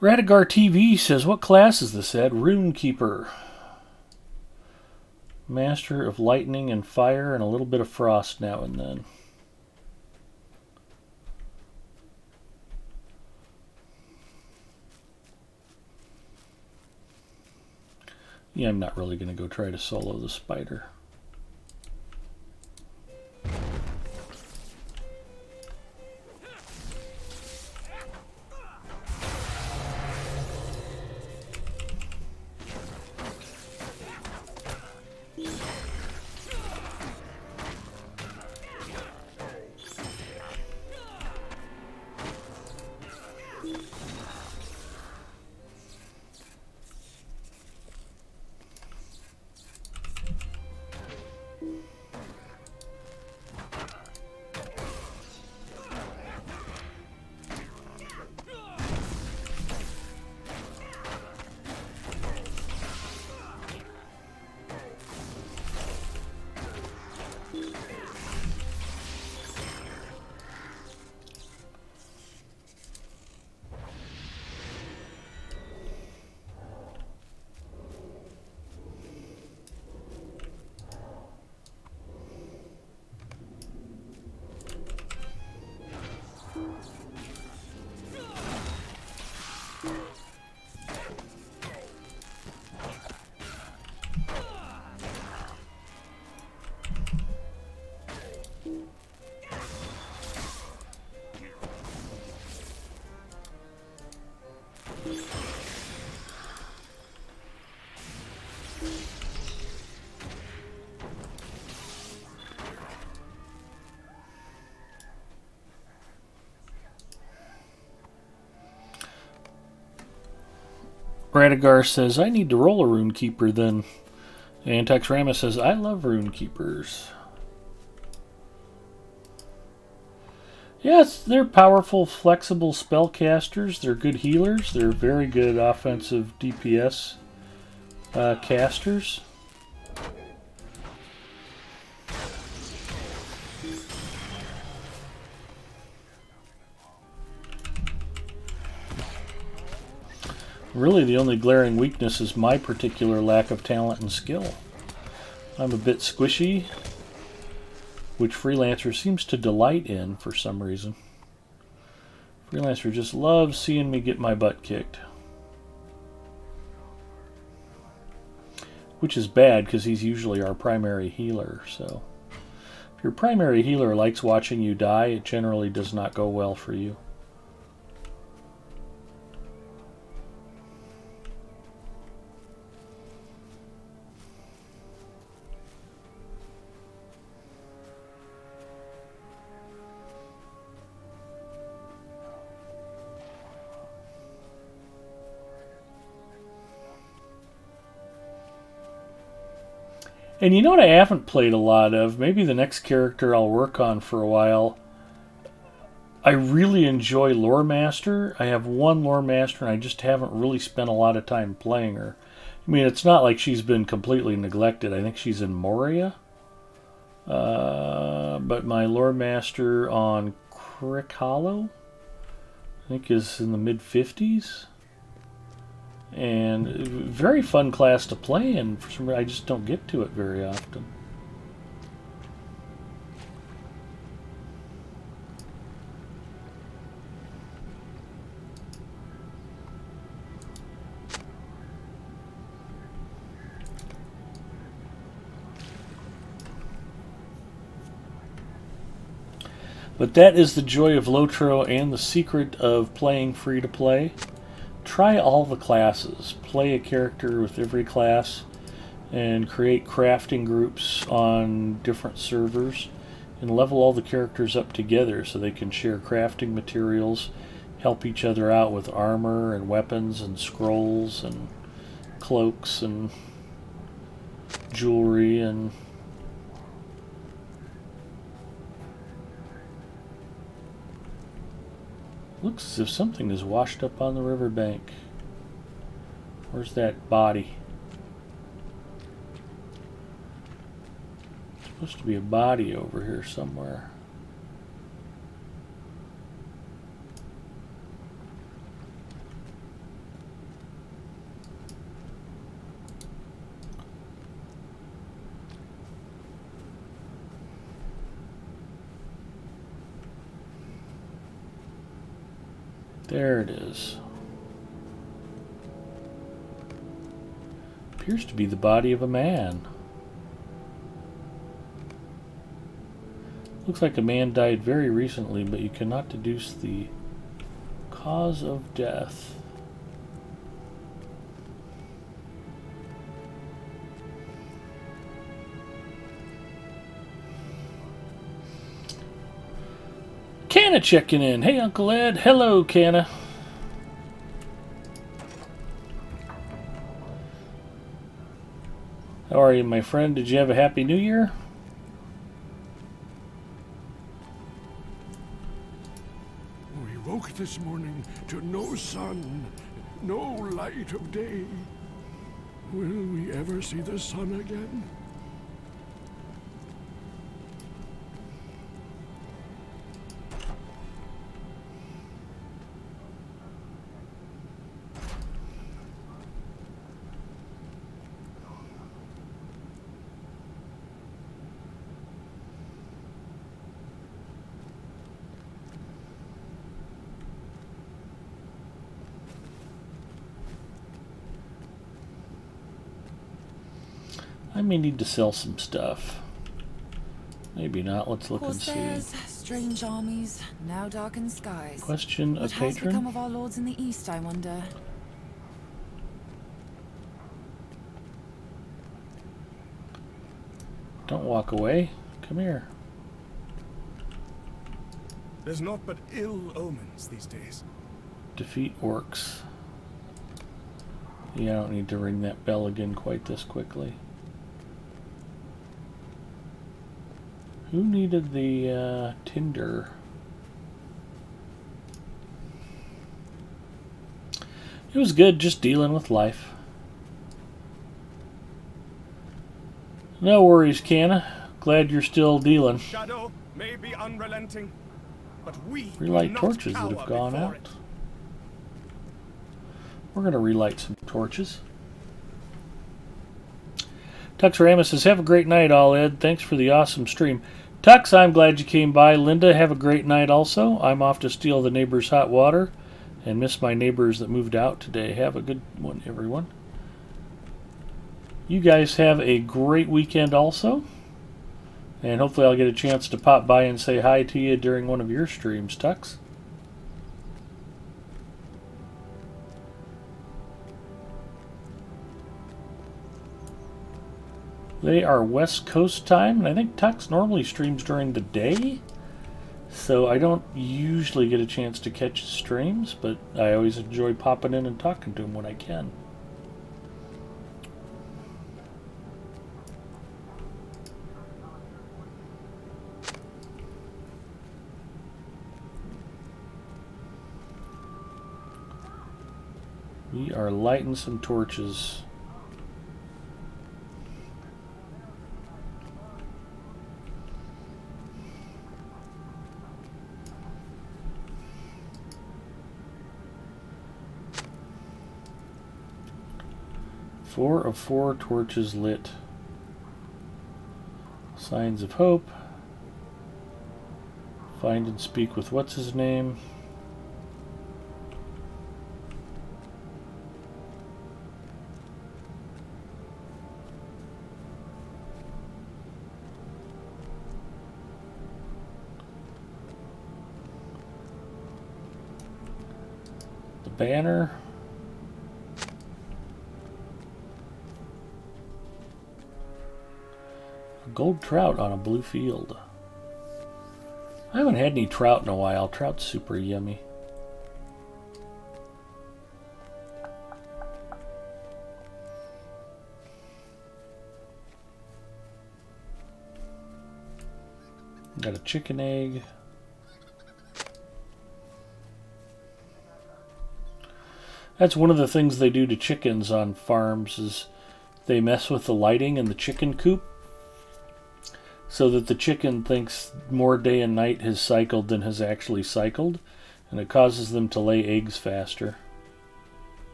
Radigar TV says, what class is this at? Runekeeper. Master of lightning and fire and a little bit of frost now and then. Yeah, I'm not really going to go try to solo the spider. Radigar says, I need to roll a Runekeeper then. And Texrama says, I love rune keepers. Yes, they're powerful, flexible spellcasters. They're good healers. They're very good offensive DPS casters. Really, the only glaring weakness is my particular lack of talent and skill. I'm a bit squishy, which Freelancer seems to delight in for some reason. Freelancer just loves seeing me get my butt kicked. Which is bad, because he's usually our primary healer, so... If your primary healer likes watching you die, it generally does not go well for you. And you know what I haven't played a lot of? Maybe the next character I'll work on for a while. I really enjoy Lore Master. I have one Lore Master and I just haven't really spent a lot of time playing her. I mean, it's not like she's been completely neglected. I think she's in Moria. But my Lore Master on Crick Hollow, I think, is in the mid-50s. And very fun class to play, and for some reason I just don't get to it very often. But that is the joy of Lotro and the secret of playing free-to-play. Try all the classes. Play a character with every class and create crafting groups on different servers and level all the characters up together so they can share crafting materials, help each other out with armor and weapons and scrolls and cloaks and jewelry and looks as if something is washed up on the riverbank. Where's that body? There's supposed to be a body over here somewhere. There it is. Appears to be the body of a man. Looks like a man died very recently, but you cannot deduce the cause of death. Canna checking in. Hey, Uncle Ed. Hello, Canna. How are you, my friend? Did you have a happy new year? We woke this morning to no sun, no light of day. Will we ever see the sun again? I may need to sell some stuff. Maybe not. Let's look and Corsairs, see. strange armies, now darkened skies. Question What of has become patron. of our lords in the east, I wonder? Don't walk away. Come here. There's naught but ill omens these days. Defeat orcs. Yeah, I don't need to ring that bell again quite this quickly. Who needed the tinder? It was good just dealing with life. No worries, Canna. Glad you're still dealing. Shadow may be unrelenting, but we Relight will not torches that cower have gone before out. it. We're going to relight some torches. Tux Ramus says, have a great night, all Ed. Thanks for the awesome stream. Tux, I'm glad you came by. Linda, have a great night also. I'm off to steal the neighbor's hot water and miss my neighbors that moved out today. Have a good one, everyone. You guys have a great weekend also. And hopefully I'll get a chance to pop by and say hi to you during one of your streams, Tux. They are West Coast time, and I think Tux normally streams during the day. So I don't usually get a chance to catch his streams, but I always enjoy popping in and talking to him when I can. We are lighting some torches. Four of 4 torches lit. Signs of hope. Find and speak with what's his name. The banner. Gold trout on a blue field. I haven't had any trout in a while. Trout's super yummy. Got a chicken egg. That's one of the things they do to chickens on farms is they mess with the lighting in the chicken coop, so that the chicken thinks more day and night has cycled than has actually cycled, and it causes them to lay eggs faster.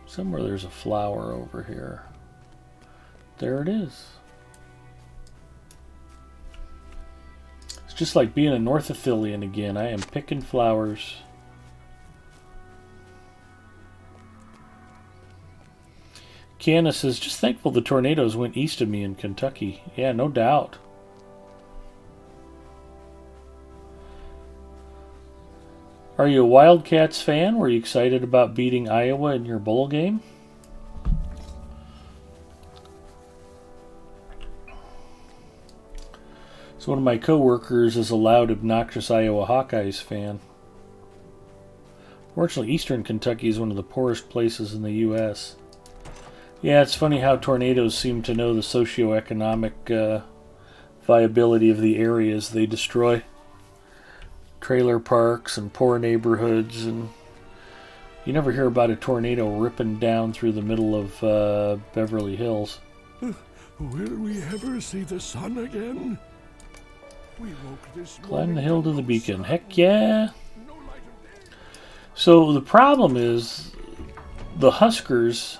Somewhere there's a flower over here. There it is. It's just like being a Northophilian again. I am picking flowers. Kiana says, just thankful the tornadoes went east of me in Kentucky. Yeah, no doubt. Are you a Wildcats fan? Were you excited about beating Iowa in your bowl game? So one of my coworkers is a loud, obnoxious Iowa Hawkeyes fan. Fortunately, eastern Kentucky is one of the poorest places in the U.S. Yeah, it's funny how tornadoes seem to know the socioeconomic viability of the areas they destroy. Trailer parks and poor neighborhoods, and you never hear about a tornado ripping down through the middle of Beverly Hills. Will we ever see the sun again? We woke this Climb the hill to the beacon. Heck yeah! So the problem is the Huskers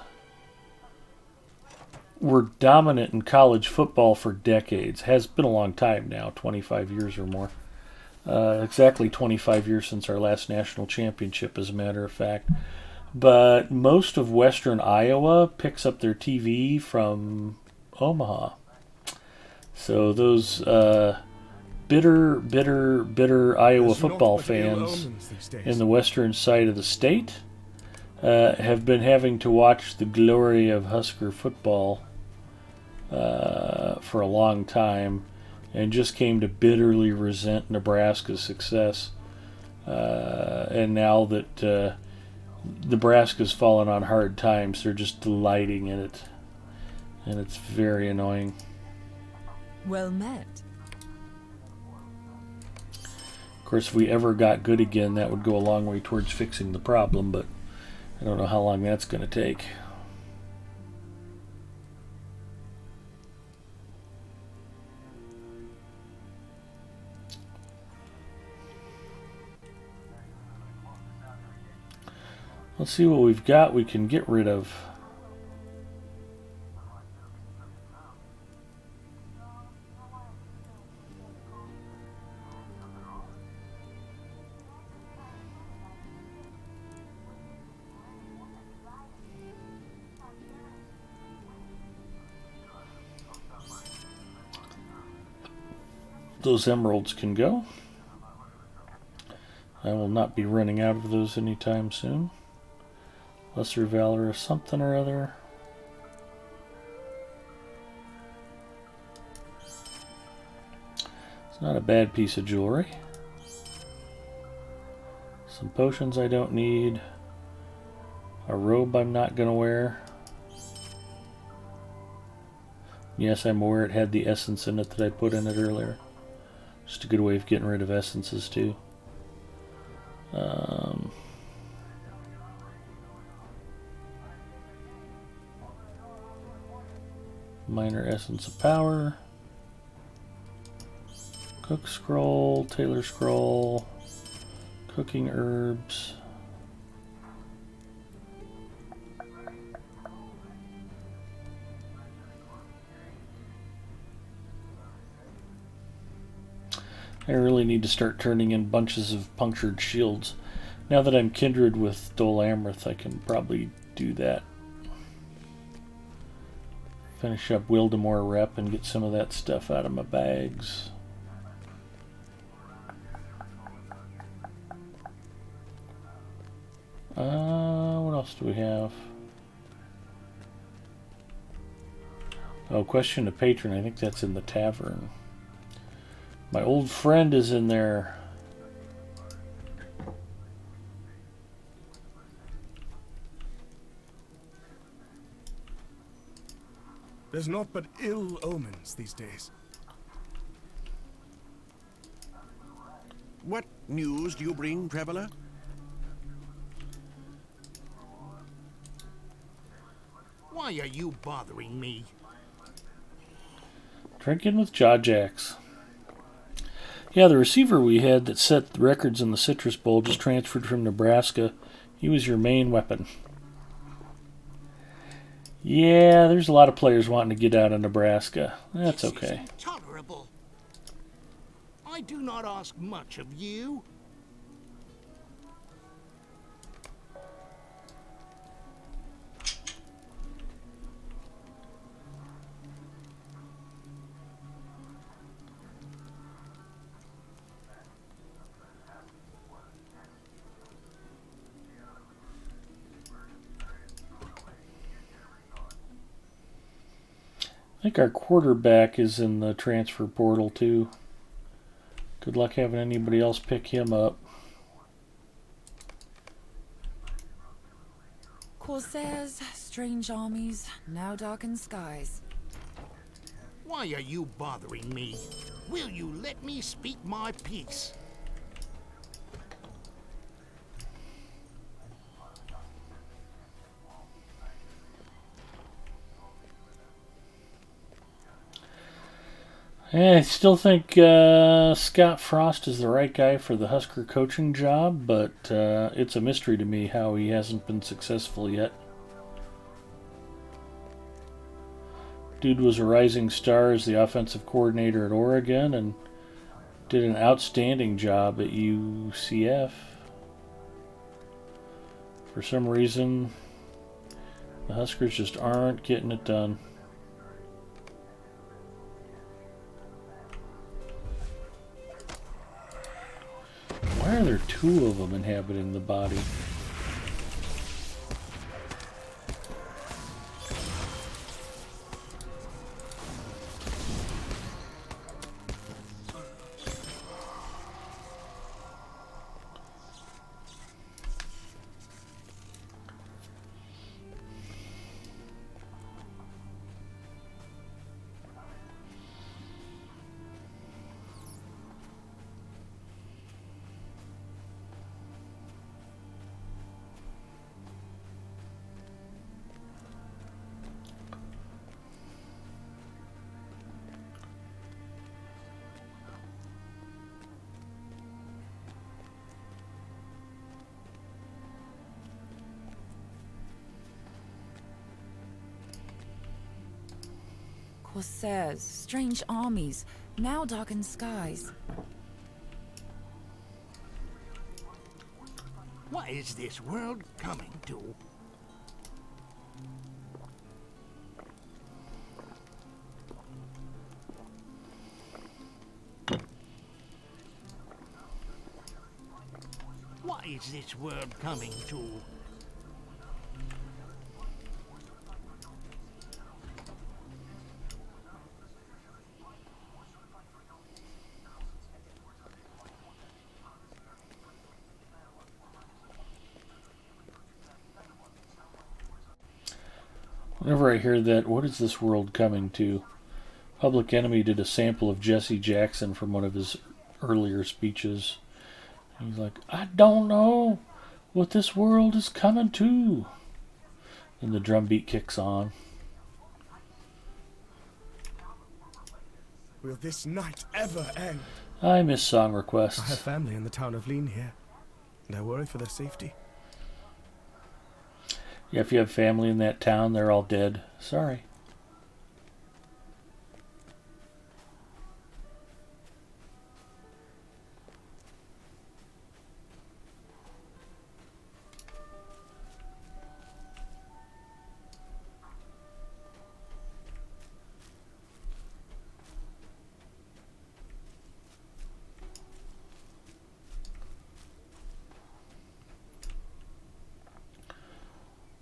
were dominant in college football for decades. Has been a long time now, 25 years or more. Exactly 25 years since our last national championship, as a matter of fact. But most of western Iowa picks up their TV from Omaha. So those bitter Iowa football fans in the western side of the state have been having to watch the glory of Husker football for a long time, and just came to bitterly resent Nebraska's success. And now that Nebraska's fallen on hard times, they're just delighting in it. And it's very annoying. Well met. Of course, if we ever got good again, that would go a long way towards fixing the problem, but I don't know how long that's going to take. Let's see what we've got we can get rid of. Those emeralds can go. I will not be running out of those anytime soon. Lesser Valor something or other. It's not a bad piece of jewelry. Some potions I don't need. A robe I'm not going to wear. Yes, I'm aware it had the essence in it that I put in it earlier. Just a good way of getting rid of essences too. Minor Essence of Power. Cook Scroll, Tailor Scroll, Cooking Herbs. I really need to start turning in bunches of punctured shields. Now that I'm kindred with Dole Amroth, I can probably do that. Finish up Wildemore rep and get some of that stuff out of my bags. What else do we have? Oh, question to patron. I think that's in the tavern. My old friend is in there. There's naught but ill omens these days. What news do you bring, traveler? Why are you bothering me? Drinking with Jawjacks. Yeah, the receiver we had that set the records in the Citrus Bowl just transferred from Nebraska. He was your main weapon. Yeah, there's a lot of players wanting to get out of Nebraska. That's okay. This is intolerable. I do not ask much of you. I think our quarterback is in the transfer portal too. Good luck having anybody else pick him up. Corsairs, strange armies, now darkened skies. Why are you bothering me? Will you let me speak my piece? Yeah, I still think Scott Frost is the right guy for the Husker coaching job, but it's a mystery to me how he hasn't been successful yet. Dude was a rising star as the offensive coordinator at Oregon and did an outstanding job at UCF. For some reason, the Huskers just aren't getting it done. Why are there two of them inhabiting the body? Corsairs, strange armies, now darkened skies. What is this world coming to? What is this world coming to? Whenever I hear that, what is this world coming to? Public Enemy did a sample of Jesse Jackson from one of his earlier speeches. He's like, I don't know what this world is coming to. And the drum beat kicks on. Will this night ever end? I miss song I have requests. family in the town of Lean here, and I worry for their safety. Yeah, if you have family in that town, they're all dead. Sorry.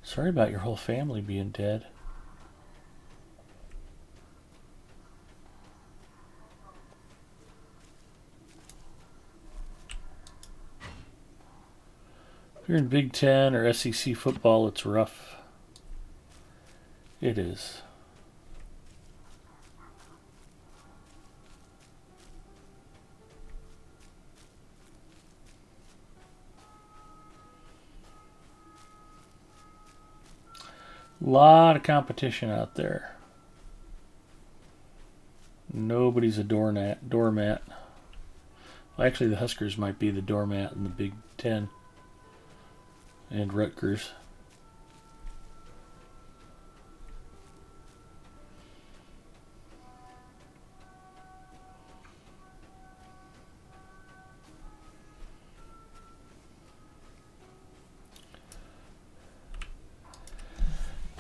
Sorry about your whole family being dead. If you're in Big Ten or SEC football, it's rough. It is. Lot of competition out there. Nobody's a doormat. Well, actually, the Huskers might be the doormat in the Big Ten. And Rutgers.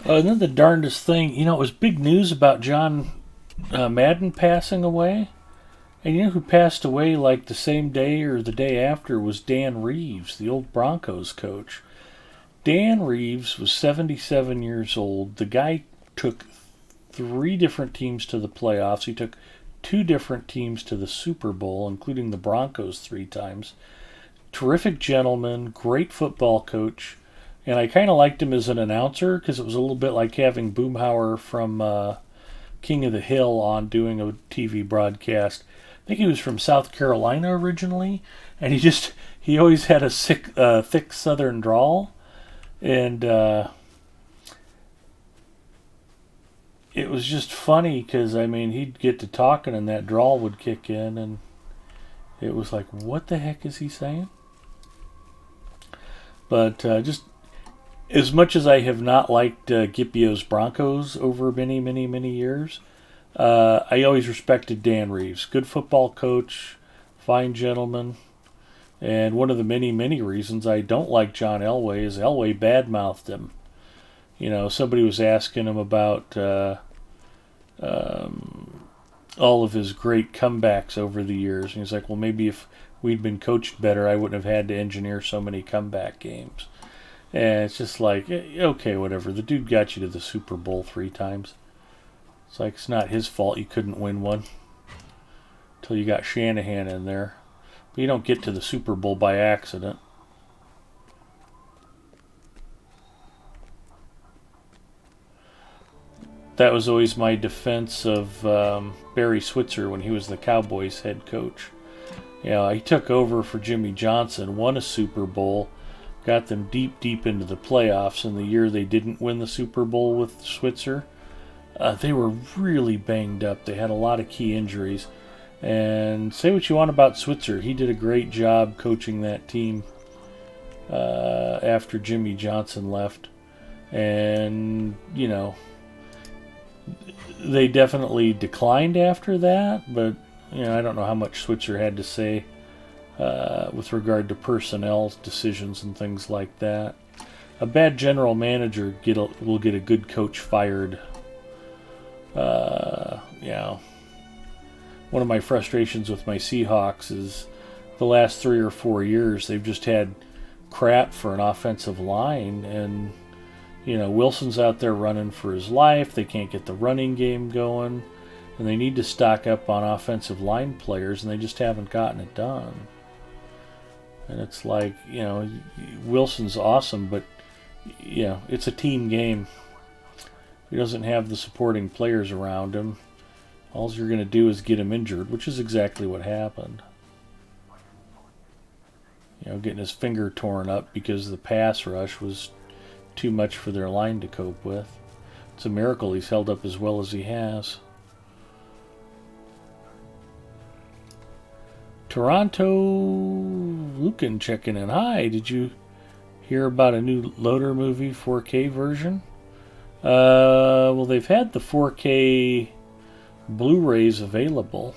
And then the darndest thing, it was big news about John Madden passing away. And you know who passed away like the same day or the day after was Dan Reeves, the old Broncos coach. Dan Reeves was 77 years old. The guy took 3 different teams to the playoffs. He took 2 different teams to the Super Bowl, including the Broncos 3 times. Terrific gentleman, great football coach. And I kind of liked him as an announcer because it was a little bit like having Boomhauer from King of the Hill on doing a TV broadcast. I think he was from South Carolina originally, and he always had a thick Southern drawl, and it was just funny because he'd get to talking and that drawl would kick in, and it was like, what the heck is he saying? But just as much as I have not liked Gipio's Broncos over many, many, many years, I always respected Dan Reeves. Good football coach, fine gentleman. And one of the many, many reasons I don't like John Elway is Elway badmouthed him. Somebody was asking him about all of his great comebacks over the years. And he's like, well, maybe if we'd been coached better, I wouldn't have had to engineer so many comeback games. And it's just like, okay, whatever. The dude got you to the Super Bowl 3 times. It's like, it's not his fault you couldn't win one until you got Shanahan in there. But you don't get to the Super Bowl by accident. That was always my defense of Barry Switzer when he was the Cowboys head coach. He took over for Jimmy Johnson, won a Super Bowl, got them deep, deep into the playoffs. And the year they didn't win the Super Bowl with Switzer, they were really banged up. They had a lot of key injuries. And say what you want about Switzer, he did a great job coaching that team after Jimmy Johnson left. And, they definitely declined after that, but I don't know how much Switzer had to say with regard to personnel decisions and things like that. A bad general manager will get a good coach fired. One of my frustrations with my Seahawks is the last 3 or 4 years they've just had crap for an offensive line, and Wilson's out there running for his life. They can't get the running game going, and they need to stock up on offensive line players, and they just haven't gotten it done. And it's like, Wilson's awesome, but it's a team game. He doesn't have the supporting players around him. All you're going to do is get him injured, which is exactly what happened. Getting his finger torn up because the pass rush was too much for their line to cope with. It's a miracle he's held up as well as he has. Toronto Lucan checking in. Hi, did you hear about a new Loader movie 4K version? Well, they've had the 4K Blu-rays available.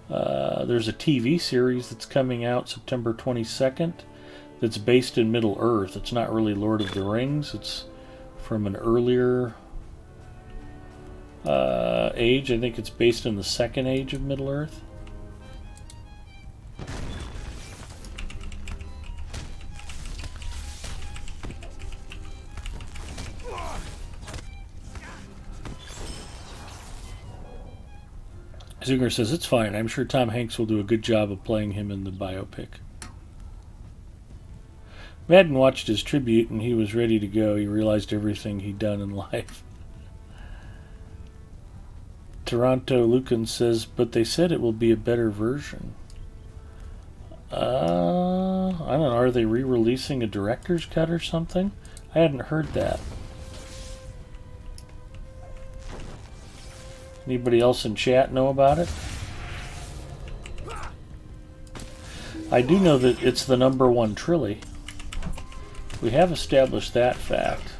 There's a TV series that's coming out September 22nd that's based in Middle-earth. It's not really Lord of the Rings. It's from an earlier age. I think it's based in the Second Age of Middle-earth. Zinger says, it's fine. I'm sure Tom Hanks will do a good job of playing him in the biopic. Madden watched his tribute and he was ready to go. He realized everything he'd done in life. Toronto Lucan says, but they said it will be a better version. I don't know. Are they re-releasing a director's cut or something? I hadn't heard that. Anybody else in chat know about it? I do know that it's the #1 Trilly. We have established that fact.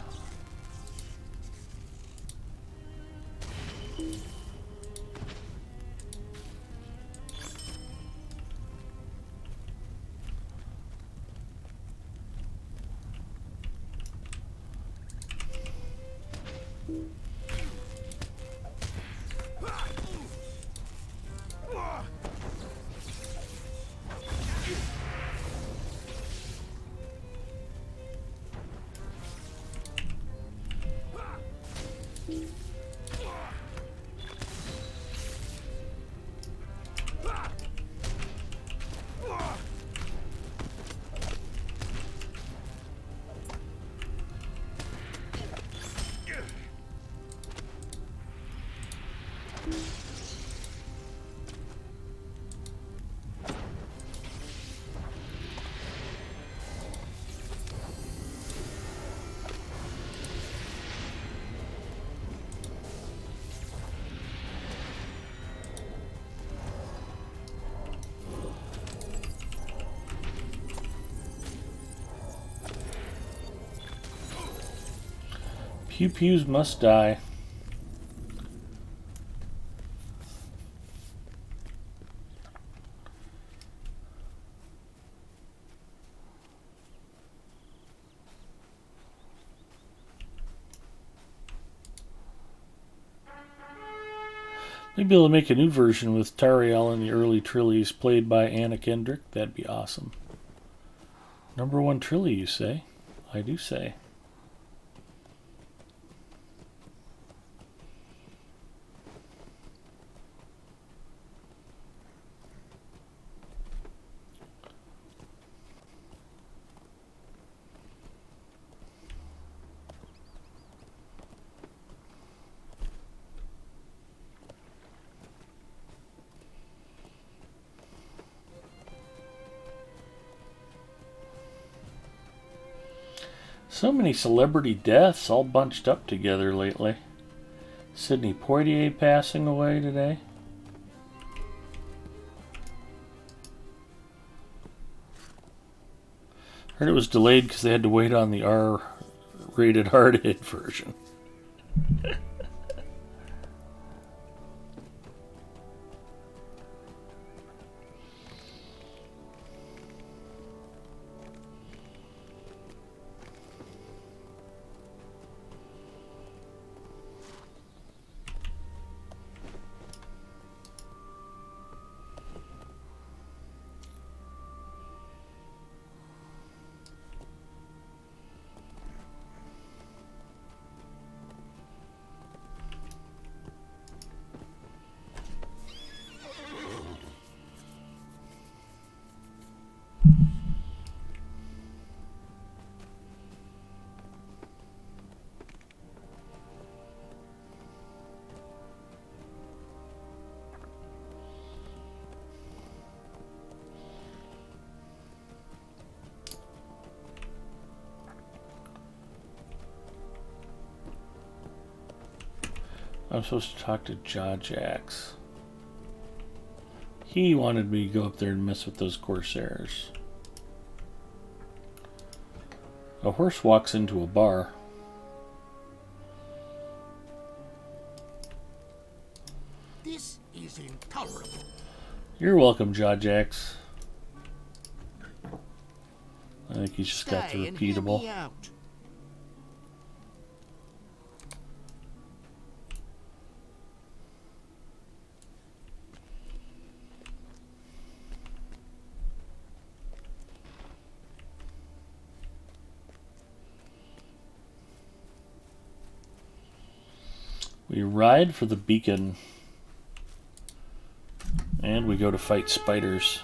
Pew pews must die. Maybe they'll make a new version with Tariel in the early Trillies played by Anna Kendrick. That'd be awesome. #1 Trilly, you say? I do say. So many celebrity deaths all bunched up together lately. Sidney Poitier passing away today. Heard it was delayed because they had to wait on the R-rated hard hit version. I'm supposed to talk to Jax. He wanted me to go up there and mess with those Corsairs. A horse walks into a bar. This is intolerable. You're welcome, Jax. I think he's just got the Stay and hear repeatable. me out. We ride for the beacon. And we go to fight spiders.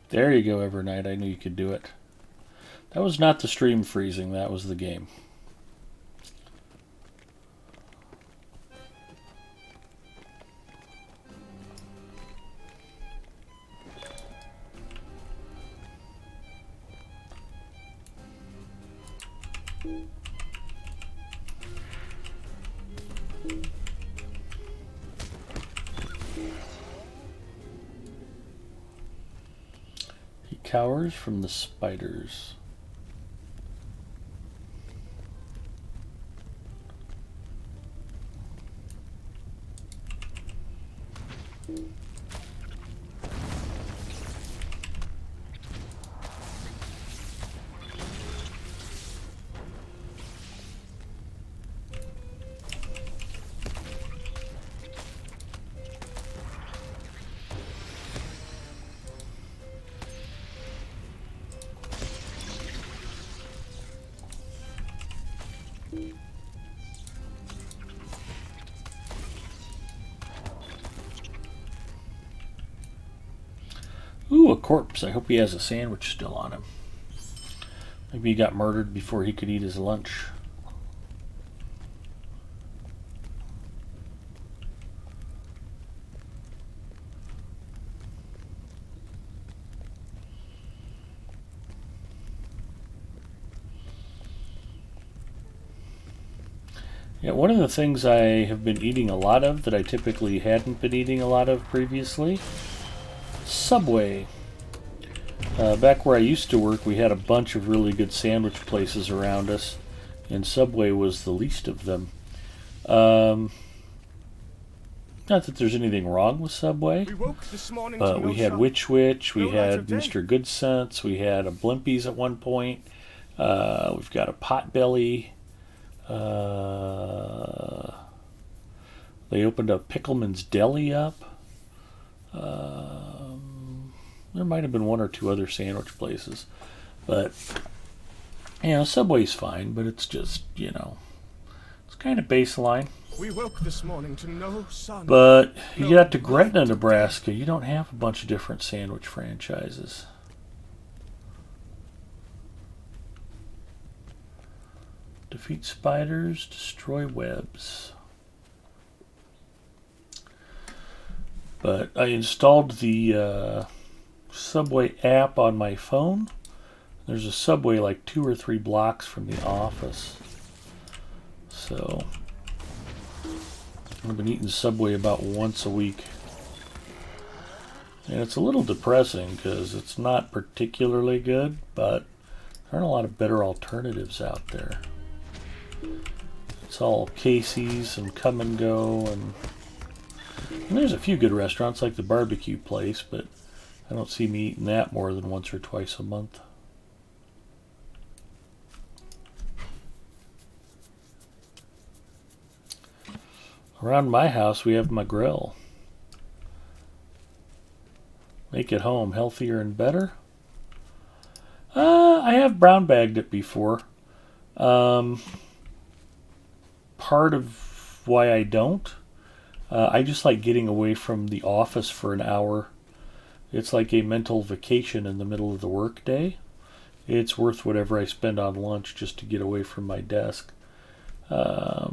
There you go, Evernight. I knew you could do it. That was not the stream freezing, that was the game. He cowers from the spiders. Ooh, a corpse. I hope he has a sandwich still on him. Maybe he got murdered before he could eat his lunch. Yeah, one of the things I have been eating a lot of that I typically hadn't been eating a lot of previously, Subway. Back where I used to work, we had a bunch of really good sandwich places around us, and Subway was the least of them. Not that there's anything wrong with Subway, We woke this morning but to no we had sun. Witch, we No light had of day. Mr. Good Sense, we had a Blimpies at one point, we've got a Potbelly. They opened up Pickleman's Deli up. There might have been one or two other sandwich places, but you know, Subway's fine, but it's just, you know, it's kind of baseline. We woke this morning to no sun. But you No get out to light Gretna, of Nebraska, you don't have a bunch of different sandwich franchises. Defeat spiders, destroy webs. But I installed the Subway app on my phone. There's a Subway like 2 or 3 blocks from the office. So I've been eating Subway about once a week. And it's a little depressing because it's not particularly good, but there aren't a lot of better alternatives out there. It's all Casey's and Come and Go, and there's a few good restaurants like the barbecue place, but I don't see me eating that more than once or twice a month. Around my house, we have my grill. Make it home healthier and better. I have brown bagged it before. Part of why I don't, I just like getting away from the office for an hour. It's like a mental vacation in the middle of the workday. It's worth whatever I spend on lunch just to get away from my desk. I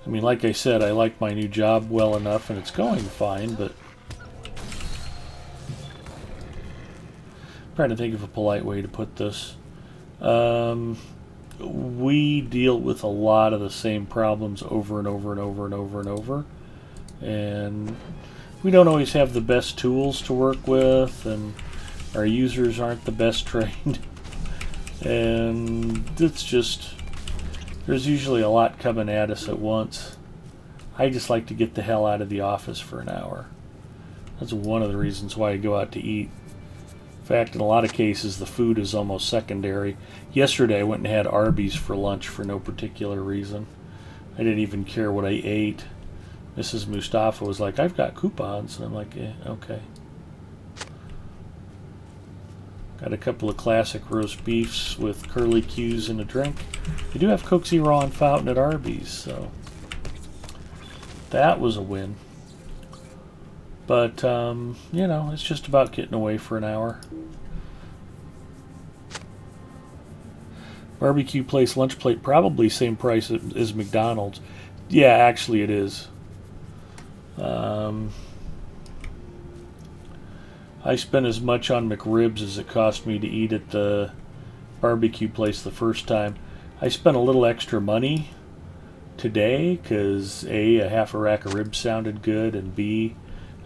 mean, like I said, I like my new job well enough and it's going fine, but I'm trying to think of a polite way to put this. We deal with a lot of the same problems over and over and over and over and over. And we don't always have the best tools to work with, and our users aren't the best trained. And it's just, there's usually a lot coming at us at once. I just like to get the hell out of the office for an hour. That's one of the reasons why I go out to eat. In fact, in a lot of cases, the food is almost secondary. Yesterday, I went and had Arby's for lunch for no particular reason. I didn't even care what I ate. Mrs. Mustafa was like, I've got coupons. And I'm like, okay. Got a couple of classic roast beefs with curly Q's and a drink. They do have Coke Zero on fountain at Arby's, so that was a win. But, you know, it's just about getting away for an hour. Barbecue place lunch plate, probably same price as McDonald's. Yeah, actually it is. I spent as much on McRibs as it cost me to eat at the barbecue place the first time. I spent a little extra money today because a half a rack of ribs sounded good, and B,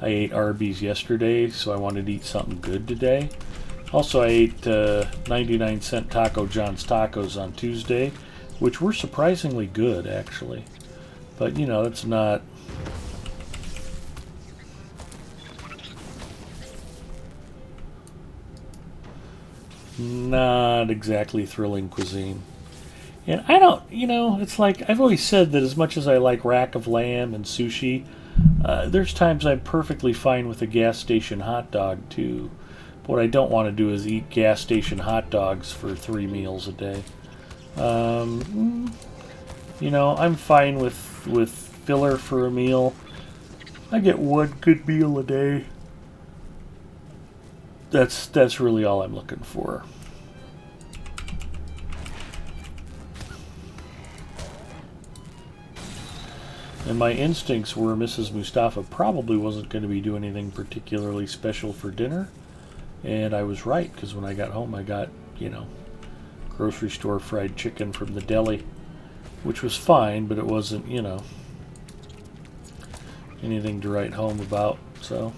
I ate Arby's yesterday, so I wanted to eat something good today. Also, I ate 99-cent Taco John's tacos on Tuesday, which were surprisingly good, actually. But, you know, it's not... not exactly thrilling cuisine. And I don't, you know, it's like, I've always said that as much as I like rack of lamb and sushi, there's times I'm perfectly fine with a gas station hot dog, too. But what I don't want to do is eat gas station hot dogs for 3 meals a day. You know, I'm fine with filler for a meal. I get one good meal a day. That's really all I'm looking for. And my instincts were Mrs. Mustafa probably wasn't going to be doing anything particularly special for dinner. And I was right, because when I got home I got, you know, grocery store fried chicken from the deli, which was fine, but it wasn't, you know, anything to write home about, so...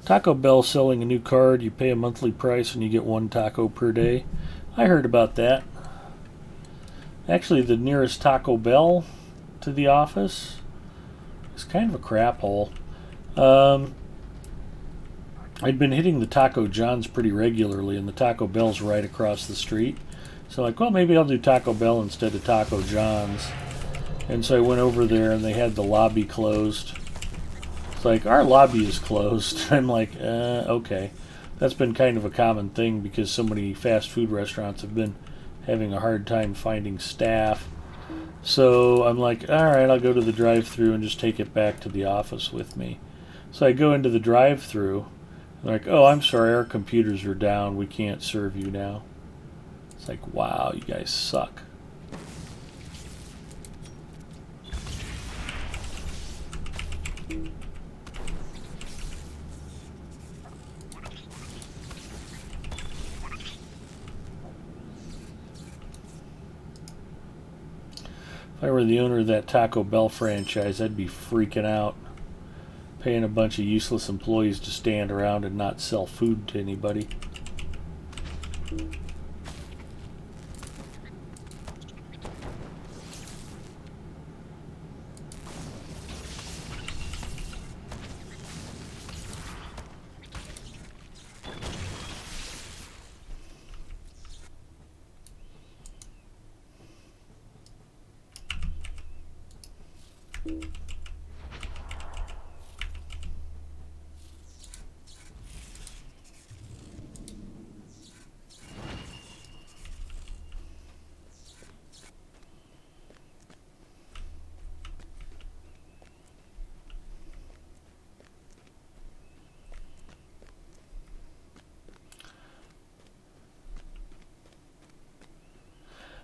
Taco Bell selling a new card. You pay a monthly price and you get 1 taco per day. I heard about that. Actually, the nearest Taco Bell to the office is kind of a crap hole. I'd been hitting the Taco John's pretty regularly, and the Taco Bell's right across the street. So like, well, maybe I'll do Taco Bell instead of Taco John's. And so I went over there, and they had the lobby closed. It's like, our lobby is closed. I'm like, okay. That's been kind of a common thing because so many fast food restaurants have been having a hard time finding staff. So I'm like, alright, I'll go to the drive-thru and just take it back to the office with me. So I go into the drive-through. They're like, oh, I'm sorry, our computers are down. We can't serve you now. It's like, wow, you guys suck. If I were the owner of that Taco Bell franchise, I'd be freaking out. Paying a bunch of useless employees to stand around and not sell food to anybody.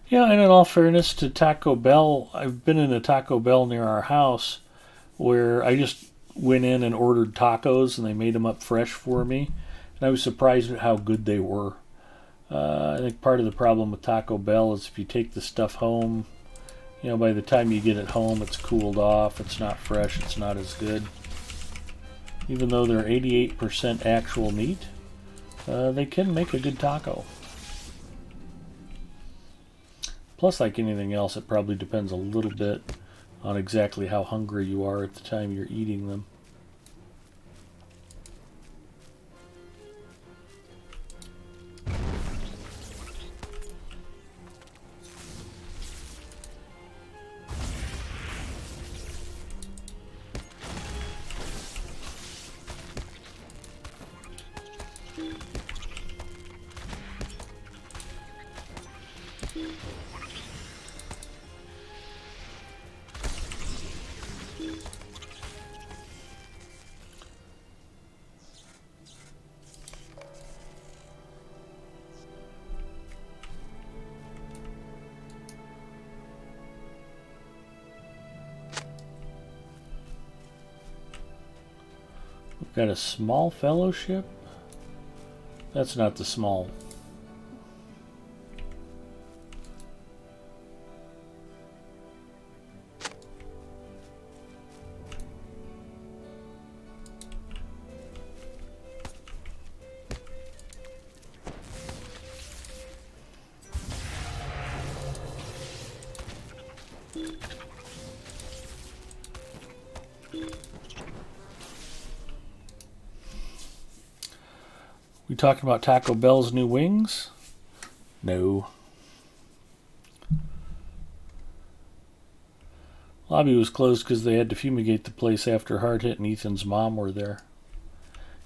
Yeah, and in all fairness to Taco Bell, I've been in a Taco Bell near our house where I just went in and ordered tacos and they made them up fresh for me. And I was surprised at how good they were. I think part of the problem with Taco Bell is if you take the stuff home, you know, by the time you get it home, it's cooled off, it's not fresh, it's not as good. Even though they're 88% actual meat, they can make a good taco. Plus, like anything else, it probably depends a little bit on exactly how hungry you are at the time you're eating them. Got a small fellowship? That's not the small. We talking about Taco Bell's new wings? No. Lobby was closed because they had to fumigate the place after Hardhit and Ethan's mom were there.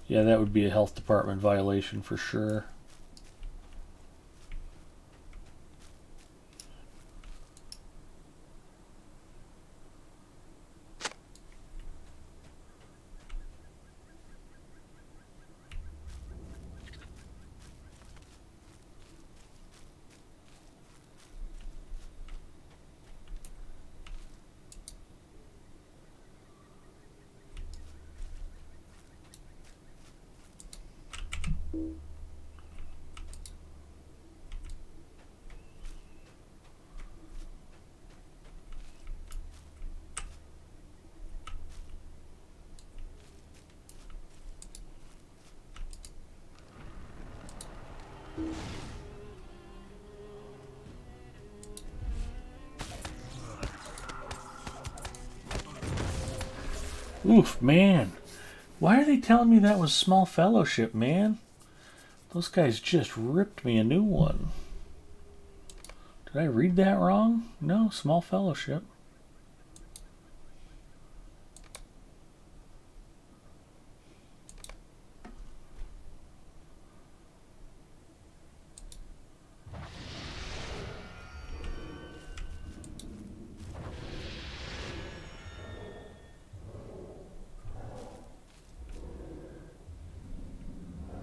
Yeah, that would be a health department violation for sure. Oof, man. Why are they telling me that was small fellowship, man? Those guys just ripped me a new one. Did I read that wrong? No, small fellowship.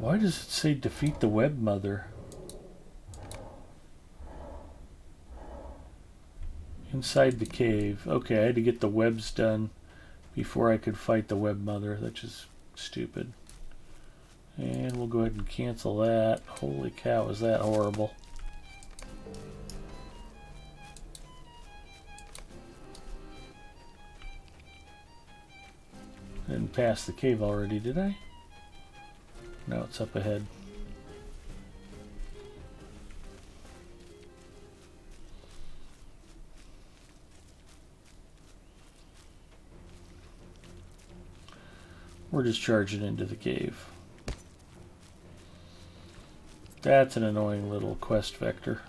Why does it say defeat the web mother? Inside the cave. Okay, I had to get the webs done before I could fight the web mother. That's just stupid. And we'll go ahead and cancel that. Holy cow, is that horrible. Didn't pass the cave already, did I? No, it's up ahead. We're just charging into the cave. That's an annoying little quest vector.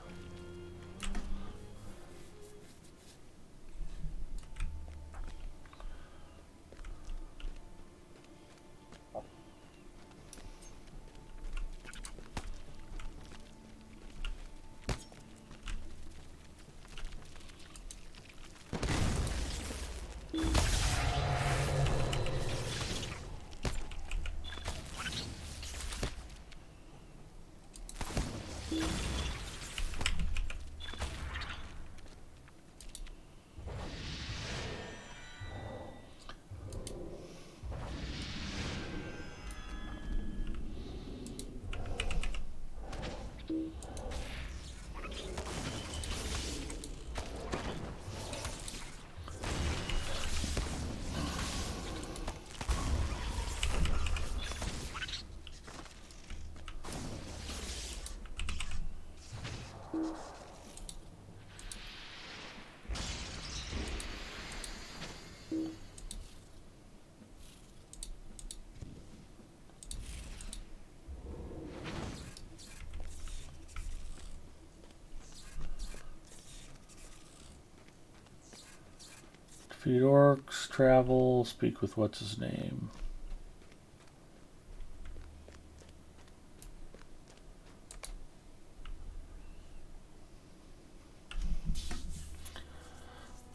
Defeat orcs, travel, speak with what's his name.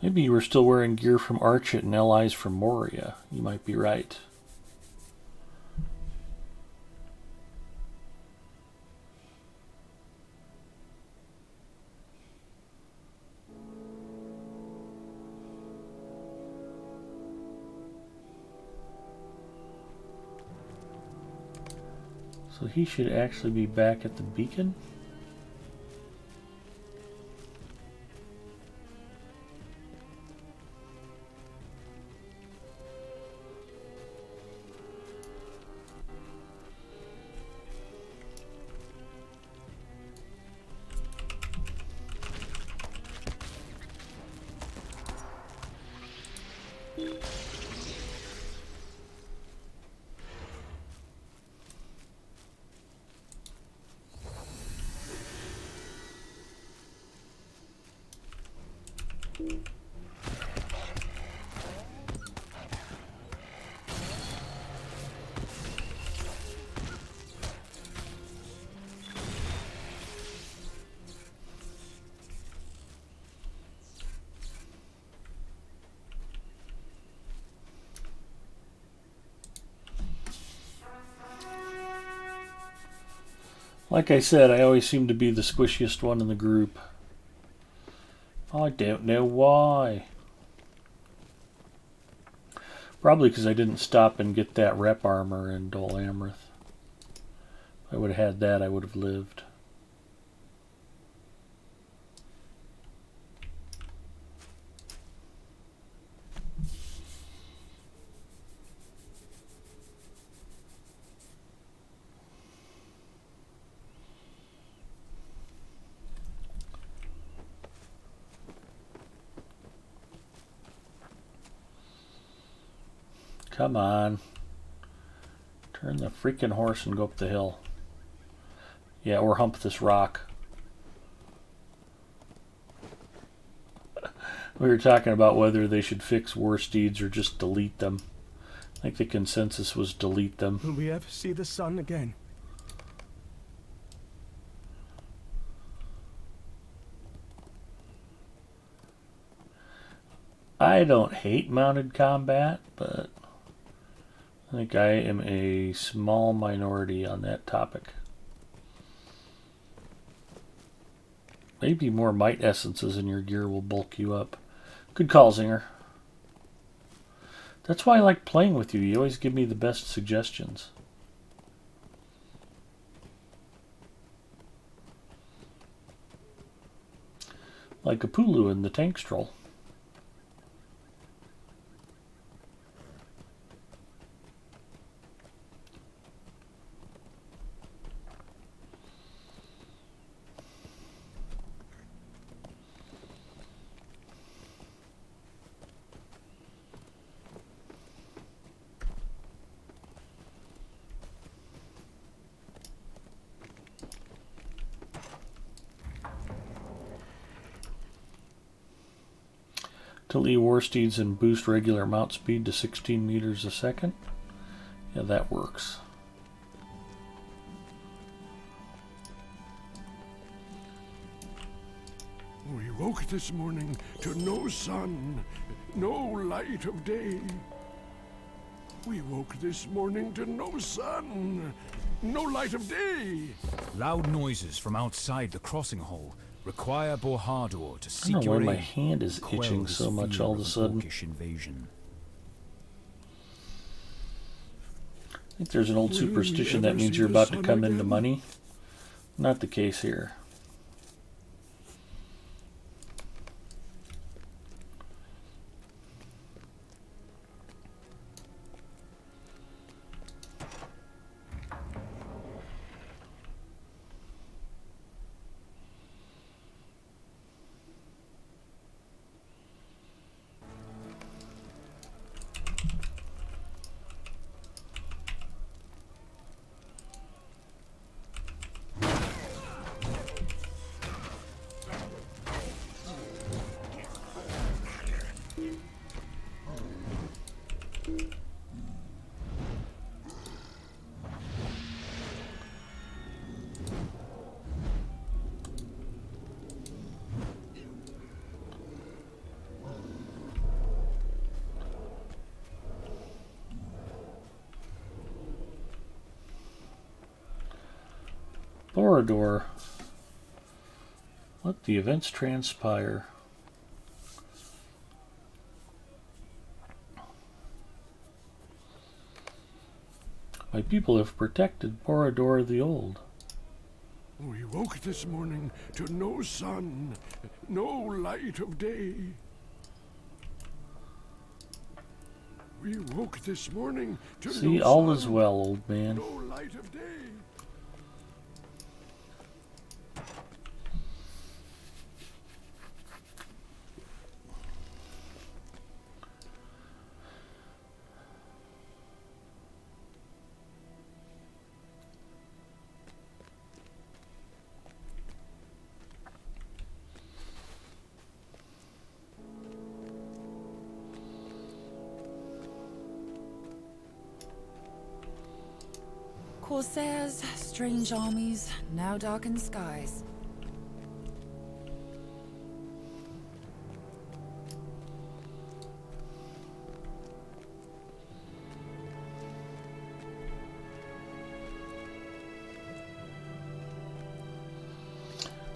Maybe you were still wearing gear from Archit and allies from Moria. You might be right. So he should actually be back at the beacon. Like I said, I always seem to be the squishiest one in the group. I don't know why. Probably because I didn't stop and get that rep armor in Dole Amroth. If I would have had that, I would have lived. Come on. Turn the freaking horse and go up the hill. Yeah, or hump this rock. We were talking about whether they should fix war steeds or just delete them. I think the consensus was delete them. Will we ever see the sun again? I don't hate mounted combat, but I think I am a small minority on that topic. Maybe more might essences in your gear will bulk you up. Good call, Zinger. That's why I like playing with you. You always give me the best suggestions. Like a Pulu in the tank stroll. Delete war steeds and boost regular mount speed to 16 meters a second. Yeah, that works. We woke this morning to no sun, no light of day. We woke this morning to no sun, no light of day. Loud noises from outside the crossing hole require Borhador to I seek don't know your why my aid hand is and quell itching this so much fear all of a sudden. Orcish invasion. I think there's an old Will we superstition that ever means see you're the about to sun come into again? money. Not the case here. Borador. Let the events transpire. My people have protected Borador the Old. We woke this morning to no sun, no light of day. We woke this morning to See, no all sun, is well, old man. no light of day. Corsairs, strange armies, now darkened skies.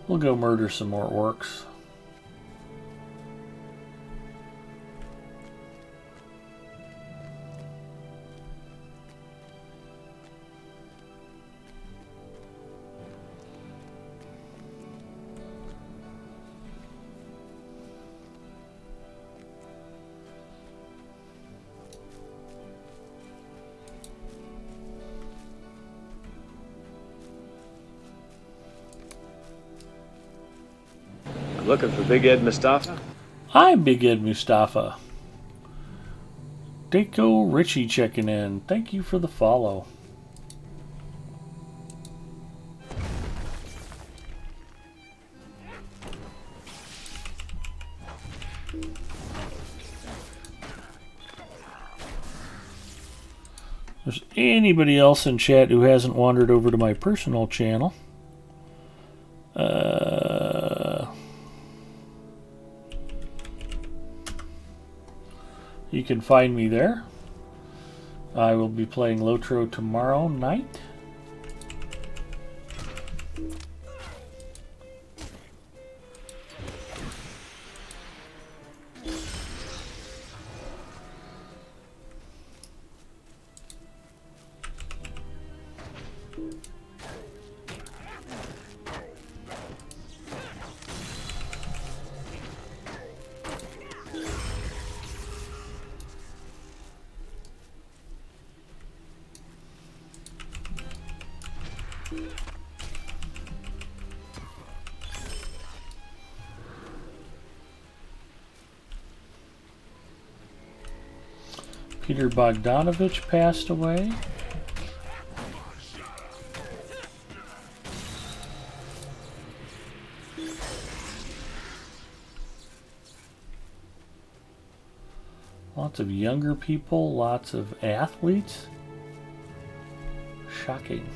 We'll go murder some more orcs. Looking for Big Ed Mustafa? I'm Big Ed Mustafa. Daco Richie checking in. Thank you for the follow. If there's anybody else in chat who hasn't wandered over to my personal channel, you can find me there. I will be playing Lotro tomorrow night. Peter Bogdanovich passed away. Lots of younger people, lots of athletes. Shocking.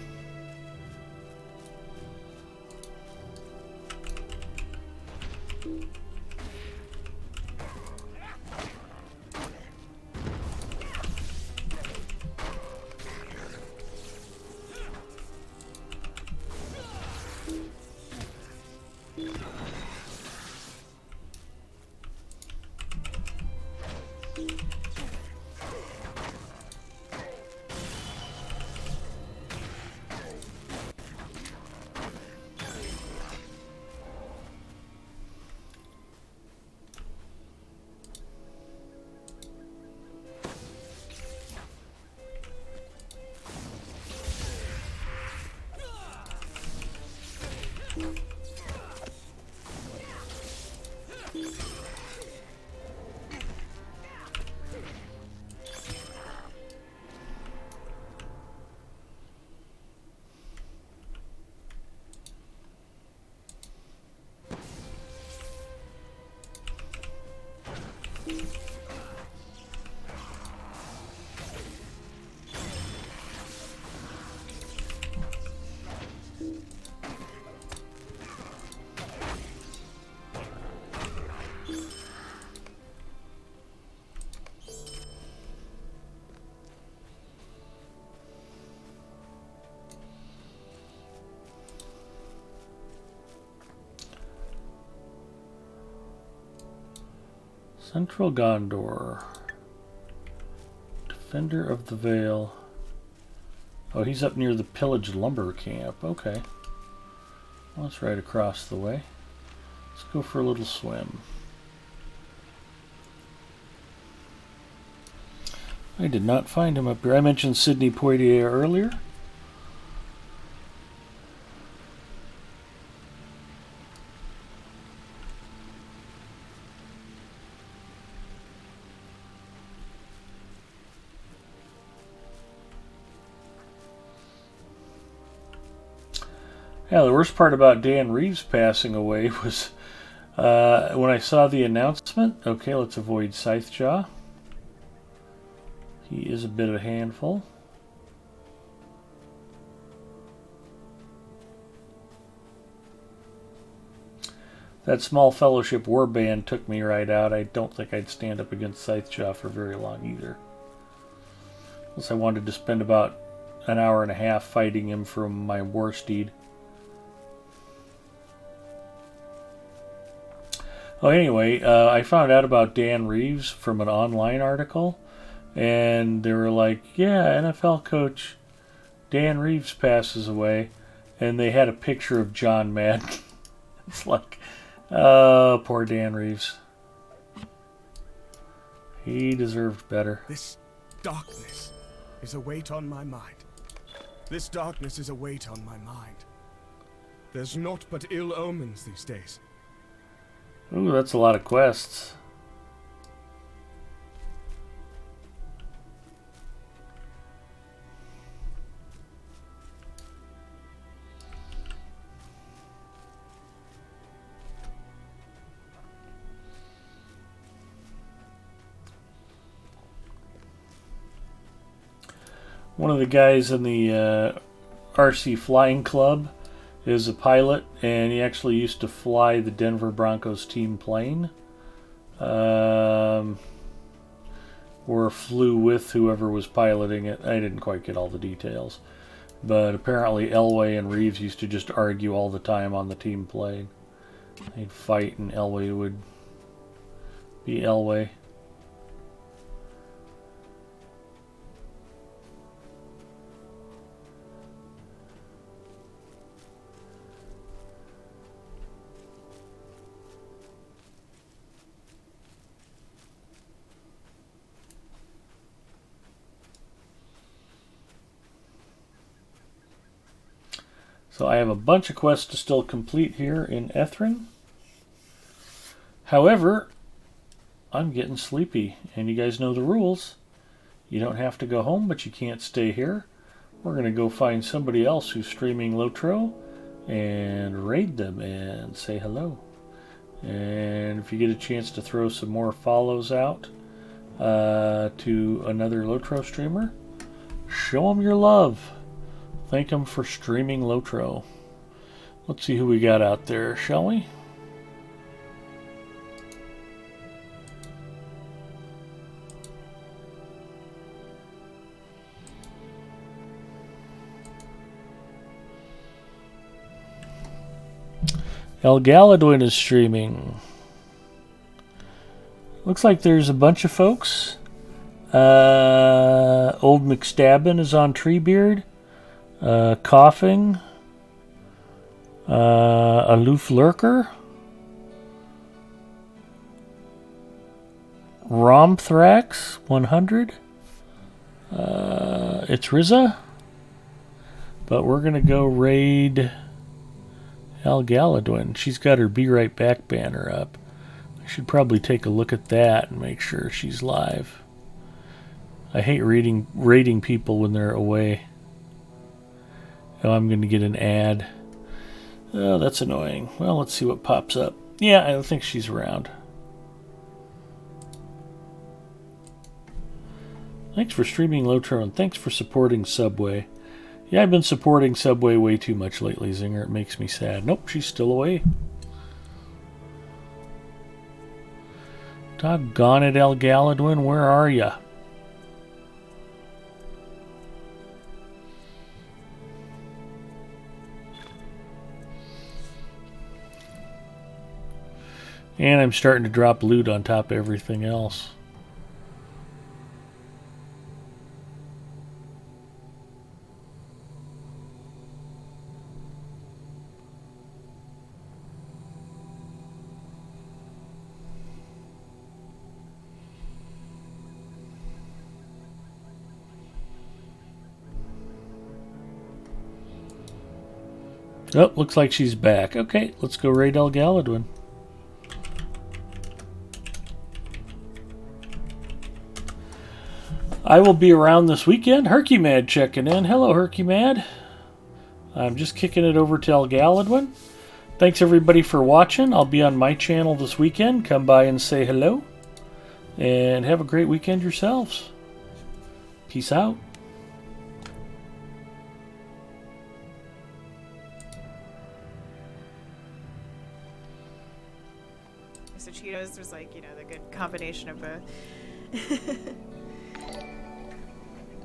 Central Gondor. Defender of the Vale. Oh, he's up near the pillaged lumber camp. Okay. Well, that's right across the way. Let's go for a little swim. I did not find him up here. I mentioned Sidney Poitier earlier. Yeah, the worst part about Dan Reeves passing away was when I saw the announcement. Okay, let's avoid Scythejaw. He is a bit of a handful. That small fellowship warband took me right out. I don't think I'd stand up against Scythejaw for very long either. Unless I wanted to spend about an hour and a half fighting him from my war steed. Oh, anyway, I found out about Dan Reeves from an online article, and they were like, yeah, NFL coach Dan Reeves passes away, and they had a picture of John Madden. It's like, oh, poor Dan Reeves. He deserved better. This darkness is a weight on my mind. This darkness is a weight on my mind. There's naught but ill omens these days. Ooh, that's a lot of quests. One of the guys in the RC Flying Club is a pilot, and he actually used to fly the Denver Broncos team plane. When or flew with whoever was piloting it. I didn't quite get all the details. But apparently Elway and Reeves used to just argue all the time on the team playing. They'd fight and Elway would be Elway. So I have a bunch of quests to still complete here in Ethrin. However, I'm getting sleepy, and you guys know the rules. You don't have to go home, but you can't stay here. We're going to go find somebody else who's streaming Lotro and raid them and say hello. And if you get a chance to throw some more follows out to another Lotro streamer, show them your love. Thank them for streaming Lotro. Let's see who we got out there, shall we? El Galadwin is streaming. Looks like there's a bunch of folks. Old McStabbin is on Treebeard. Coughing. Aloof Lurker. Romthrax 100. It's Riza. But we're going to go raid El Galadwin. She's got her Be Right Back banner up. I should probably take a look at that and make sure she's live. I hate raiding people when they're away. Oh, I'm going to get an ad. Oh, that's annoying. Well, let's see what pops up. Yeah, I don't think she's around. Thanks for streaming Lotro, and thanks for supporting Subway. Yeah, I've been supporting Subway way too much lately, Zinger. It makes me sad. Nope, she's still away. Doggone it, El Galadwin, where are ya? And I'm starting to drop loot on top of everything else. Oh, looks like she's back. Okay, let's go raid El Galadwin. I will be around this weekend. Herky-Mad checking in. Hello, Herky-Mad. I'm just kicking it over to El Galadwin. Thanks, everybody, for watching. I'll be on my channel this weekend. Come by and say hello. And have a great weekend yourselves. Peace out. So Cheetos was like, you know, the good combination of both.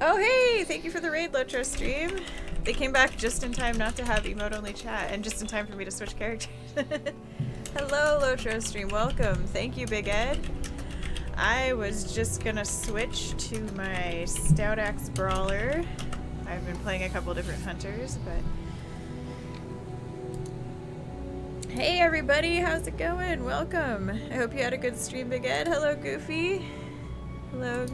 Oh hey, thank you for the raid, Lotro stream. They came back just in time not to have emote-only chat, and just in time for me to switch characters. Hello, Lotro stream, welcome. Thank you, Big Ed. I was just gonna switch to my Stout Axe Brawler. I've been playing a couple different hunters, but... Hey everybody, how's it going? Welcome. I hope you had a good stream, Big Ed. Hello, Goofy. Hello.